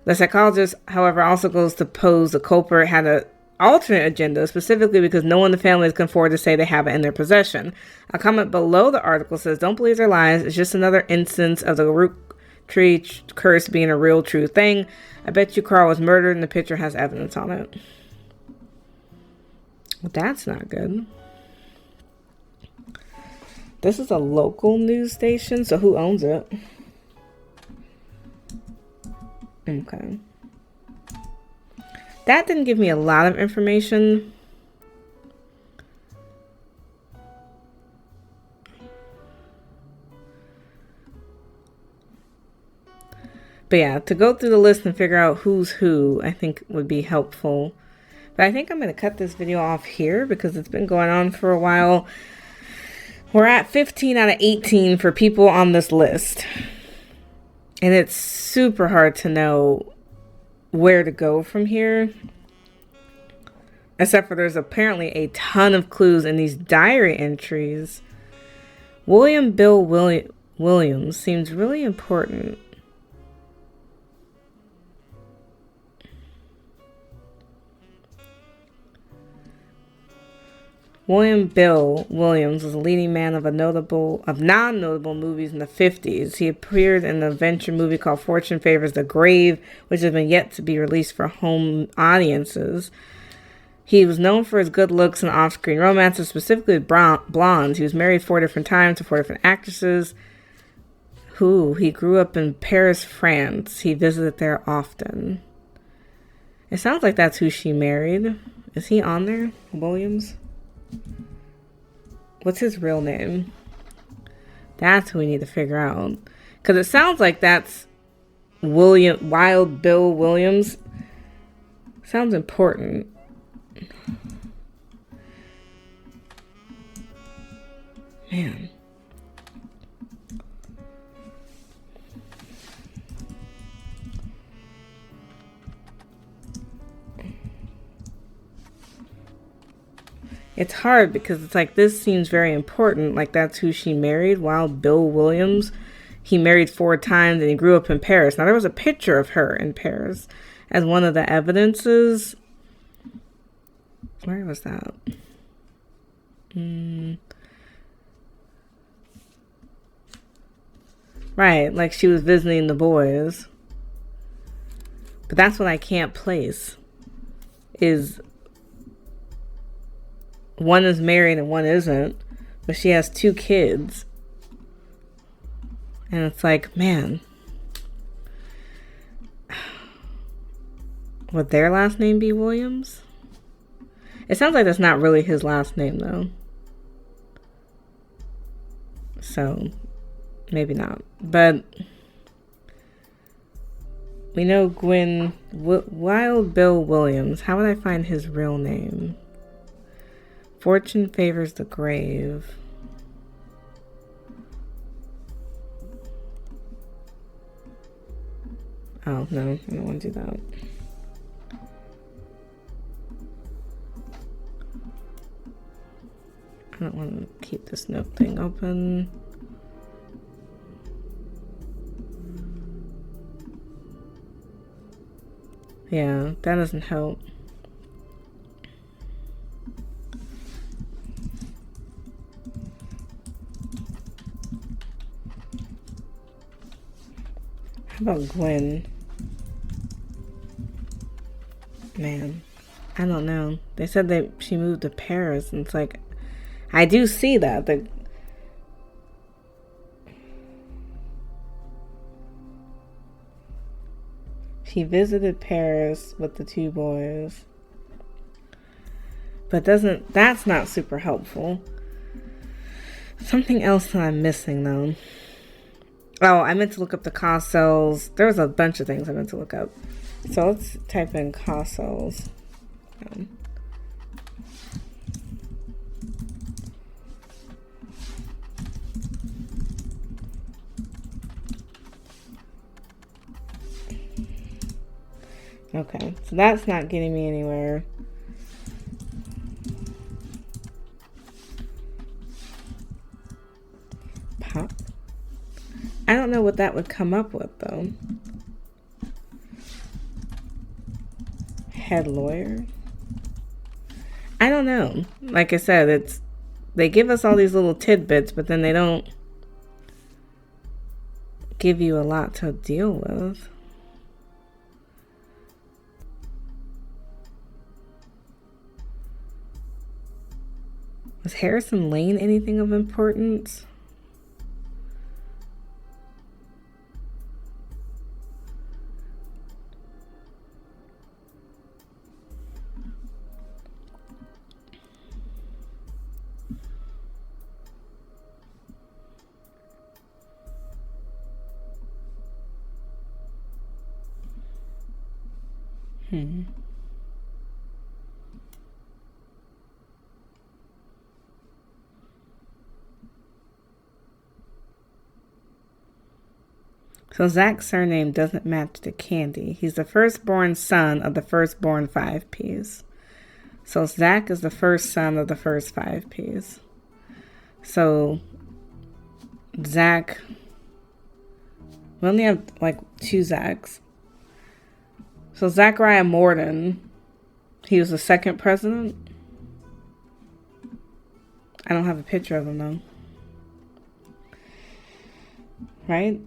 The psychologist, however, also goes to pose the culprit had an alternate agenda, specifically because no one in the family has come forward to say they have it in their possession. A comment below the article says, "Don't believe their lies. It's just another instance of the Roottree curse being a real true thing. I bet you Carl was murdered and the picture has evidence on it." Well, that's not good. This is a local news station, so who owns it? Okay. That didn't give me a lot of information. But yeah, to go through the list and figure out who's who, I think would be helpful. But I think I'm going to cut this video off here because it's been going on for a while. We're at 15 out of 18 for people on this list. And it's super hard to know where to go from here. Except for there's apparently a ton of clues in these diary entries. William Bill Williams seems really important. William Bill Williams was a leading man of non-notable movies in the 50s. He appeared in the adventure movie called Fortune Favors the Grave, which has been yet to be released for home audiences. He was known for his good looks and off-screen romances, specifically with blondes. He was married 4 different times to 4 different actresses. He grew up in Paris, France. He visited there often. It sounds like that's who she married. Is he on there? Williams? What's his real name? That's who we need to figure out. Because it sounds like that's Wild Bill Williams. Sounds important. Man. It's hard because it's like this seems very important. Like that's who she married. Wild Bill Williams. He married 4 times and he grew up in Paris. Now there was a picture of her in Paris as one of the evidences. Where was that? Right, like she was visiting the boys. But that's what I can't place. Is one is married and one isn't. But she has 2 kids. And it's like, man. Would their last name be Williams? It sounds like that's not really his last name, though. So, maybe not. But we know Wild Bill Williams. How would I find his real name? Fortune Favors the Grave. Oh, no. I don't want to do that. I don't want to keep this note thing open. Yeah, that doesn't help. How about Gwen? Man, I don't know. They said she moved to Paris, and it's like, I do see that. He visited Paris with the two boys. But that's not super helpful. Something else that I'm missing though. Oh, I meant to look up the cost cells. There was a bunch of things I meant to look up. So let's type in cost cells. Okay, so that's not getting me anywhere. Pop. I don't know what that would come up with though. Head lawyer. I don't know. Like I said, they give us all these little tidbits, but then they don't give you a lot to deal with. Was Harrison Lane anything of importance? So Zach's surname doesn't match the Candy. He's the firstborn son of the firstborn 5Ps. So Zach is the first son of the first 5Ps. So Zach, we only have like 2 Zachs. So Zachariah Morden, he was the second president. I don't have a picture of him though. Right?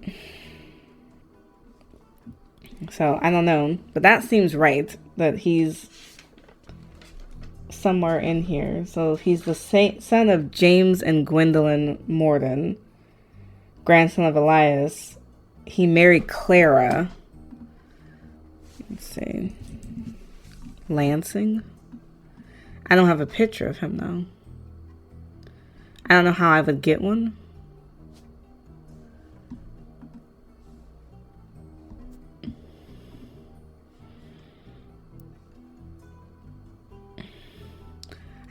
So, I don't know. But that seems right. That he's somewhere in here. So, he's the son of James and Gwendolyn Morden. Grandson of Elias. He married Clara. Let's see. Lansing. I don't have a picture of him, though. I don't know how I would get one.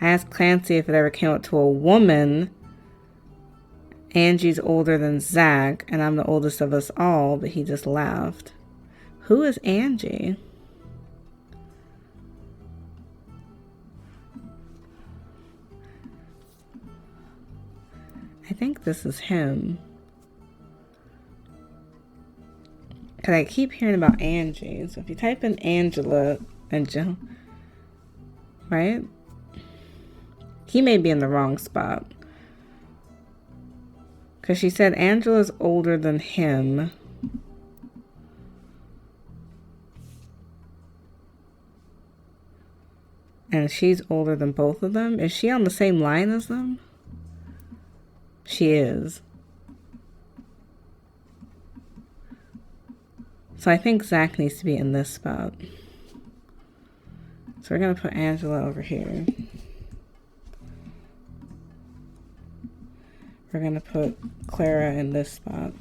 I asked Clancy if it ever came up to a woman. Angie's older than Zach, and I'm the oldest of us all, but he just laughed. Who is Angie? I think this is him. Because I keep hearing about Angie. So if you type in Angela and Joe, right? He may be in the wrong spot. Because she said Angela's older than him. And she's older than both of them. Is she on the same line as them? She is. So I think Zach needs to be in this spot. So we're going to put Angela over here. We're going to put Clara in this spot.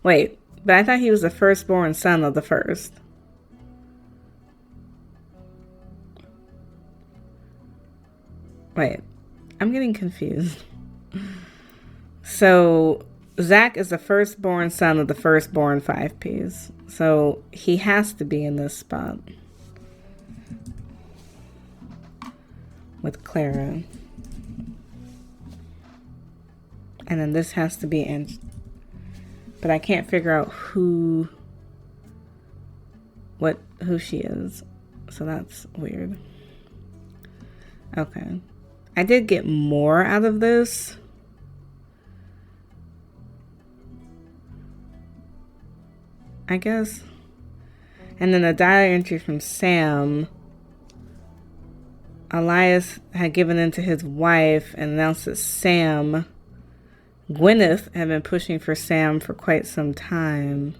Wait, but I thought he was the firstborn son of the first. Wait, I'm getting confused. So, Zach is the firstborn son of the firstborn 5Ps. So, he has to be in this spot. With Clara. And then this has to be in. But I can't figure out who she is. So that's weird. Okay. I did get more out of this. I guess. And then a diary entry from Sam. Elias had given in to his wife and announced that Sam... Gwyneth had been pushing for Sam for quite some time.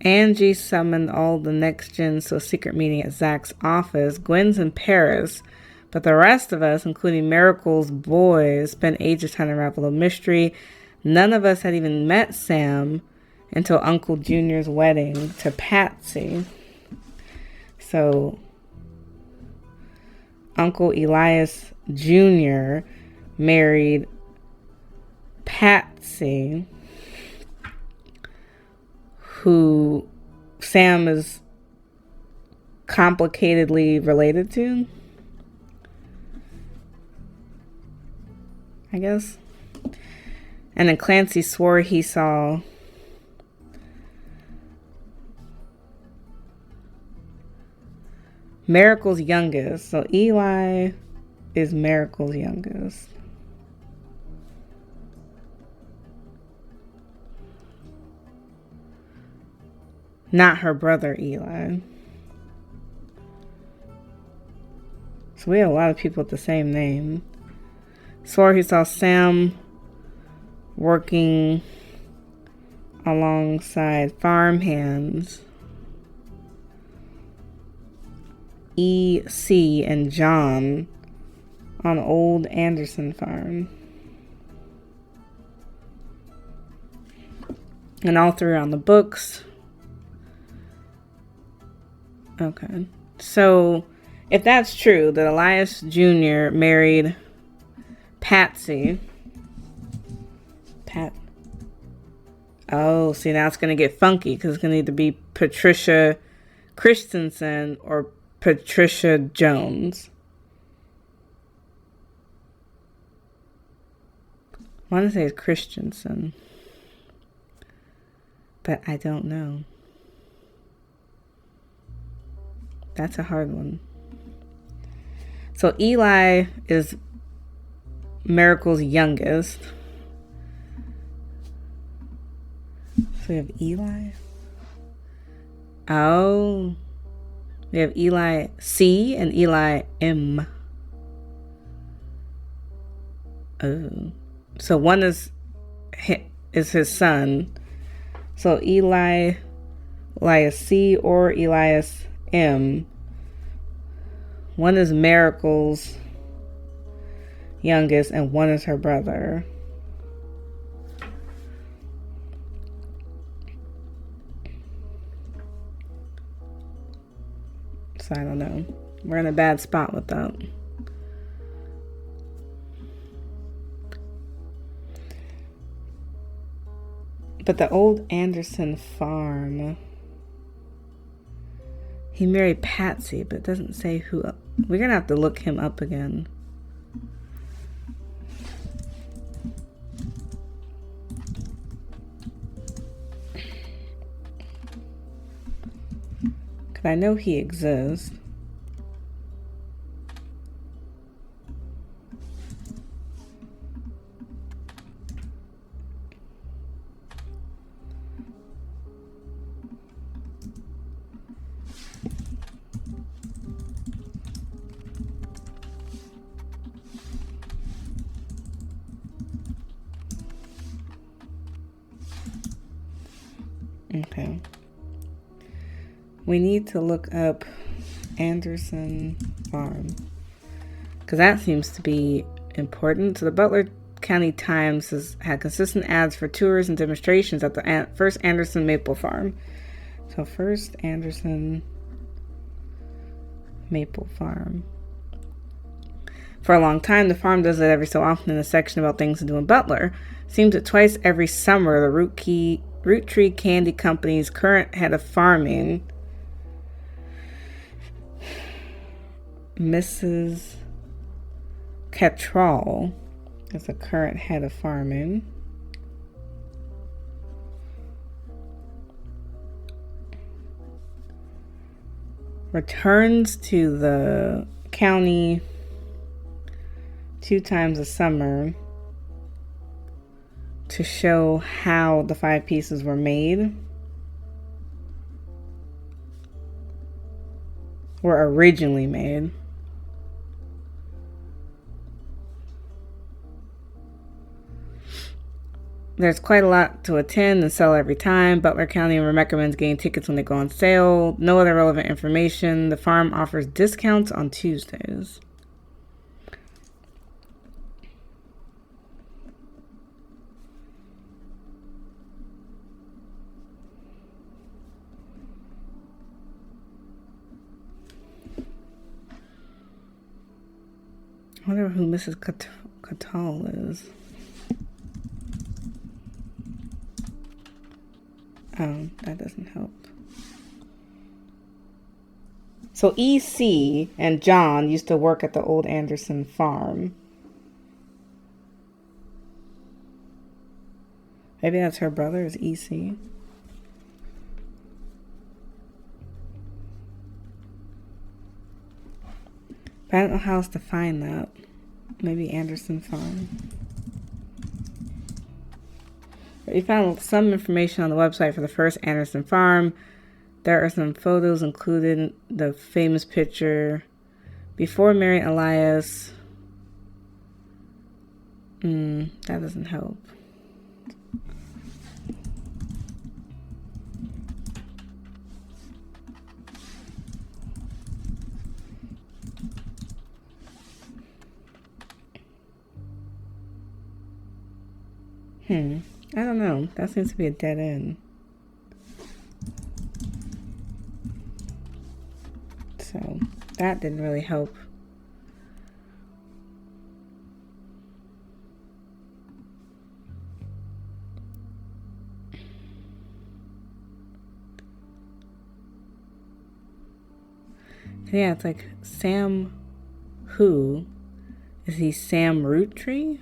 Angie summoned all the next gens to a secret meeting at Zach's office. Gwen's in Paris, but the rest of us, including Miracle's boys, spent ages trying to unravel the mystery. None of us had even met Sam until Uncle Junior's wedding to Patsy. So, Uncle Elias Jr. married Patsy, who Sam is complicatedly related to, I guess. And then Clancy swore he saw Miracle's youngest. So Eli is Miracle's youngest. Not her brother Eli. So we have a lot of people with the same name. Swore he saw Sam working alongside farmhands E.C. and John on Old Anderson Farm. And all three are on the books. Okay. So, if that's true, that Elias Jr. married Patsy. Oh, see, now it's going to get funky because it's going to either be Patricia Christensen or Patricia Jones. I want to say it's Christensen, but I don't know. That's a hard one. So Eli is Miracle's youngest. So we have Eli. Oh. We have Eli C and Eli M. Oh. So one is his son. So Elias C or Elias M. One is Miracle's youngest and one is her brother. So I don't know. We're in a bad spot with that. But the old Anderson farm, he married Patsy, but it doesn't say who. We're going to have to look him up again. Because I know he exists. Okay. We need to look up Anderson Farm, because that seems to be important. So the Butler County Times has had consistent ads for tours and demonstrations at the first Anderson Maple Farm. So first Anderson Maple Farm. For a long time, the farm does it every so often in a section about things to do in Butler. Seems that twice every summer, the Roottree Candy Company's current head of farming, Mrs. Cattrall, is the current head of farming. Returns to the county 2 times a summer to show how the 5 pieces were made. Were originally made. There's quite a lot to attend and sell every time. Butler County recommends getting tickets when they go on sale. No other relevant information. The farm offers discounts on Tuesdays. I wonder who Mrs. Catal is. Oh, that doesn't help. So E.C. and John used to work at the old Anderson farm. Maybe that's her brother, is E.C. But I don't know how else to find that. Maybe Anderson Farm. We found some information on the website for the first Anderson Farm. There are some photos included. The famous picture before Mary Elias. That doesn't help. I don't know. That seems to be a dead end. So that didn't really help. Yeah, it's like Sam who? Is he Sam Roottree?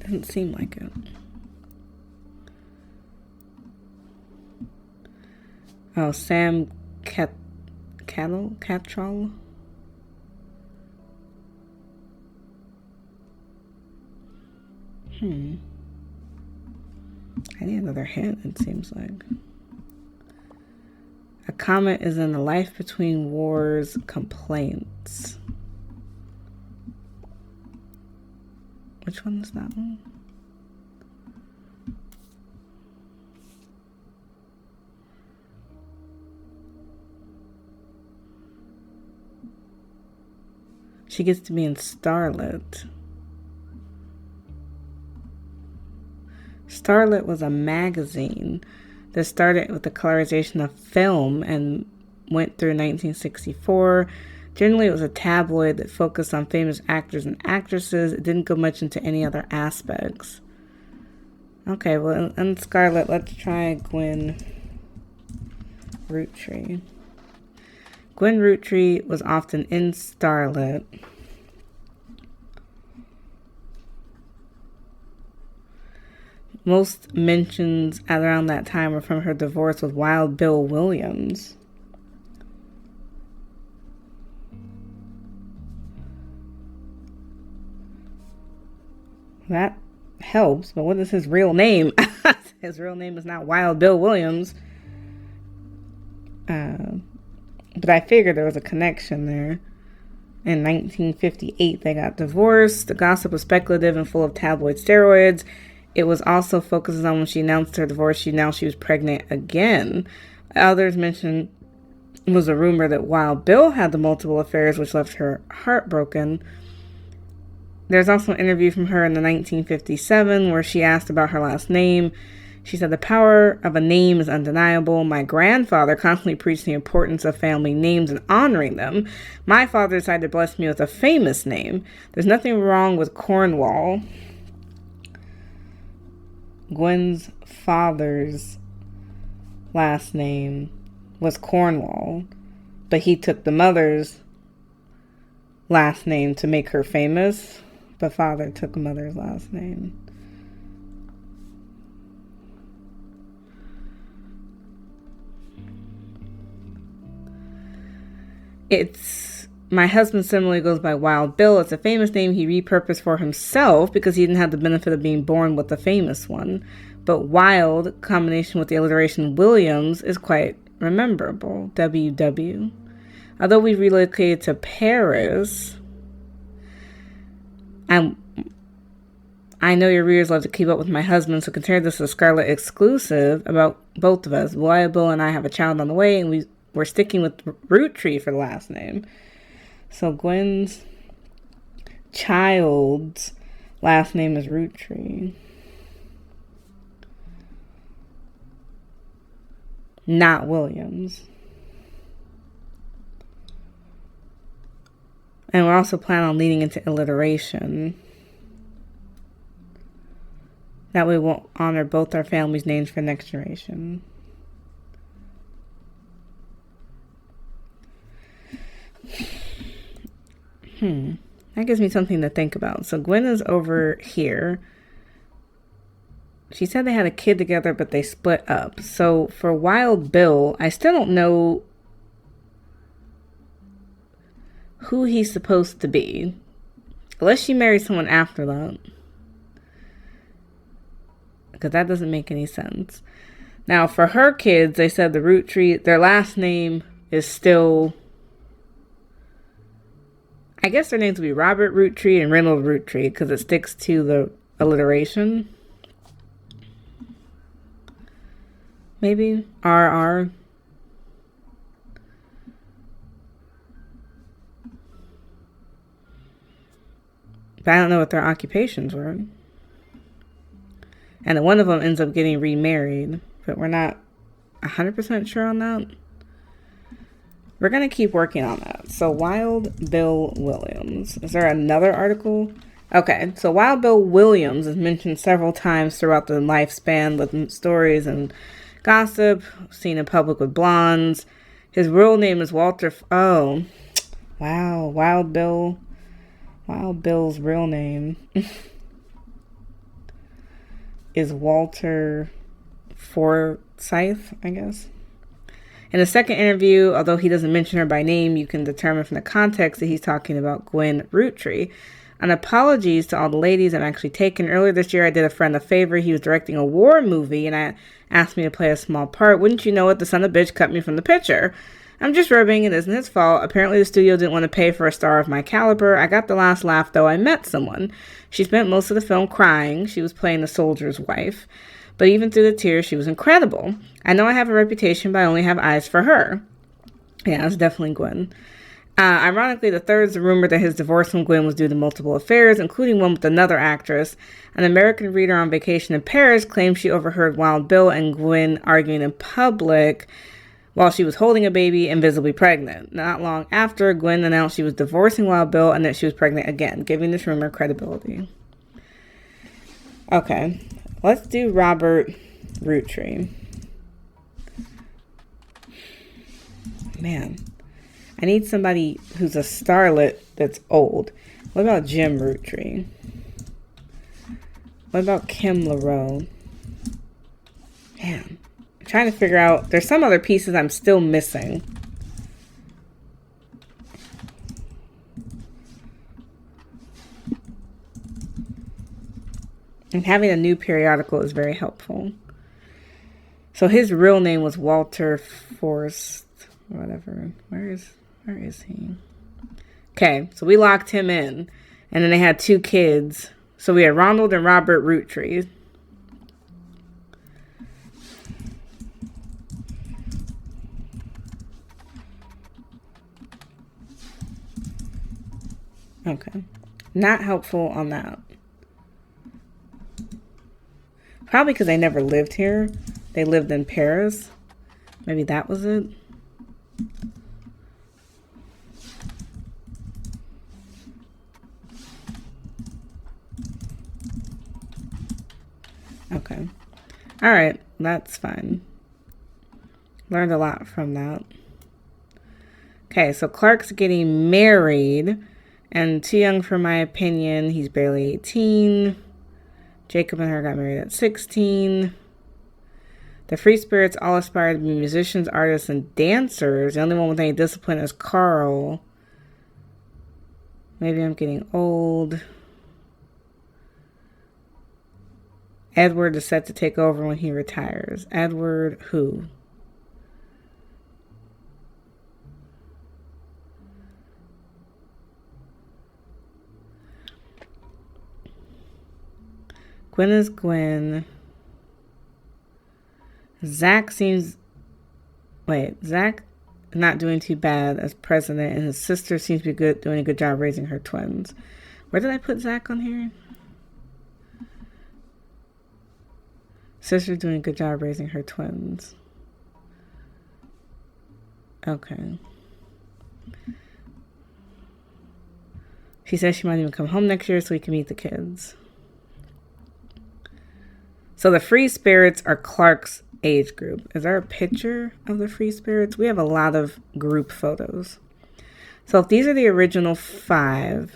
Doesn't seem like it. Oh, Sam Cattrall? I need another hint, it seems like. A comment is in the Life Between Wars complaints. Which one is that one? She gets to be in Starlet. Starlet was a magazine that started with the colorization of film and went through 1964. Generally, it was a tabloid that focused on famous actors and actresses. It didn't go much into any other aspects. Okay, well, in Scarlet, let's try Gwen Roottree. Gwen Roottree was often in Starlet. Most mentions at around that time were from her divorce with Wild Bill Williams. That helps, but what is his real name? His real name is not Wild Bill Williams. But I figured there was a connection there. In 1958, they got divorced. The gossip was speculative and full of tabloid steroids. It was also focused on when she announced her divorce, she was pregnant again. Others mentioned it was a rumor that Wild Bill had the multiple affairs, which left her heartbroken. There's also an interview from her in the 1957 where she asked about her last name. She said, "The power of a name is undeniable. My grandfather constantly preached the importance of family names and honoring them. My father decided to bless me with a famous name. There's nothing wrong with Cornwall." Gwen's father's last name was Cornwall, but he took the mother's last name to make her famous. But father took mother's last name. My husband similarly goes by Wild Bill. It's a famous name he repurposed for himself because he didn't have the benefit of being born with the famous one. But Wild, combination with the alliteration Williams, is quite rememberable. WW. Although we relocated to Paris, I know your readers love to keep up with my husband, so consider this a Scarlet exclusive about both of us. Wild Bill and I have a child on the way, and we're sticking with Roottree for the last name. So Gwen's child's last name is Roottree. Not Williams. And we're also planning on leading into alliteration. That way we'll honor both our families' names for next generation. That gives me something to think about. So Gwen is over here. She said they had a kid together, but they split up. So for Wild Bill, I still don't know who he's supposed to be. Unless she married someone after that. Because that doesn't make any sense. Now, for her kids, they said the Roottree, their last name is still... I guess their names will be Robert Roottree and Reynolds Roottree because it sticks to the alliteration. Maybe RR. But I don't know what their occupations were. And then one of them ends up getting remarried. But we're not 100% sure on that. We're going to keep working on that. So Wild Bill Williams. Is there another article? Okay, so Wild Bill Williams is mentioned several times throughout the lifespan with stories and gossip. Seen in public with blondes. His real name is Walter. Oh, wow. Wild Bill. Wild Bill's real name is Walter Forsyth, I guess. In the second interview, although he doesn't mention her by name, you can determine from the context that he's talking about Gwen Roottree. And apologies to all the ladies I'm actually taken. Earlier this year, I did a friend a favor. He was directing a war movie, and I asked me to play a small part. Wouldn't you know it, the son of a bitch cut me from the picture. I'm just ribbing. It isn't his fault. Apparently, the studio didn't want to pay for a star of my caliber. I got the last laugh, though. I met someone. She spent most of the film crying. She was playing a soldier's wife. But even through the tears, she was incredible. I know I have a reputation, but I only have eyes for her. Yeah, it's definitely Gwen. Ironically, the third is the rumor that his divorce from Gwen was due to multiple affairs, including one with another actress. An American reader on vacation in Paris claimed she overheard Wild Bill and Gwen arguing in public while she was holding a baby and visibly pregnant. Not long after, Gwen announced she was divorcing Wild Bill and that she was pregnant again, giving this rumor credibility. Okay, let's do Robert Roottree. Man, I need somebody who's a starlet that's old. What about Jim Roottree? What about Kim LaRoe? Man, I'm trying to figure out. There's some other pieces I'm still missing. And having a new periodical is very helpful. So his real name was Walter Forst, whatever. Where is he? Okay, so we locked him in. And then they had two kids. So we had Ronald and Robert Roottree. Okay. Not helpful on that. Probably because they never lived here. They lived in Paris. Maybe that was it. Okay. All right. That's fine. Learned a lot from that. Okay, so Clark's getting married. And too young for my opinion. He's barely 18. Jacob and her got married at 16. The Free Spirits all aspire to be musicians, artists, and dancers. The only one with any discipline is Carl. Maybe I'm getting old. Edward is set to take over when he retires. Edward who? Gwen is Gwen. Zach not doing too bad as president, and his sister seems to be doing a good job raising her twins. Where did I put Zach on here? Sister doing a good job raising her twins. Okay. She says she might even come home next year so we can meet the kids. So the free spirits are Clark's age group. Is there a picture of the free spirits? We have a lot of group photos. So if these are the original 5,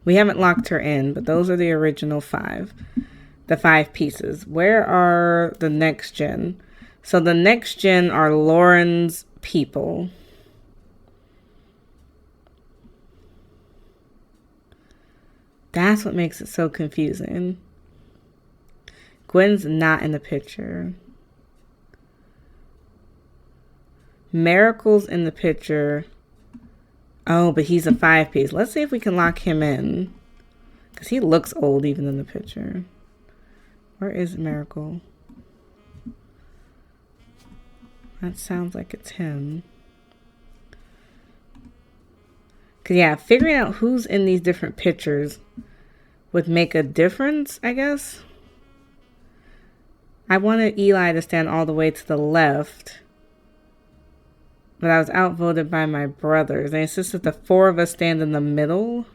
we haven't locked her in, but those are the original 5. The 5 pieces. Where are the next gen? So the next gen are Lauren's people. That's what makes it so confusing. Gwen's not in the picture. Miracle's in the picture. Oh, but he's a 5-piece. Let's see if we can lock him in. Because he looks old even in the picture. Where is Miracle? That sounds like it's him. Because, yeah, figuring out who's in these different pictures would make a difference, I guess. I wanted Eli to stand all the way to the left, but I was outvoted by my brothers. They insisted the 4 of us stand in the middle.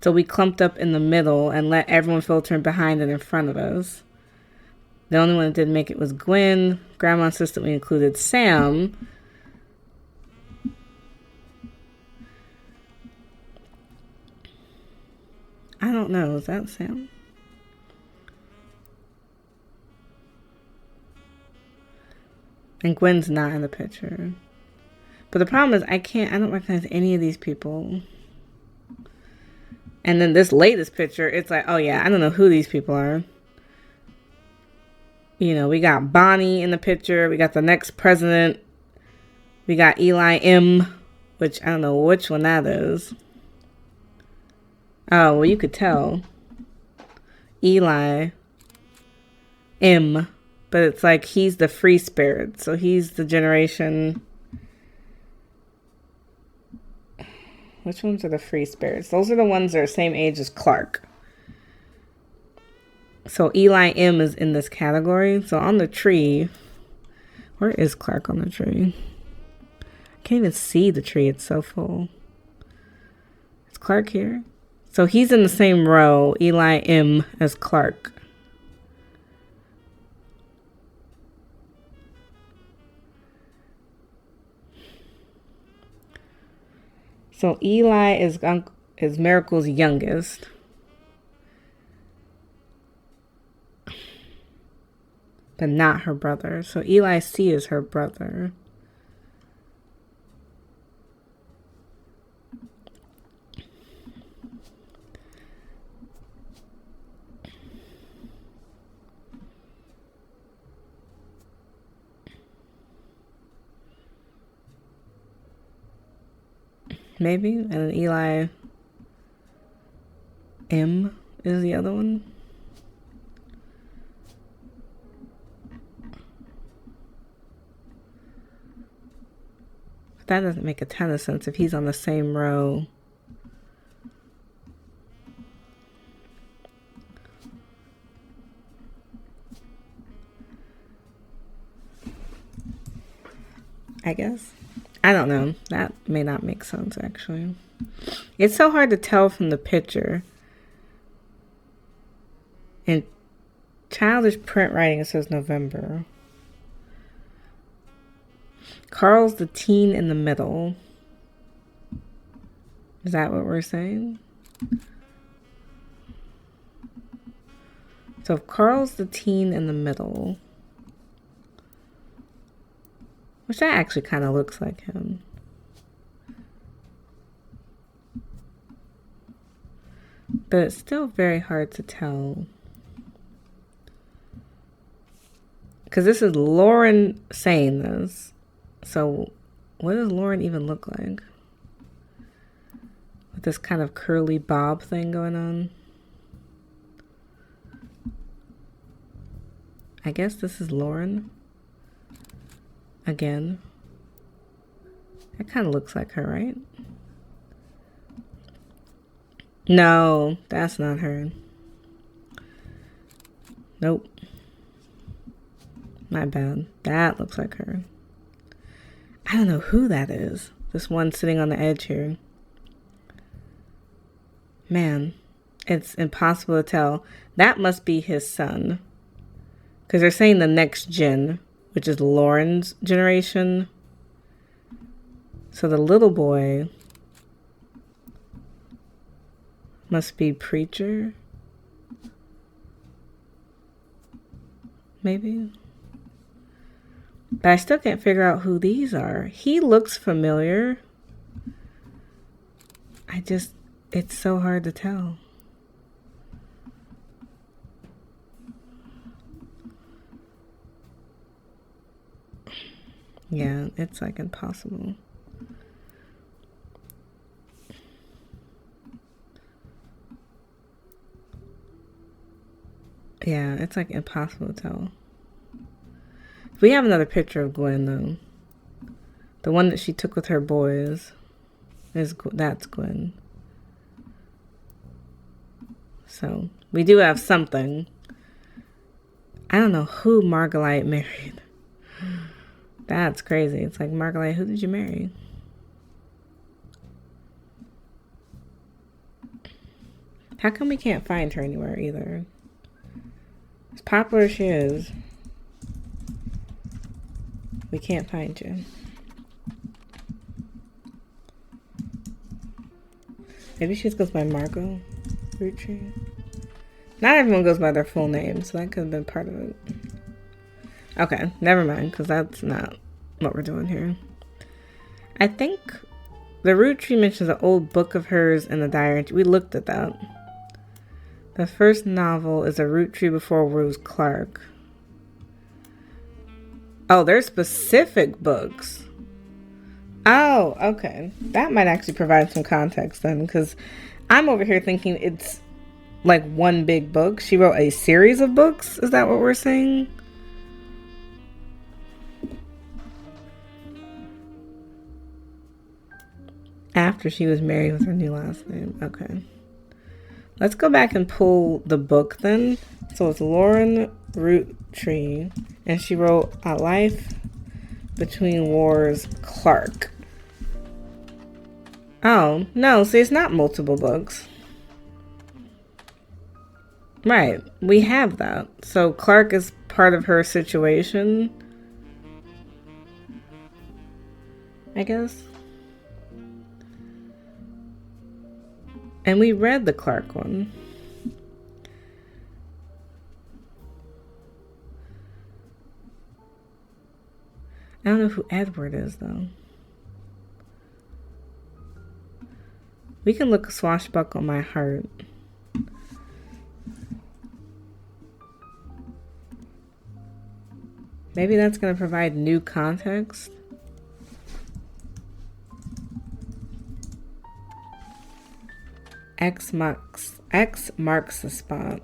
So we clumped up in the middle and let everyone filter in behind and in front of us. The only one that didn't make it was Gwen. Grandma insisted we included Sam. I don't know. Is that Sam? And Gwen's not in the picture. But the problem is I don't recognize any of these people. And then this latest picture, it's like, oh yeah, I don't know who these people are. You know, we got Bonnie in the picture. We got the next president. We got Eli M, which I don't know which one that is. Oh, well, you could tell. Eli M. But it's like he's the free spirit. So he's the generation. Which ones are the free spirits? Those are the ones that are the same age as Clark. So Eli M is in this category. So on the tree. Where is Clark on the tree? I can't even see the tree. It's so full. Is Clark here? So he's in the same row, Eli M, as Clark. So Eli is Miracle's youngest. But not her brother. So Eli C is her brother. Maybe. And then Eli M is the other one. But that doesn't make a ton of sense if he's on the same row. I guess. I don't know. That may not make sense, actually. It's so hard to tell from the picture. In childish print writing, it says November. Carl's the teen in the middle. Is that what we're saying? So if Carl's the teen in the middle... Which that actually kind of looks like him. But it's still very hard to tell. Because this is Lauren saying this. So What does Lauren even look like? With this kind of curly bob thing going on. I guess this is Lauren. Again. That kind of looks like her, right? No, that's not her. Nope. My bad. That looks like her. I don't know who that is. This one sitting on the edge here. Man, it's impossible to tell. That must be his son. Because they're saying the next gen, which is Lauren's generation. So the little boy must be Preacher. Maybe. But I still can't figure out who these are. He looks familiar. It's so hard to tell. Yeah, it's like impossible. Yeah, it's like impossible to tell. We have another picture of Gwen though. The one that she took with her boys that's Gwen. So we do have something. I don't know who Margolite married. That's crazy. It's like, Margolite, who did you marry? How come we can't find her anywhere either? As popular as she is, we can't find you. Maybe she just goes by Margot Roottrees. Not everyone goes by their full name, so that could have been part of it. Okay, never mind, because that's not what we're doing here. I think the Roottree mentions an old book of hers in the diary. We looked at that. The first novel is a Roottree before Rose Clark. Oh, there's specific books. Oh, okay. That might actually provide some context then, because I'm over here thinking it's like one big book. She wrote a series of books. Is that what we're saying? After she was married with her new last name. Okay. Let's go back and pull the book then. So it's Lauren Roottree, and she wrote A Life Between Wars Clark. Oh, no, see, it's not multiple books. Right, we have that. So Clark is part of her situation, I guess. And we read the Clark one. I don't know who Edward is, though. We can look Swashbuckle My Heart. Maybe that's going to provide new context. X marks the spot.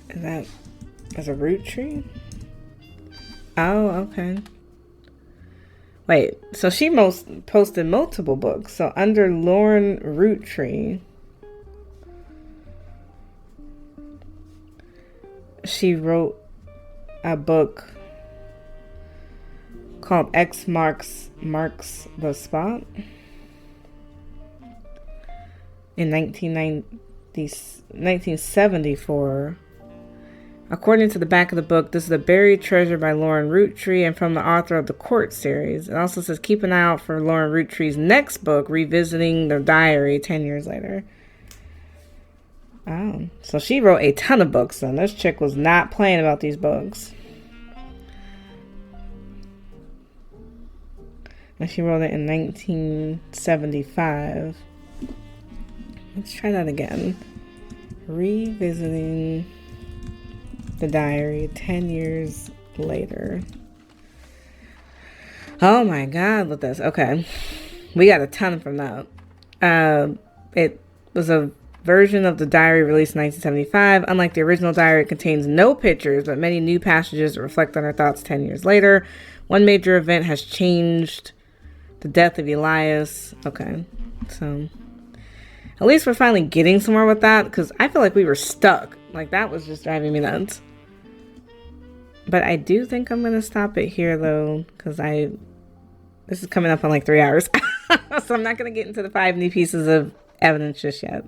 Is that as a Roottree? Oh, okay. Wait, so she posted multiple books. So under Lauren Roottree, she wrote a book called X marks the spot in 1974. According to the back of the book, this is a buried treasure by Lauren Roottree and from the author of the Court series. It also says keep an eye out for Lauren Roottree's next book, revisiting the diary 10 years later. Oh, so she wrote a ton of books then. This chick was not playing about these books. And she wrote it in 1975. Let's try that again. Revisiting the diary 10 years later. Oh my God, look at this. Okay. We got a ton from that. It was a version of the diary released in 1975. Unlike the original diary, it contains no pictures, but many new passages that reflect on her thoughts 10 years later. One major event has changed: the death of Elias. Okay, so at least we're finally getting somewhere with that, because I feel like we were stuck. Like, that was just driving me nuts. But I do think I'm going to stop it here, though, because this is coming up on like 3 hours. So I'm not going to get into the 5 new pieces of evidence just yet.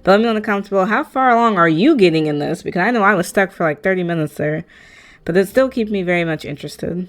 But let me know in the comments below, how far along are you getting in this? Because I know I was stuck for like 30 minutes there. But it still keeps me very much interested.